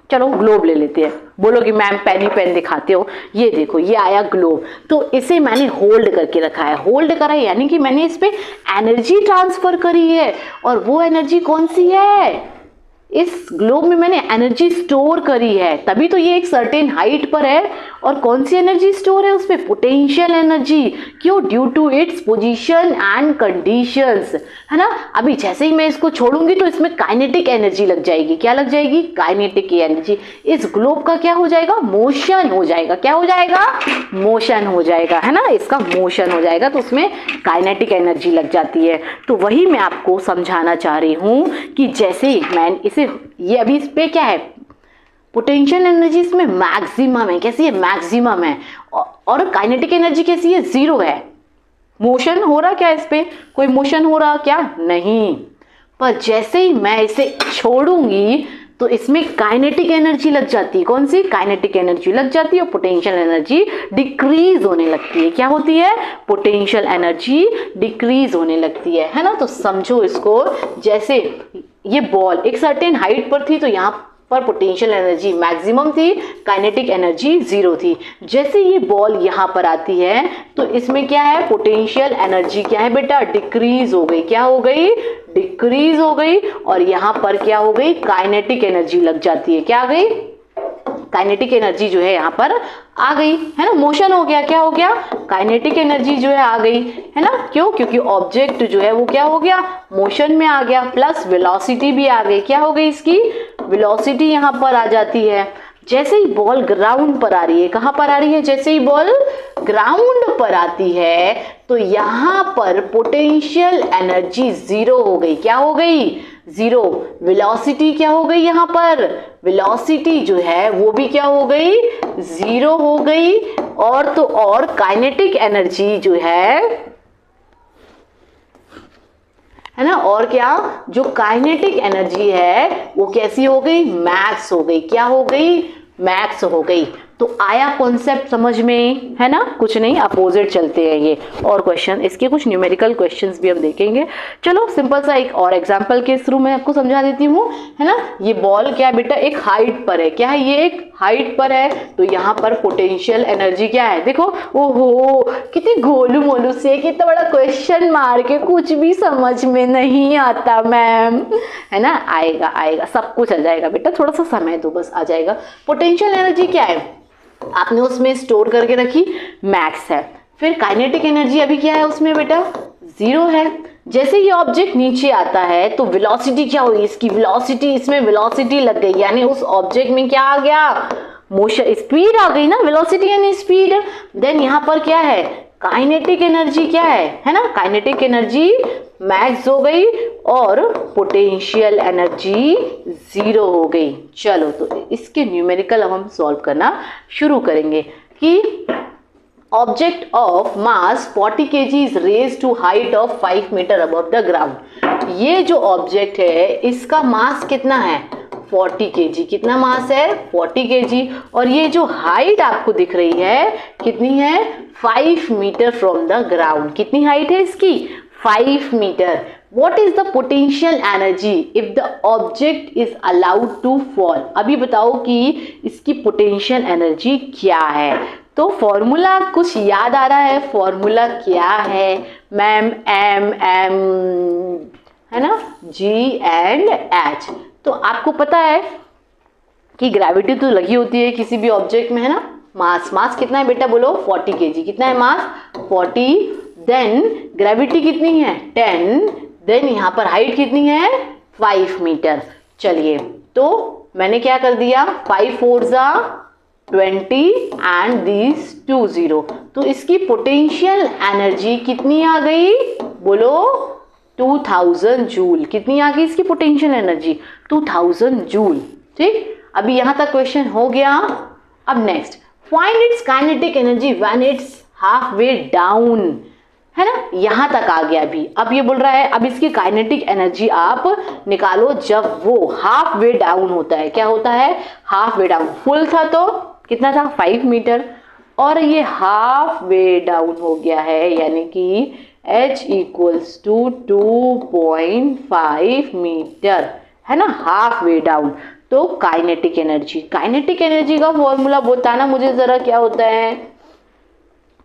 चलो ग्लोब ले लेते हैं। बोलो कि मैम पेन ही पेन दिखाते हो, ये देखो ये आया ग्लोब, तो इसे मैंने होल्ड करके रखा है। होल्ड करा है यानी कि मैंने इस पे एनर्जी ट्रांसफर करी है, और वो एनर्जी कौन सी है, इस ग्लोब में मैंने एनर्जी स्टोर करी है, तभी तो ये एक सर्टेन हाइट पर है। और कौन सी एनर्जी स्टोर है उस पे, पोटेंशियल एनर्जी। क्यों, due to its position and conditions, है ना। अभी जैसे ही मैं इसको छोड़ूंगी तो इसमें काइनेटिक एनर्जी लग जाएगी। क्या लग जाएगी, काइनेटिक एनर्जी। इस ग्लोब का क्या हो जाएगा, मोशन हो जाएगा। क्या हो जाएगा, मोशन हो जाएगा, है ना, इसका मोशन हो जाएगा, तो उसमें काइनेटिक एनर्जी लग जाती है। तो वही मैं आपको समझाना चाह रही हूं कि जैसे मैं इसे, ये अभी इस पे क्या है, पोटेंशियल एनर्जी इसमें मैक्सिमम है। कैसी है, मैक्सिमम है। और काइनेटिक एनर्जी कैसी है, 0 है। मोशन हो रहा क्या इस पे, कोई मोशन हो रहा क्या, नहीं। पर जैसे ही मैं इसे छोड़ूंगी तो इसमें काइनेटिक एनर्जी लग जाती है। कौन सी, काइनेटिक एनर्जी लग जाती है, और पोटेंशियल एनर्जी डिक्रीज होने लगती है। क्या होती है, पोटेंशियल एनर्जी डिक्रीज होने लगती है ना। तो समझो इसको, जैसे ये बॉल एक सर्टेन हाइट पर थी, तो यहाँ पर पोटेंशियल एनर्जी मैक्सिमम थी, काइनेटिक एनर्जी 0 थी। जैसे ये बॉल यहाँ पर आती है तो इसमें क्या है, पोटेंशियल एनर्जी क्या है बेटा, डिक्रीज हो गई। क्या हो गई, डिक्रीज हो गई। और यहाँ पर क्या हो गई, काइनेटिक एनर्जी लग जाती है। क्या आ गई, काइनेटिक एनर्जी जो है यहाँ पर आ गई, है ना। मोशन हो गया, क्या हो गया, काइनेटिक एनर्जी जो है आ गई, है ना। क्यों, क्योंकि ऑब्जेक्ट जो है वो क्या हो गया, मोशन में आ गया, प्लस वेलोसिटी भी आ गई। क्या हो गई, इसकी वेलोसिटी यहाँ पर आ जाती है। जैसे ही बॉल ग्राउंड पर आ रही है, कहां पर आ रही है, जैसे ही बॉल ग्राउंड पर आती है तो यहां पर पोटेंशियल एनर्जी 0 हो गई। क्या हो गई, 0। वेलोसिटी क्या हो गई, यहां पर वेलोसिटी जो है वो भी क्या हो गई, 0 हो गई। और तो और काइनेटिक एनर्जी जो है ना, और क्या, जो काइनेटिक एनर्जी है वो कैसी हो गई, मैक्स हो गई। क्या हो गई, मैक्स हो गई। तो आया कॉन्सेप्ट समझ में, है ना। कुछ नहीं, अपोजिट चलते हैं ये और क्वेश्चन, इसके कुछ न्यूमेरिकल क्वेश्चंस भी हम देखेंगे। चलो सिंपल सा एक और एग्जांपल के थ्रू मैं आपको समझा देती हूँ, है ना। ये बॉल क्या है बेटा, एक हाइट पर है। क्या है, ये एक हाइट पर है, तो यहाँ पर पोटेंशियल एनर्जी क्या है, देखो, ओहो कितनी गोलू मोलू से, कितना बड़ा क्वेश्चन मार के कुछ भी समझ में नहीं आता मैम, है ना। आएगा आएगा, सब कुछ आ जाएगा बेटा, थोड़ा सा समय दो बस, आ जाएगा। पोटेंशियल एनर्जी क्या है, आपने उसमें स्टोर करके रखी, मैक्स है। फिर काइनेटिक एनर्जी अभी क्या है उसमें बेटा, 0 है। जैसे ये ऑब्जेक्ट नीचे आता है तो वेलोसिटी क्या हुई, इसकी वेलोसिटी, इसमें वेलोसिटी लग गई, यानी उस ऑब्जेक्ट में क्या आ गया, मोशन, स्पीड आ गई ना, वेलोसिटी यानी स्पीड। देन यहाँ पर क्या है, काइनेटिक एनर्जी क्या है ना, काइनेटिक एनर्जी मैक्स हो गई और पोटेंशियल एनर्जी 0 हो गई। चलो तो इसके न्यूमेरिकल अब हम सॉल्व करना शुरू करेंगे कि object of mass 40 kg is raise to height of 5 metre above the ground. ये जो ऑब्जेक्ट है इसका मास कितना है, 40 kg। कितना मास है? 40 kg। और ये जो हाइट आपको दिख रही है कितनी है? 5 मीटर फ्रॉम द ग्राउंड। कितनी हाइट है इसकी? 5 metre. What is the potential energy if the object is allowed to fall? अभी बताओ कि इसकी पोटेंशियल एनर्जी क्या है। तो फॉर्मूला कुछ याद आ रहा है? फॉर्मूला क्या है मैम? एम है ना, G एंड H। तो आपको पता है कि ग्रेविटी तो लगी होती है किसी भी ऑब्जेक्ट में, है ना। मास कितना है बेटा? बोलो 40 kg। कितना है मास? 40। देन ग्रेविटी कितनी है? 10। देन यहाँ पर हाइट कितनी है? 5 मीटर। चलिए, तो मैंने क्या कर दिया? 5 4 20 एंड दिस 2 0। तो इसकी पोटेंशियल एनर्जी कितनी आ गई? बोलो 2000 जूल। कितनी आ गई इसकी पोटेंशियल एनर्जी? 2000 जूल। ठीक, अभी यहां तक क्वेश्चन हो गया। अब next, find its kinetic energy when it's half way down, है ना। यहां तक आ गया अभी। अब ये बोल रहा है अब इसकी काइनेटिक एनर्जी आप निकालो जब वो हाफ वे डाउन होता है। क्या होता है? Half way down. फुल था तो कितना था? 5 मीटर। और ये हाफ वे डाउन हो गया है, यानी कि H इक्वल्स टू 2.5 मीटर, है ना, हाफ वे डाउन। तो काइनेटिक एनर्जी का फॉर्मूला बताना मुझे जरा, क्या होता है?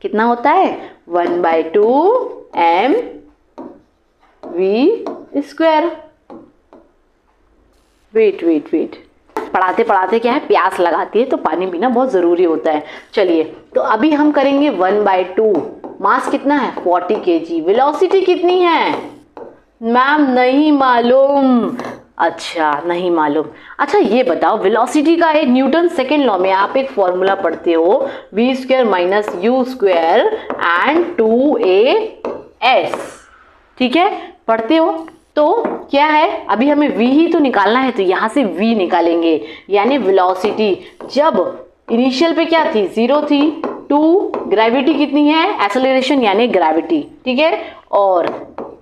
कितना होता है? 1/2 mv²। वेट पढ़ाते पढ़ाते क्या है, प्यास लगाती है, तो पानी पीना बहुत जरूरी होता है। चलिए, तो अभी हम करेंगे 1/2। मास कितना है? 40 kg। वेलोसिटी कितनी है मैम? नहीं मालूम। अच्छा, नहीं मालूम। अच्छा, ये बताओ, वेलोसिटी का एक न्यूटन सेकेंड लॉ में आप एक फॉर्मूला पढ़ते हो, v² - u² एंड 2as। ठीक है, पढ़ते हो। तो क्या है, अभी हमें v ही तो निकालना है, तो यहां से v निकालेंगे, यानी वेलोसिटी जब इनिशियल पे क्या थी? 0 थी। 2 ग्रेविटी कितनी है? एक्सेलरेशन यानी ग्रेविटी। ठीक है, और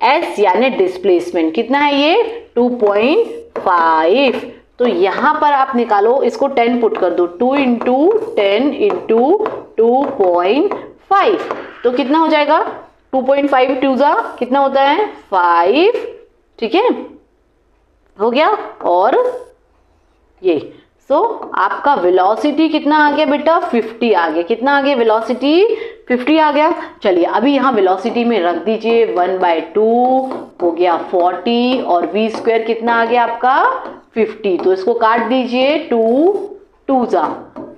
s यानी डिस्प्लेसमेंट कितना है? ये 2.5। तो यहां पर आप निकालो, इसको 10 पुट कर दो। 2 × 10 × 2.5, तो कितना हो जाएगा? 2.5 2 कितना होता है? 5। ठीक है, हो गया। और ये आपका वेलोसिटी कितना आ गया बेटा? 50 आ गया। कितना आ गया? वेलोसिटी 50 आ गया। चलिए, अभी यहाँ वेलोसिटी में रख दीजिए 1/2 हो गया 40, और v² कितना आ गया आपका? 50। तो इसको काट दीजिए, 2 2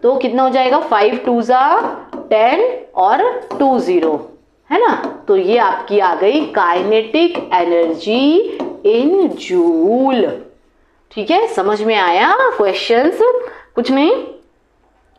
तो कितना हो जाएगा? 5 2 10 और 2 0, है ना। तो ये आपकी आ गई काइनेटिक एनर्जी इन जूल। ठीक है, समझ में आया क्वेश्चंस? कुछ नहीं,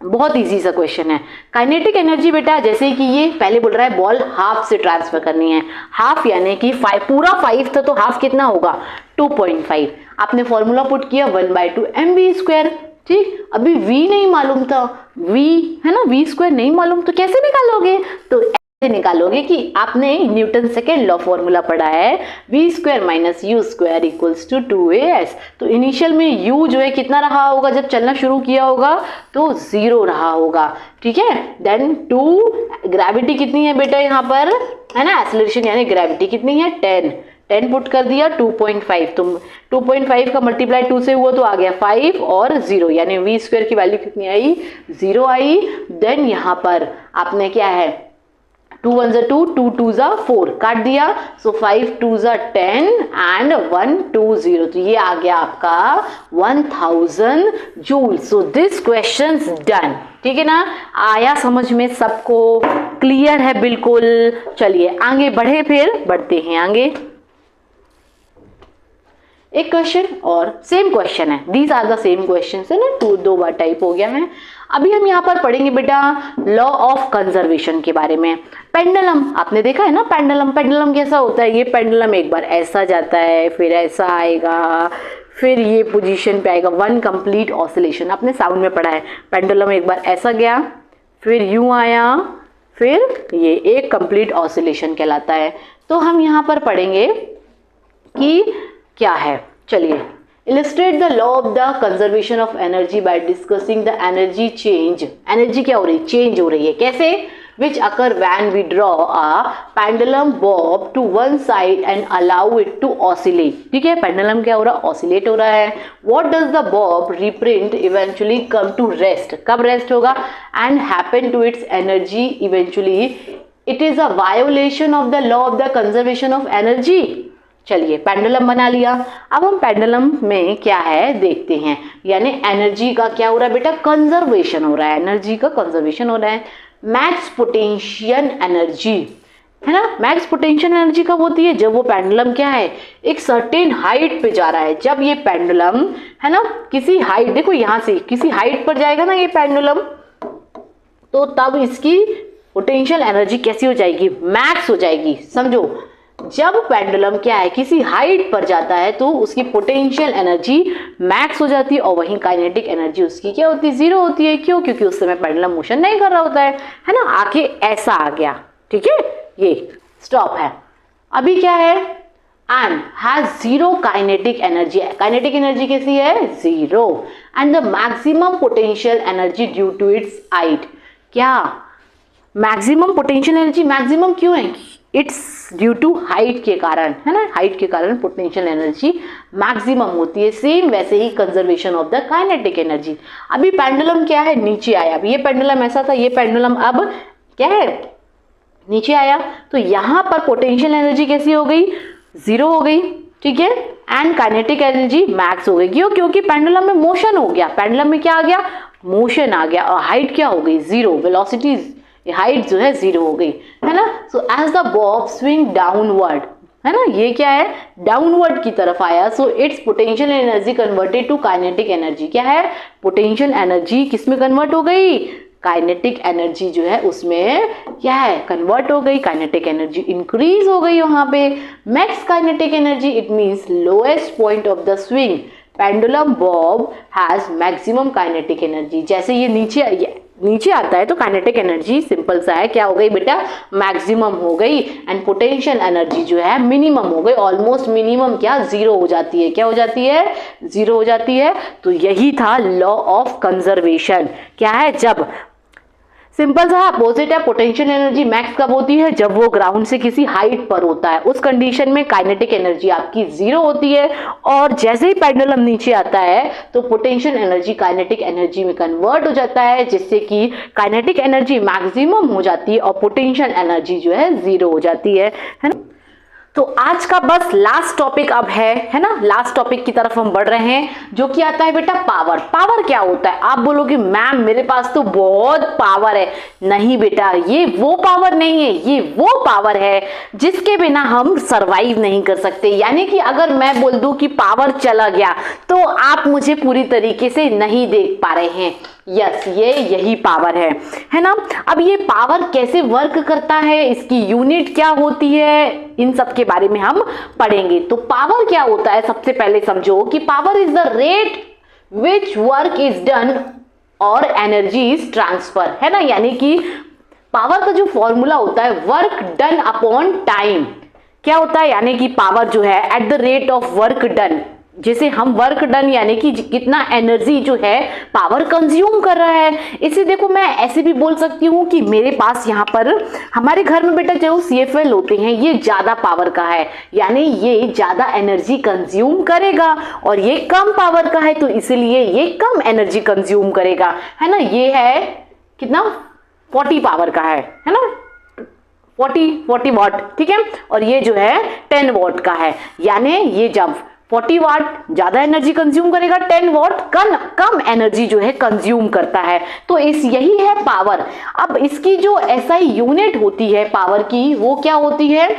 बहुत इजी सा क्वेश्चन है। काइनेटिक एनर्जी बेटा, जैसे कि ये पहले बोल रहा है बॉल हाफ से ट्रांसफर करनी है। हाफ यानी कि 5, पूरा 5 था तो हाफ कितना होगा? 2.5। आपने फॉर्मूला पुट किया 1/2 mv²। ठीक, अभी v नहीं मालूम था, v है ना, v² नहीं मालूम, तो कैसे निकालोगे? तो निकालोगे कि आपने न्यूटन सेकेंड लॉ फॉर्मूला पढ़ा है, v² - u² equals to 2as। तो इनिशियल में u जो है कितना रहा होगा? जब चलना शुरू किया होगा तो 0 रहा होगा। ठीक है, देन 2 ग्रेविटी कितनी है बेटा यहाँ पर? है ना, एक्सेलरेशन यानी ग्रेविटी कितनी है? 10 पुट कर दिया, 2.5। तो 2.5 का मल्टीप्लाई 2 से हुआ तो आ गया 5 और 0, यानी v² की वैल्यू कितनी आई? 0 आई। देन यहाँ पर आपने क्या है? 2 1 2, 2 2 4 काट दिया, सो 5 2 10 एंड 1 2 0। तो ये आ गया आपका 1000 joule. So this question done. ठीक है ना, आया समझ में सबको? क्लियर है बिल्कुल? चलिए आगे बढ़े, फिर बढ़ते हैं आगे। एक क्वेश्चन और सेम क्वेश्चन है, these are the same question है ना, 2 बार टाइप हो गया है। अभी हम यहाँ पर पढ़ेंगे बेटा लॉ ऑफ कंजर्वेशन के बारे में। पेंडुलम आपने देखा है ना, पेंडुलम कैसा होता है? ये पेंडुलम एक बार ऐसा जाता है, फिर ऐसा आएगा, फिर ये पोजीशन पे आएगा, 1 कंप्लीट ऑसिलेशन। आपने साउंड में पढ़ा है, पेंडुलम एक बार ऐसा गया, फिर यूं आया, फिर ये एक कंप्लीट ऑसिलेशन कहलाता है। तो हम यहाँ पर पढ़ेंगे कि क्या है। चलिए Illustrate the law of the conservation of energy by discussing the energy change. Energy क्या हो रही है? चेंज हो रही है. कैसे? Which occur when we draw a pendulum bob to one side and allow it to oscillate. ठीक है, pendulum क्या हो रहा है? Oscillate हो रहा है. What does the bob reprint eventually come to rest? कब rest होगा? And happen to its energy eventually. It is a violation of the law of the conservation of energy. चलिए पेंडुलम बना लिया. अब हम पेंडुलम में क्या है देखते हैं. यानी एनर्जी का क्या हो रहा है बेटा? कंजर्वेशन हो रहा है. एनर्जी का कंजर्वेशन हो रहा है. मैक्स पोटेंशियल एनर्जी है ना. मैक्स पोटेंशियल एनर्जी कब होती है? जब वो पेंडुलम क्या है? एक सर्टेन हाइट पे जा रहा है. जब ये पेंडुलम है ना किसी हाइट, देखो यहां से किसी हाइट पर जाएगा ना ये पेंडुलम, तो तब इसकी पोटेंशियल एनर्जी कैसी हो जाएगी? मैक्स हो जाएगी. समझो, जब पेंडुलम क्या है किसी हाइट पर जाता है तो उसकी पोटेंशियल एनर्जी मैक्स हो जाती है और वहीं काइनेटिक एनर्जी उसकी क्या होती है? जीरो होती है. क्यों? क्योंकि उस समय पेंडुलम मोशन नहीं कर रहा होता है ना. आके ऐसा आ गया. ठीक है, ये स्टॉप है. अभी क्या है? And has zero kinetic energy. Kinetic energy कैसी है? Zero. And the maximum potential energy due to its height. क्या मैक्सिमम पोटेंशियल एनर्जी मैक्सिमम क्यों है? इट्स ड्यू टू हाइट के कारण, है ना. हाइट के कारण पोटेंशियल एनर्जी मैक्सिमम होती है. सेम वैसे ही conservation of the kinetic energy. अभी पेंडुलम क्या है? नीचे आया. अभी ये पेंडुलम ऐसा था, ये पेंडुलम अब क्या है? नीचे आया. तो यहाँ पर पोटेंशियल एनर्जी कैसी हो गई? जीरो हो गई. ठीक है, एंड काइनेटिक एनर्जी मैक्स हो गई. क्यों? क्योंकि पेंडुलम में मोशन हो गया. पेंडुलम में क्या आ गया? मोशन आ गया. और हाइट क्या हो गई? जीरो. वेलोसिटी हाइट जो है जीरो हो गई, है ना. So as the bob swing downward, है ना, ये क्या है? डाउनवर्ड की तरफ आया. So its potential energy converted to kinetic energy. क्या है? पोटेंशियल एनर्जी किस में कन्वर्ट हो गई? काइनेटिक एनर्जी जो है उसमें क्या है? कन्वर्ट हो गई. काइनेटिक एनर्जी इंक्रीज हो गई वहां पे. Max kinetic energy it means lowest point of the swing. Pendulum Bob has maximum kinetic energy. जैसे ये नीचे आता है तो काइनेटिक एनर्जी सिंपल सा है, क्या हो गई बेटा? मैक्सिमम हो गई. एंड पोटेंशियल एनर्जी जो है मिनिमम हो गई. ऑलमोस्ट मिनिमम क्या? जीरो हो जाती है. क्या हो जाती है? जीरो हो जाती है. तो यही था लॉ ऑफ कंजर्वेशन. क्या है? जब सिंपल सा अपोजिट है. पोटेंशियल एनर्जी मैक्स कब होती है? जब वो ग्राउंड से किसी हाइट पर होता है. उस कंडीशन में काइनेटिक एनर्जी आपकी जीरो होती है. और जैसे ही पेंडुलम नीचे आता है तो पोटेंशियल एनर्जी काइनेटिक एनर्जी में कन्वर्ट हो जाता है, जिससे कि काइनेटिक एनर्जी मैक्सिमम हो जाती है और पोटेंशियल एनर्जी जो है जीरो हो जाती है ना. तो आज का बस लास्ट टॉपिक अब है ना. लास्ट टॉपिक की तरफ हम बढ़ रहे हैं, जो कि आता है बेटा पावर. पावर क्या होता है? आप बोलोगे मैम मेरे पास तो बहुत पावर है. नहीं बेटा, ये वो पावर नहीं है. ये वो पावर है जिसके बिना हम सरवाइव नहीं कर सकते. यानी कि अगर मैं बोल दूं कि पावर चला गया तो आप मुझे पूरी तरीके से नहीं देख पा रहे हैं. यस, ये यही पावर है ना. अब ये पावर कैसे वर्क करता है, इसकी यूनिट क्या होती है, इन सब के बारे में हम पढ़ेंगे. तो पावर क्या होता है? सबसे पहले समझो कि power is the rate which work is done और एनर्जी इज ट्रांसफर, है ना. यानी कि पावर का जो फॉर्मूला होता है वर्क डन अपॉन टाइम. क्या होता है? यानी कि पावर जो है at the rate of work done. जैसे हम वर्क डन यानी कि कितना एनर्जी जो है पावर कंज्यूम कर रहा है. इसे देखो मैं ऐसे भी बोल सकती हूँ कि मेरे पास यहाँ पर हमारे घर में बेटा जो CFL होते हैं ये ज्यादा पावर का है, यानी ये ज्यादा एनर्जी कंज्यूम करेगा. और ये कम पावर का है तो इसलिए ये कम एनर्जी कंज्यूम करेगा, है ना. ये है कितना? 40 पावर का है ना. 40 वॉट. ठीक है. और ये जो है 10 वॉट का है. यानी ये जब 40 वाट ज्यादा एनर्जी कंज्यूम करेगा, 10 वॉट कम एनर्जी जो है कंज्यूम करता है. तो यही है पावर. अब इसकी जो SI यूनिट होती है पावर की, वो क्या होती है?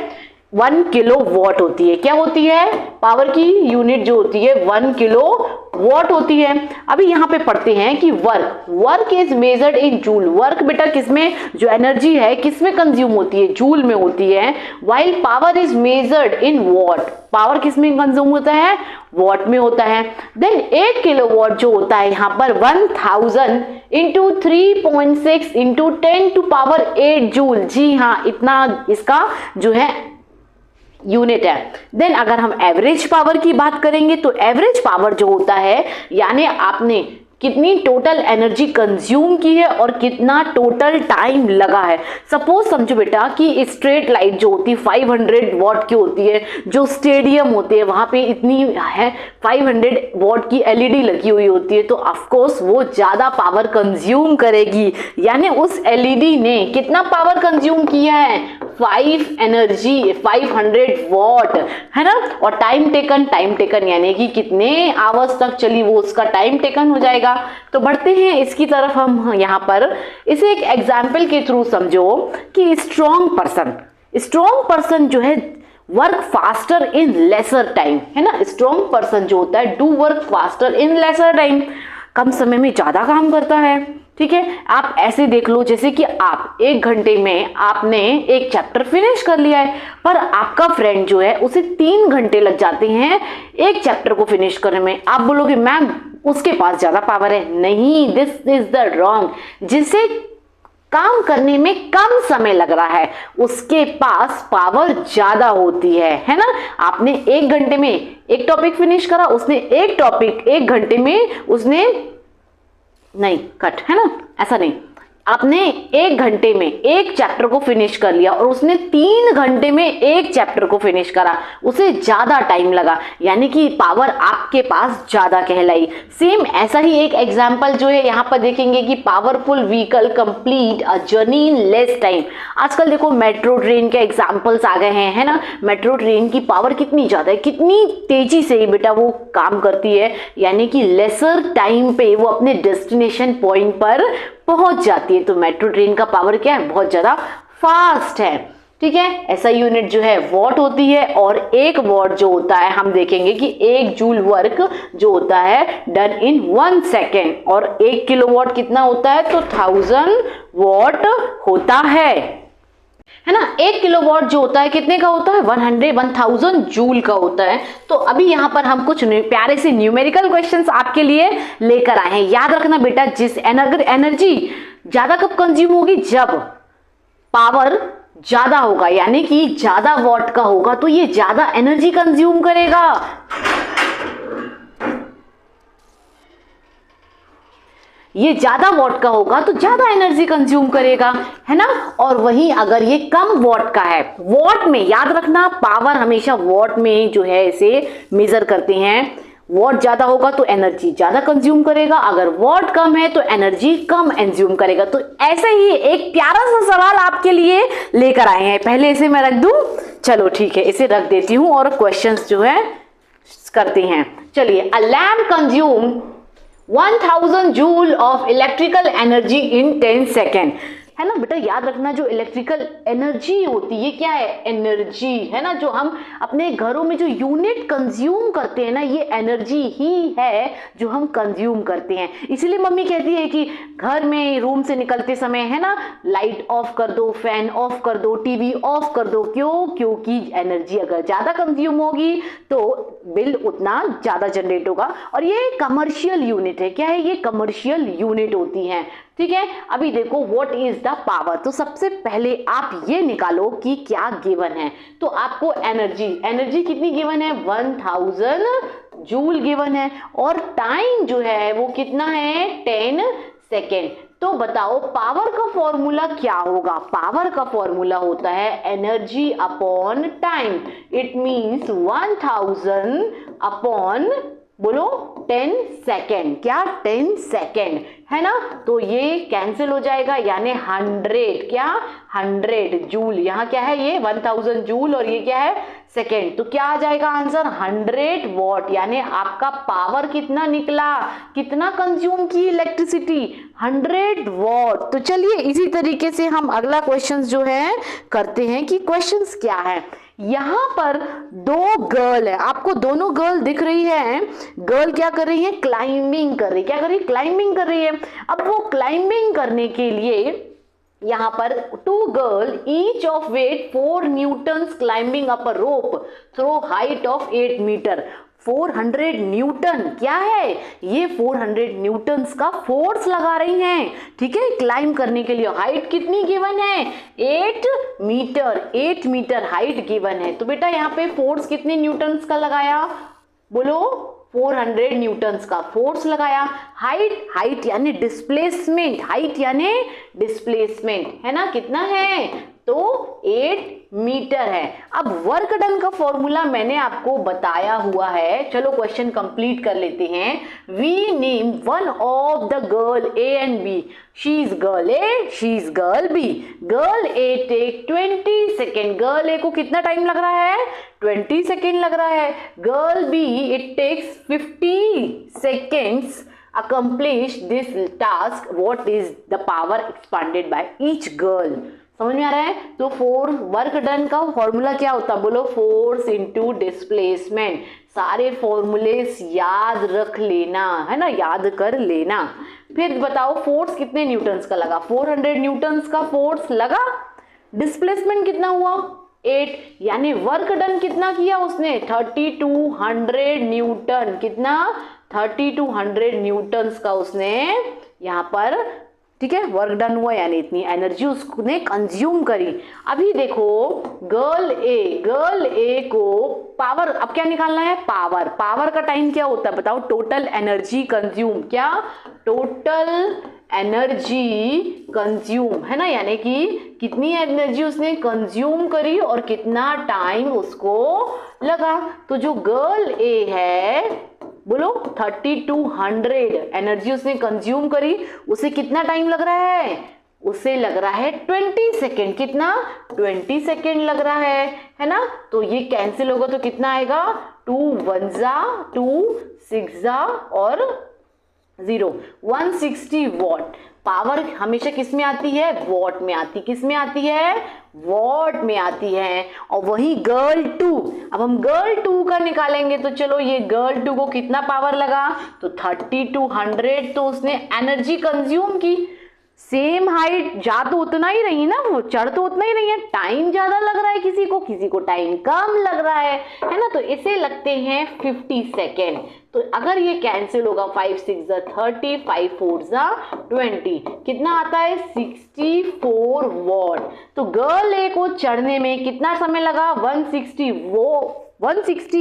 1 किलो वॉट होती है. क्या होती है? पावर की यूनिट जो होती है 1 किलो वॉट होती है. अभी यहाँ पे पढ़ते हैं कि work is measured in joule. Work बेटा किसमें, जो एनर्जी है किसमें कंज्यूम होती है? जूल में होती है. While power is measured in what. Power किसमें कंज्यूम होता है? वॉट में होता है. देन 1 किलोवाट जो होता है यहाँ पर 1000 into 3.6 into 10 to power 8 joule. जी हाँ, इतना इसका जो है यूनिट है। देन अगर हम एवरेज पावर की बात करेंगे तो एवरेज पावर जो होता है यानी आपने कितनी टोटल एनर्जी कंज्यूम की है और कितना टोटल टाइम लगा है। सपोज समझो बेटा कि स्ट्रेट लाइट जो होती है 500 वॉट की होती है, जो स्टेडियम होते हैं वहां पे इतनी है 500 वॉट की एलईडी लगी हुई होती है, तो ऑफकोर्स वो ज्यादा पावर कंज्यूम करेगी। यानी उस एलईडी ने कितना पावर कंज्यूम किया है, 500 वॉट, है ना। और टाइम टेकन यानी कि कितने आवर्स तक चली वो उसका टाइम टेकन हो जाएगा। तो बढ़ते हैं इसकी तरफ। हम यहां पर इसे एक एग्जाम्पल के थ्रू समझो कि स्ट्रॉन्ग पर्सन जो है work faster in lesser time, है ना। स्ट्रॉन्ग पर्सन जो होता है do work faster in lesser time, कम समय में ज्यादा काम करता है। ठीक है, आप ऐसे देख लो जैसे कि आप 1 घंटे में आपने एक चैप्टर फिनिश कर लिया है, पर आपका फ्रेंड जो है उसे 3 घंटे लग जाते हैं एक चैप्टर को फिनिश करने में। आप बोलोगे मैम उसके पास ज्यादा पावर है। नहीं, दिस इज द रॉन्ग। जिसे काम करने में कम समय लग रहा है उसके पास पावर ज्यादा होती है ना। आपने 1 घंटे में एक टॉपिक फिनिश करा, उसने एक टॉपिक 1 घंटे में उसने नहीं कट, है ना, ऐसा नहीं। आपने 1 घंटे में एक चैप्टर को फिनिश कर लिया और उसने 3 घंटे में एक चैप्टर को फिनिश करा, उसे ज्यादा टाइम लगा, यानी कि पावर आपके पास ज्यादा कहलाई। सेम ऐसा ही एक एग्जांपल जो है यहाँ पर देखेंगे कि powerful vehicle complete a journey in less time. आजकल देखो मेट्रो ट्रेन के एग्जांपल्स आ गए हैं, है ना। मेट्रो ट्रेन की पावर कितनी ज्यादा है, कितनी तेजी से बेटा वो काम करती है, यानी कि लेसर टाइम पे वो अपने डेस्टिनेशन पॉइंट पर पहुंच जाती है। तो मेट्रो ट्रेन का पावर क्या है, बहुत ज्यादा फास्ट है। ठीक है, ऐसा यूनिट जो है वॉट होती है, और 1 वॉट जो होता है हम देखेंगे कि 1 जूल वर्क जो होता है डन इन 1 सेकेंड, और 1 किलोवाट कितना होता है, तो 1000 वॉट होता है ना। 1 किलोवाट जो होता है कितने का होता है, 1000 जूल का होता है। तो अभी यहाँ पर हम कुछ प्यारे से न्यूमेरिकल क्वेश्चंस आपके लिए लेकर आए हैं। याद रखना बेटा, जिस एनर्जी ज्यादा कब कंज्यूम होगी, जब पावर ज्यादा होगा, यानी कि ज्यादा वॉट का होगा तो ये ज्यादा एनर्जी कंज्यूम करेगा। ये ज्यादा वॉट का होगा तो ज्यादा एनर्जी कंज्यूम करेगा, है ना। और वहीं अगर ये कम वॉट का है, वॉट में याद रखना, पावर हमेशा वॉट में जो है इसे मेजर करते हैं। वॉट ज्यादा होगा तो एनर्जी ज्यादा कंज्यूम करेगा, अगर वॉट कम है तो एनर्जी कम कंज्यूम करेगा। तो ऐसे ही एक प्यारा सा सवाल आपके लिए लेकर आए हैं। पहले इसे मैं रख दूं, चलो ठीक है, इसे रख देती हूं और क्वेश्चंस जो है करते हैं। चलिए, अ lamp consume 1000 joule of electrical energy in 10 second, है ना। बेटा याद रखना, जो इलेक्ट्रिकल एनर्जी होती है क्या है, एनर्जी, है ना। जो हम अपने घरों में जो यूनिट कंज्यूम करते हैं ना, ये एनर्जी ही है जो हम कंज्यूम करते हैं। इसलिए मम्मी कहती है कि घर में रूम से निकलते समय, है ना, लाइट ऑफ कर दो, फैन ऑफ कर दो, टीवी ऑफ कर दो। क्यों? क्योंकि एनर्जी अगर ज्यादा कंज्यूम होगी तो बिल उतना ज्यादा जनरेट होगा। और ये कमर्शियल यूनिट है, क्या है, ये कमर्शियल यूनिट होती है। ठीक है, अभी देखो व्हाट इज द पावर। तो सबसे पहले आप ये निकालो कि क्या गिवन है। तो आपको एनर्जी कितनी गिवन है, 1000 जूल गिवन है, और टाइम जो है वो कितना है, 10 सेकेंड। तो बताओ पावर का फॉर्मूला क्या होगा। पावर का फॉर्मूला होता है energy upon time. It means 1000 upon, बोलो, 10 सेकेंड। क्या, 10 सेकेंड, है ना। तो ये कैंसिल हो जाएगा, यानी 100, क्या, 100 जूल। यहाँ क्या है, ये 1000 जूल, और ये क्या है, सेकेंड। तो क्या आ जाएगा आंसर, 100 वॉट। यानी आपका पावर कितना निकला, कितना कंज्यूम की इलेक्ट्रिसिटी, 100 वॉट। तो चलिए इसी तरीके से हम अगला क्वेश्चन जो है करते हैं कि क्वेश्चंस क्या है। यहां पर 2 गर्ल है, आपको दोनों गर्ल दिख रही है। गर्ल क्या कर रही है, क्लाइंबिंग कर रही है। क्या कर रही है, क्लाइंबिंग कर रही है। अब वो क्लाइंबिंग करने के लिए यहां पर 2 girl each of weight 4 newtons climbing up a rope through height of 8 metre. 400 newton क्या है, ये 400 न्यूटन्स का फोर्स लगा रही हैं, ठीक है, क्लाइंब करने के लिए। हाइट कितनी गिवन है, 8 मीटर, 8 मीटर हाइट गिवन है। तो बेटा यहाँ पे फोर्स कितने न्यूटन्स का लगाया, बोलो 400 न्यूटन्स का फोर्स लगाया। हाइट, हाइट यानी डिस्प्लेसमेंट, हाइट यानी डिस्प्लेसमेंट है ना, कितना है, तो 8 मीटर है। अब वर्क डन का फॉर्मूला मैंने आपको बताया हुआ है, चलो क्वेश्चन कंप्लीट कर लेते हैं। We name one of the girl A and B, she is girl A, she is girl B. Girl A take 20 second, girl A को कितना टाइम लग रहा है, 20 सेकेंड लग रहा है। Girl be it takes 50 seconds accomplish this task, what is the power expended by each girl। समझ में आ रहा है। तो वर्क डन का फॉर्मूला क्या होता है, बोलो फोर्स इंटू डिस्प्लेसमेंट। सारे फॉर्मूलेस याद रख लेना है ना, याद कर लेना। फिर बताओ फोर्स कितने न्यूटन्स का लगा, 400 न्यूटन्स का फोर्स लगा, डिस्प्लेसमेंट कितना हुआ 8, यानी वर्क डन कितना किया उसने, 3200 न्यूटन, कितना 3200 न्यूटन्स का उसने यहाँ पर, ठीक है, वर्क डन हुआ, यानी इतनी एनर्जी उसने कंज्यूम करी। अभी देखो गर्ल ए को पावर, अब क्या निकालना है, पावर। पावर का टाइम क्या होता है बताओ, टोटल एनर्जी कंज्यूम, क्या, टोटल एनर्जी कंज्यूम है ना, यानी कि कितनी एनर्जी उसने कंज्यूम करी और कितना टाइम उसको लगा। तो जो गर्ल ए है, बोलो 3200 एनर्जी उसने कंज्यूम करी, उसे कितना टाइम लग रहा है, उसे लग रहा है 20 सेकेंड, कितना 20 सेकेंड लग रहा है ना। तो ये कैंसिल होगा तो कितना आएगा, 2 1 जा 2 6 जा और 0, 160 वॉट। पावर हमेशा किस में आती है, वॉट में आती, किस में आती है, वॉट में आती है। और वही गर्ल 2, अब हम गर्ल 2 का निकालेंगे तो चलो ये गर्ल 2 को कितना पावर लगा, तो 3200 तो उसने एनर्जी कंज्यूम की। सेम हाइट जा तो उतना ही रही ना, वो चढ़ तो उतना ही रही है, टाइम ज्यादा लग रहा है किसी को टाइम कम लग रहा है ना, तो इसे लगते हैं 50 सेकेंड। तो अगर ये कैंसिल होगा, 5 6 जा 30, 5 4 जा 20, कितना आता है 64 वॉट। तो गर्ल ए को चढ़ने में कितना समय लगा, 160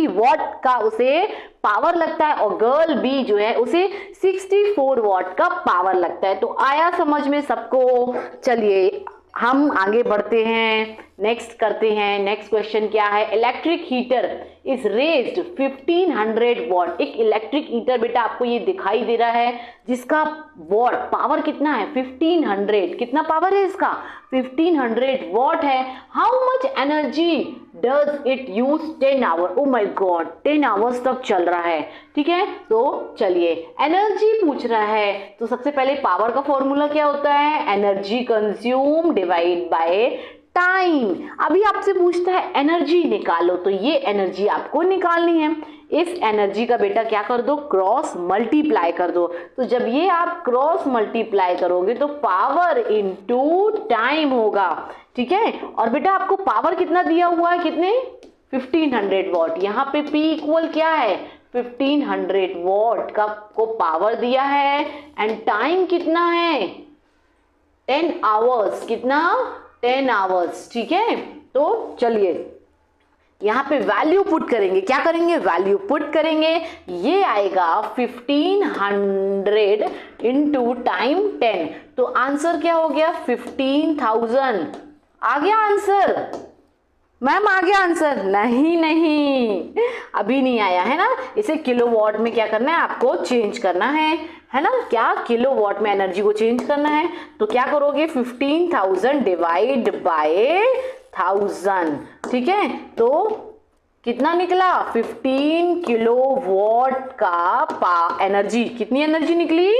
वॉट का उसे पावर लगता है, और गर्ल बी जो है उसे 64 वॉट का पावर लगता है। तो आया समझ में सबको। चलिए हम आगे बढ़ते हैं, नेक्स्ट करते हैं। नेक्स्ट क्वेश्चन क्या है, electric heater is raised 1500 what. एक इलेक्ट्रिक हीटर बेटा आपको ये दिखाई दे रहा है जिसका वॉट पावर कितना है, 1500, कितना पावर है इसका, 1500 वॉट है। How much energy does it use 10 hour, oh my god 10 hours तक चल रहा है, ठीक है। तो चलिए एनर्जी पूछ रहा है, तो सबसे पहले पावर का फॉर्मूला क्या होता है, energy consume divide by time. अभी आपसे पूछता है एनर्जी निकालो, तो ये एनर्जी आपको निकालनी है। इस एनर्जी का बेटा क्या कर दो, क्रॉस मल्टीप्लाई कर दो। तो जब ये आप क्रॉस मल्टीप्लाई करोगे तो पावर इनटू टाइम होगा, ठीक है। और बेटा आपको पावर कितना दिया हुआ है, कितने 1500 वॉट। यहाँ पे P इक्वल क्या है, 1500 वॉट का को पावर दिया है, एंड टाइम कितना है 10 आवर्स, कितना 10 आवर्स, ठीक है। तो चलिए यहाँ पे वैल्यू पुट करेंगे, क्या करेंगे, वैल्यू पुट करेंगे। ये आएगा 1500 इंटू टाइम 10, तो आंसर क्या हो गया 15,000। आ गया आंसर मैम, आ गया आंसर, नहीं अभी नहीं आया है ना। इसे किलोवाट में क्या करना है, आपको चेंज करना है ना, क्या किलोवाट में एनर्जी को चेंज करना है। तो क्या करोगे, 15,000 डिवाइड बाय 1000, ठीक है। तो कितना निकला, 15 किलोवाट का एनर्जी, कितनी एनर्जी निकली,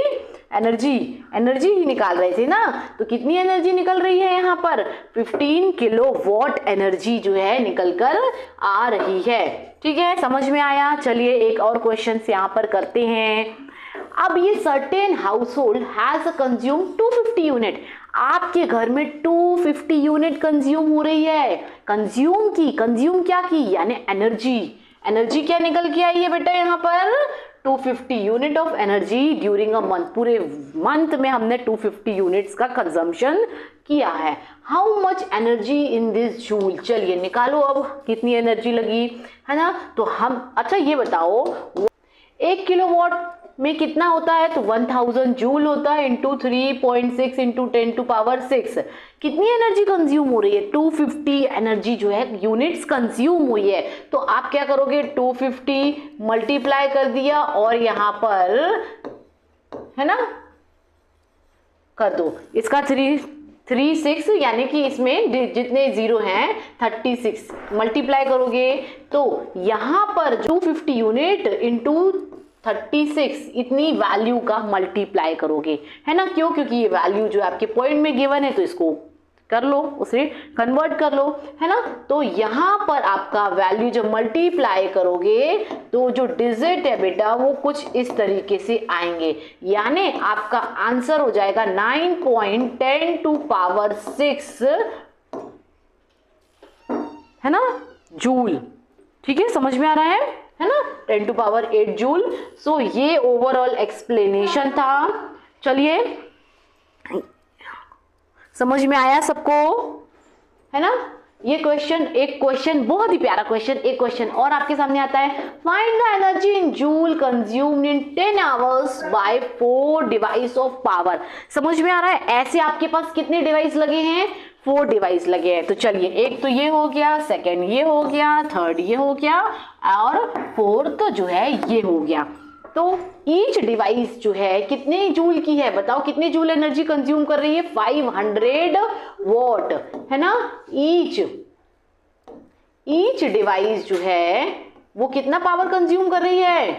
एनर्जी ही निकाल रहे थे ना, तो कितनी एनर्जी निकल रही है यहाँ पर, 15 किलोवाट एनर्जी जो है निकल कर आ रही है, ठीक है। समझ में आया। चलिए एक और क्वेश्चन यहाँ पर करते हैं। अब ये certain house hold has consume 250 unit, आपके घर में 250 यूनिट कंज्यूम हो रही है। कंज्यूम क्या की, यानी एनर्जी क्या निकल के आई है बेटा यहाँ पर 250 unit of energy during a month. पूरे मंथ में हमने 250 यूनिट्स का कंजम्पशन किया है। How much energy in this joule, चलिए निकालो अब कितनी एनर्जी लगी है ना। तो हम अच्छा ये बताओ 1 किलोवाट में कितना होता है, तो 1000 जूल होता है इंटू 3.6 इंटू 10⁻6। कितनी एनर्जी कंज्यूम हो रही है, 250 एनर्जी जो है यूनिट्स कंज्यूम हुई है। तो आप क्या करोगे 250 मल्टीप्लाई कर दिया और यहां पर है ना कर दो इसका 36 यानी कि इसमें जितने जीरो हैं 36 मल्टीप्लाई करोगे तो यहां पर 250 यूनिट इंटू 36 इतनी वैल्यू का मल्टीप्लाई करोगे है ना। क्यों, क्योंकि ये वैल्यू जो आपके पॉइंट में गिवन है तो इसको कर लो, उसे कन्वर्ट कर लो है ना। तो यहां पर आपका वैल्यू जब मल्टीप्लाई करोगे तो जो डिजिट है बेटा वो कुछ इस तरीके से आएंगे, यानी आपका आंसर हो जाएगा 9.10⁶ है ना जूल। ठीक है, समझ में आ रहा है ना 10⁸ जूल। सो ये ओवरऑल एक्सप्लेनेशन था। चलिए समझ में आया सबको है ना। ये एक क्वेश्चन बहुत ही प्यारा क्वेश्चन, एक क्वेश्चन और आपके सामने आता है। Find the energy in joule consumed in 10 hours bye 4 device of power. समझ में आ रहा है, ऐसे आपके पास कितने डिवाइस लगे हैं, 4 डिवाइस लगे हैं। तो चलिए एक तो ये हो गया, सेकंड ये हो गया, थर्ड ये हो गया और फोर्थ जो है ये हो गया। तो ईच डिवाइस जो है कितने जूल की है, बताओ कितने जूल एनर्जी कंज्यूम कर रही है, 500 वॉट है ना। ईच डिवाइस जो है वो कितना पावर कंज्यूम कर रही है,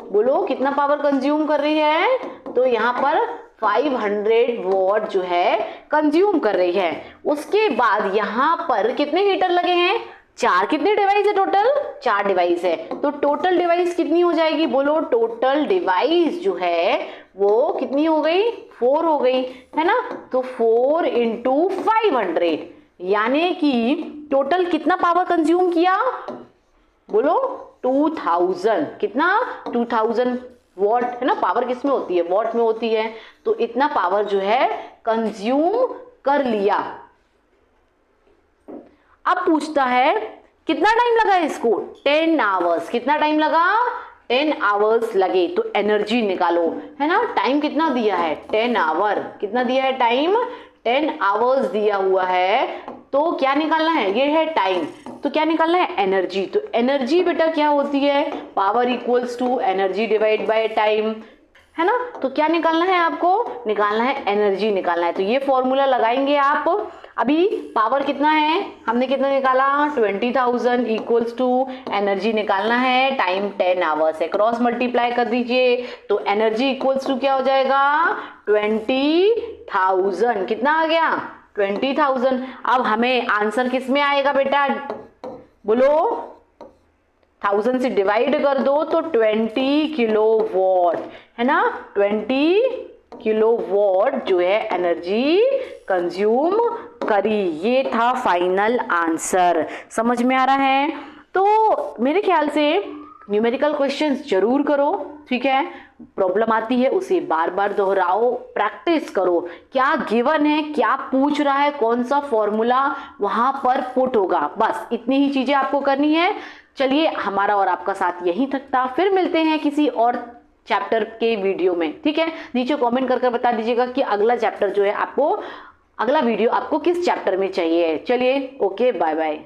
बोलो कितना पावर कंज्यूम कर रही है। तो यहां पर 500 वॉट जो है कंज्यूम कर रही है। उसके बाद यहां पर कितने हीटर लगे हैं, 4। कितने डिवाइस है टोटल, 4 डिवाइस है। तो टोटल डिवाइस कितनी हो जाएगी, बोलो टोटल डिवाइस जो है वो कितनी हो गई, 4 हो गई है ना। तो 4 इंटू 500 यानी कि टोटल कितना पावर कंज्यूम किया, बोलो 2000। कितना 2000 वॉट है ना। पावर किस में होती है, वॉट में होती है। तो इतना पावर जो है कंज्यूम कर लिया। अब पूछता है कितना टाइम लगा इसको, 10 आवर्स। कितना टाइम लगा, 10 आवर्स लगे। तो एनर्जी निकालो है ना। टाइम कितना दिया है, 10 आवर। कितना दिया है टाइम, 10 आवर्स दिया हुआ है। तो क्या निकालना है, ये है टाइम। तो क्या निकालना है, एनर्जी। तो एनर्जी बेटा क्या होती है, power equals to energy divide by time है ना। तो क्या निकालना है आपको, निकालना है एनर्जी निकालना है। तो ये फॉर्मूला लगाएंगे आप। अभी पावर कितना है, हमने कितना निकाला 20,000 इक्वल्स टू एनर्जी निकालना है, टाइम 10 आवर्स है। क्रॉस मल्टीप्लाई कर दीजिए तो एनर्जी इक्वल्स टू क्या हो जाएगा 20,000। कितना आ गया 20,000। अब हमें आंसर किस में आएगा बेटा, बोलो 1000 से डिवाइड कर दो तो 20 किलोवाट है ना। 20 किलोवाट जो है एनर्जी कंज्यूम करी। ये था फाइनल आंसर। समझ में आ रहा है। तो मेरे ख्याल से न्यूमेरिकल क्वेश्चंस जरूर करो, ठीक है। प्रॉब्लम आती है उसे बार बार दोहराओ, प्रैक्टिस करो। क्या गिवन है, क्या पूछ रहा है, कौन सा फॉर्मूला वहां पर पुट होगा, बस इतनी ही चीजें आपको करनी है। चलिए हमारा और आपका साथ यहीं तक था, फिर मिलते हैं किसी और चैप्टर के वीडियो में, ठीक है। नीचे कमेंट करके बता दीजिएगा कि अगला चैप्टर जो है आपको, अगला वीडियो आपको किस चैप्टर में चाहिए। चलिए ओके, बाय बाय।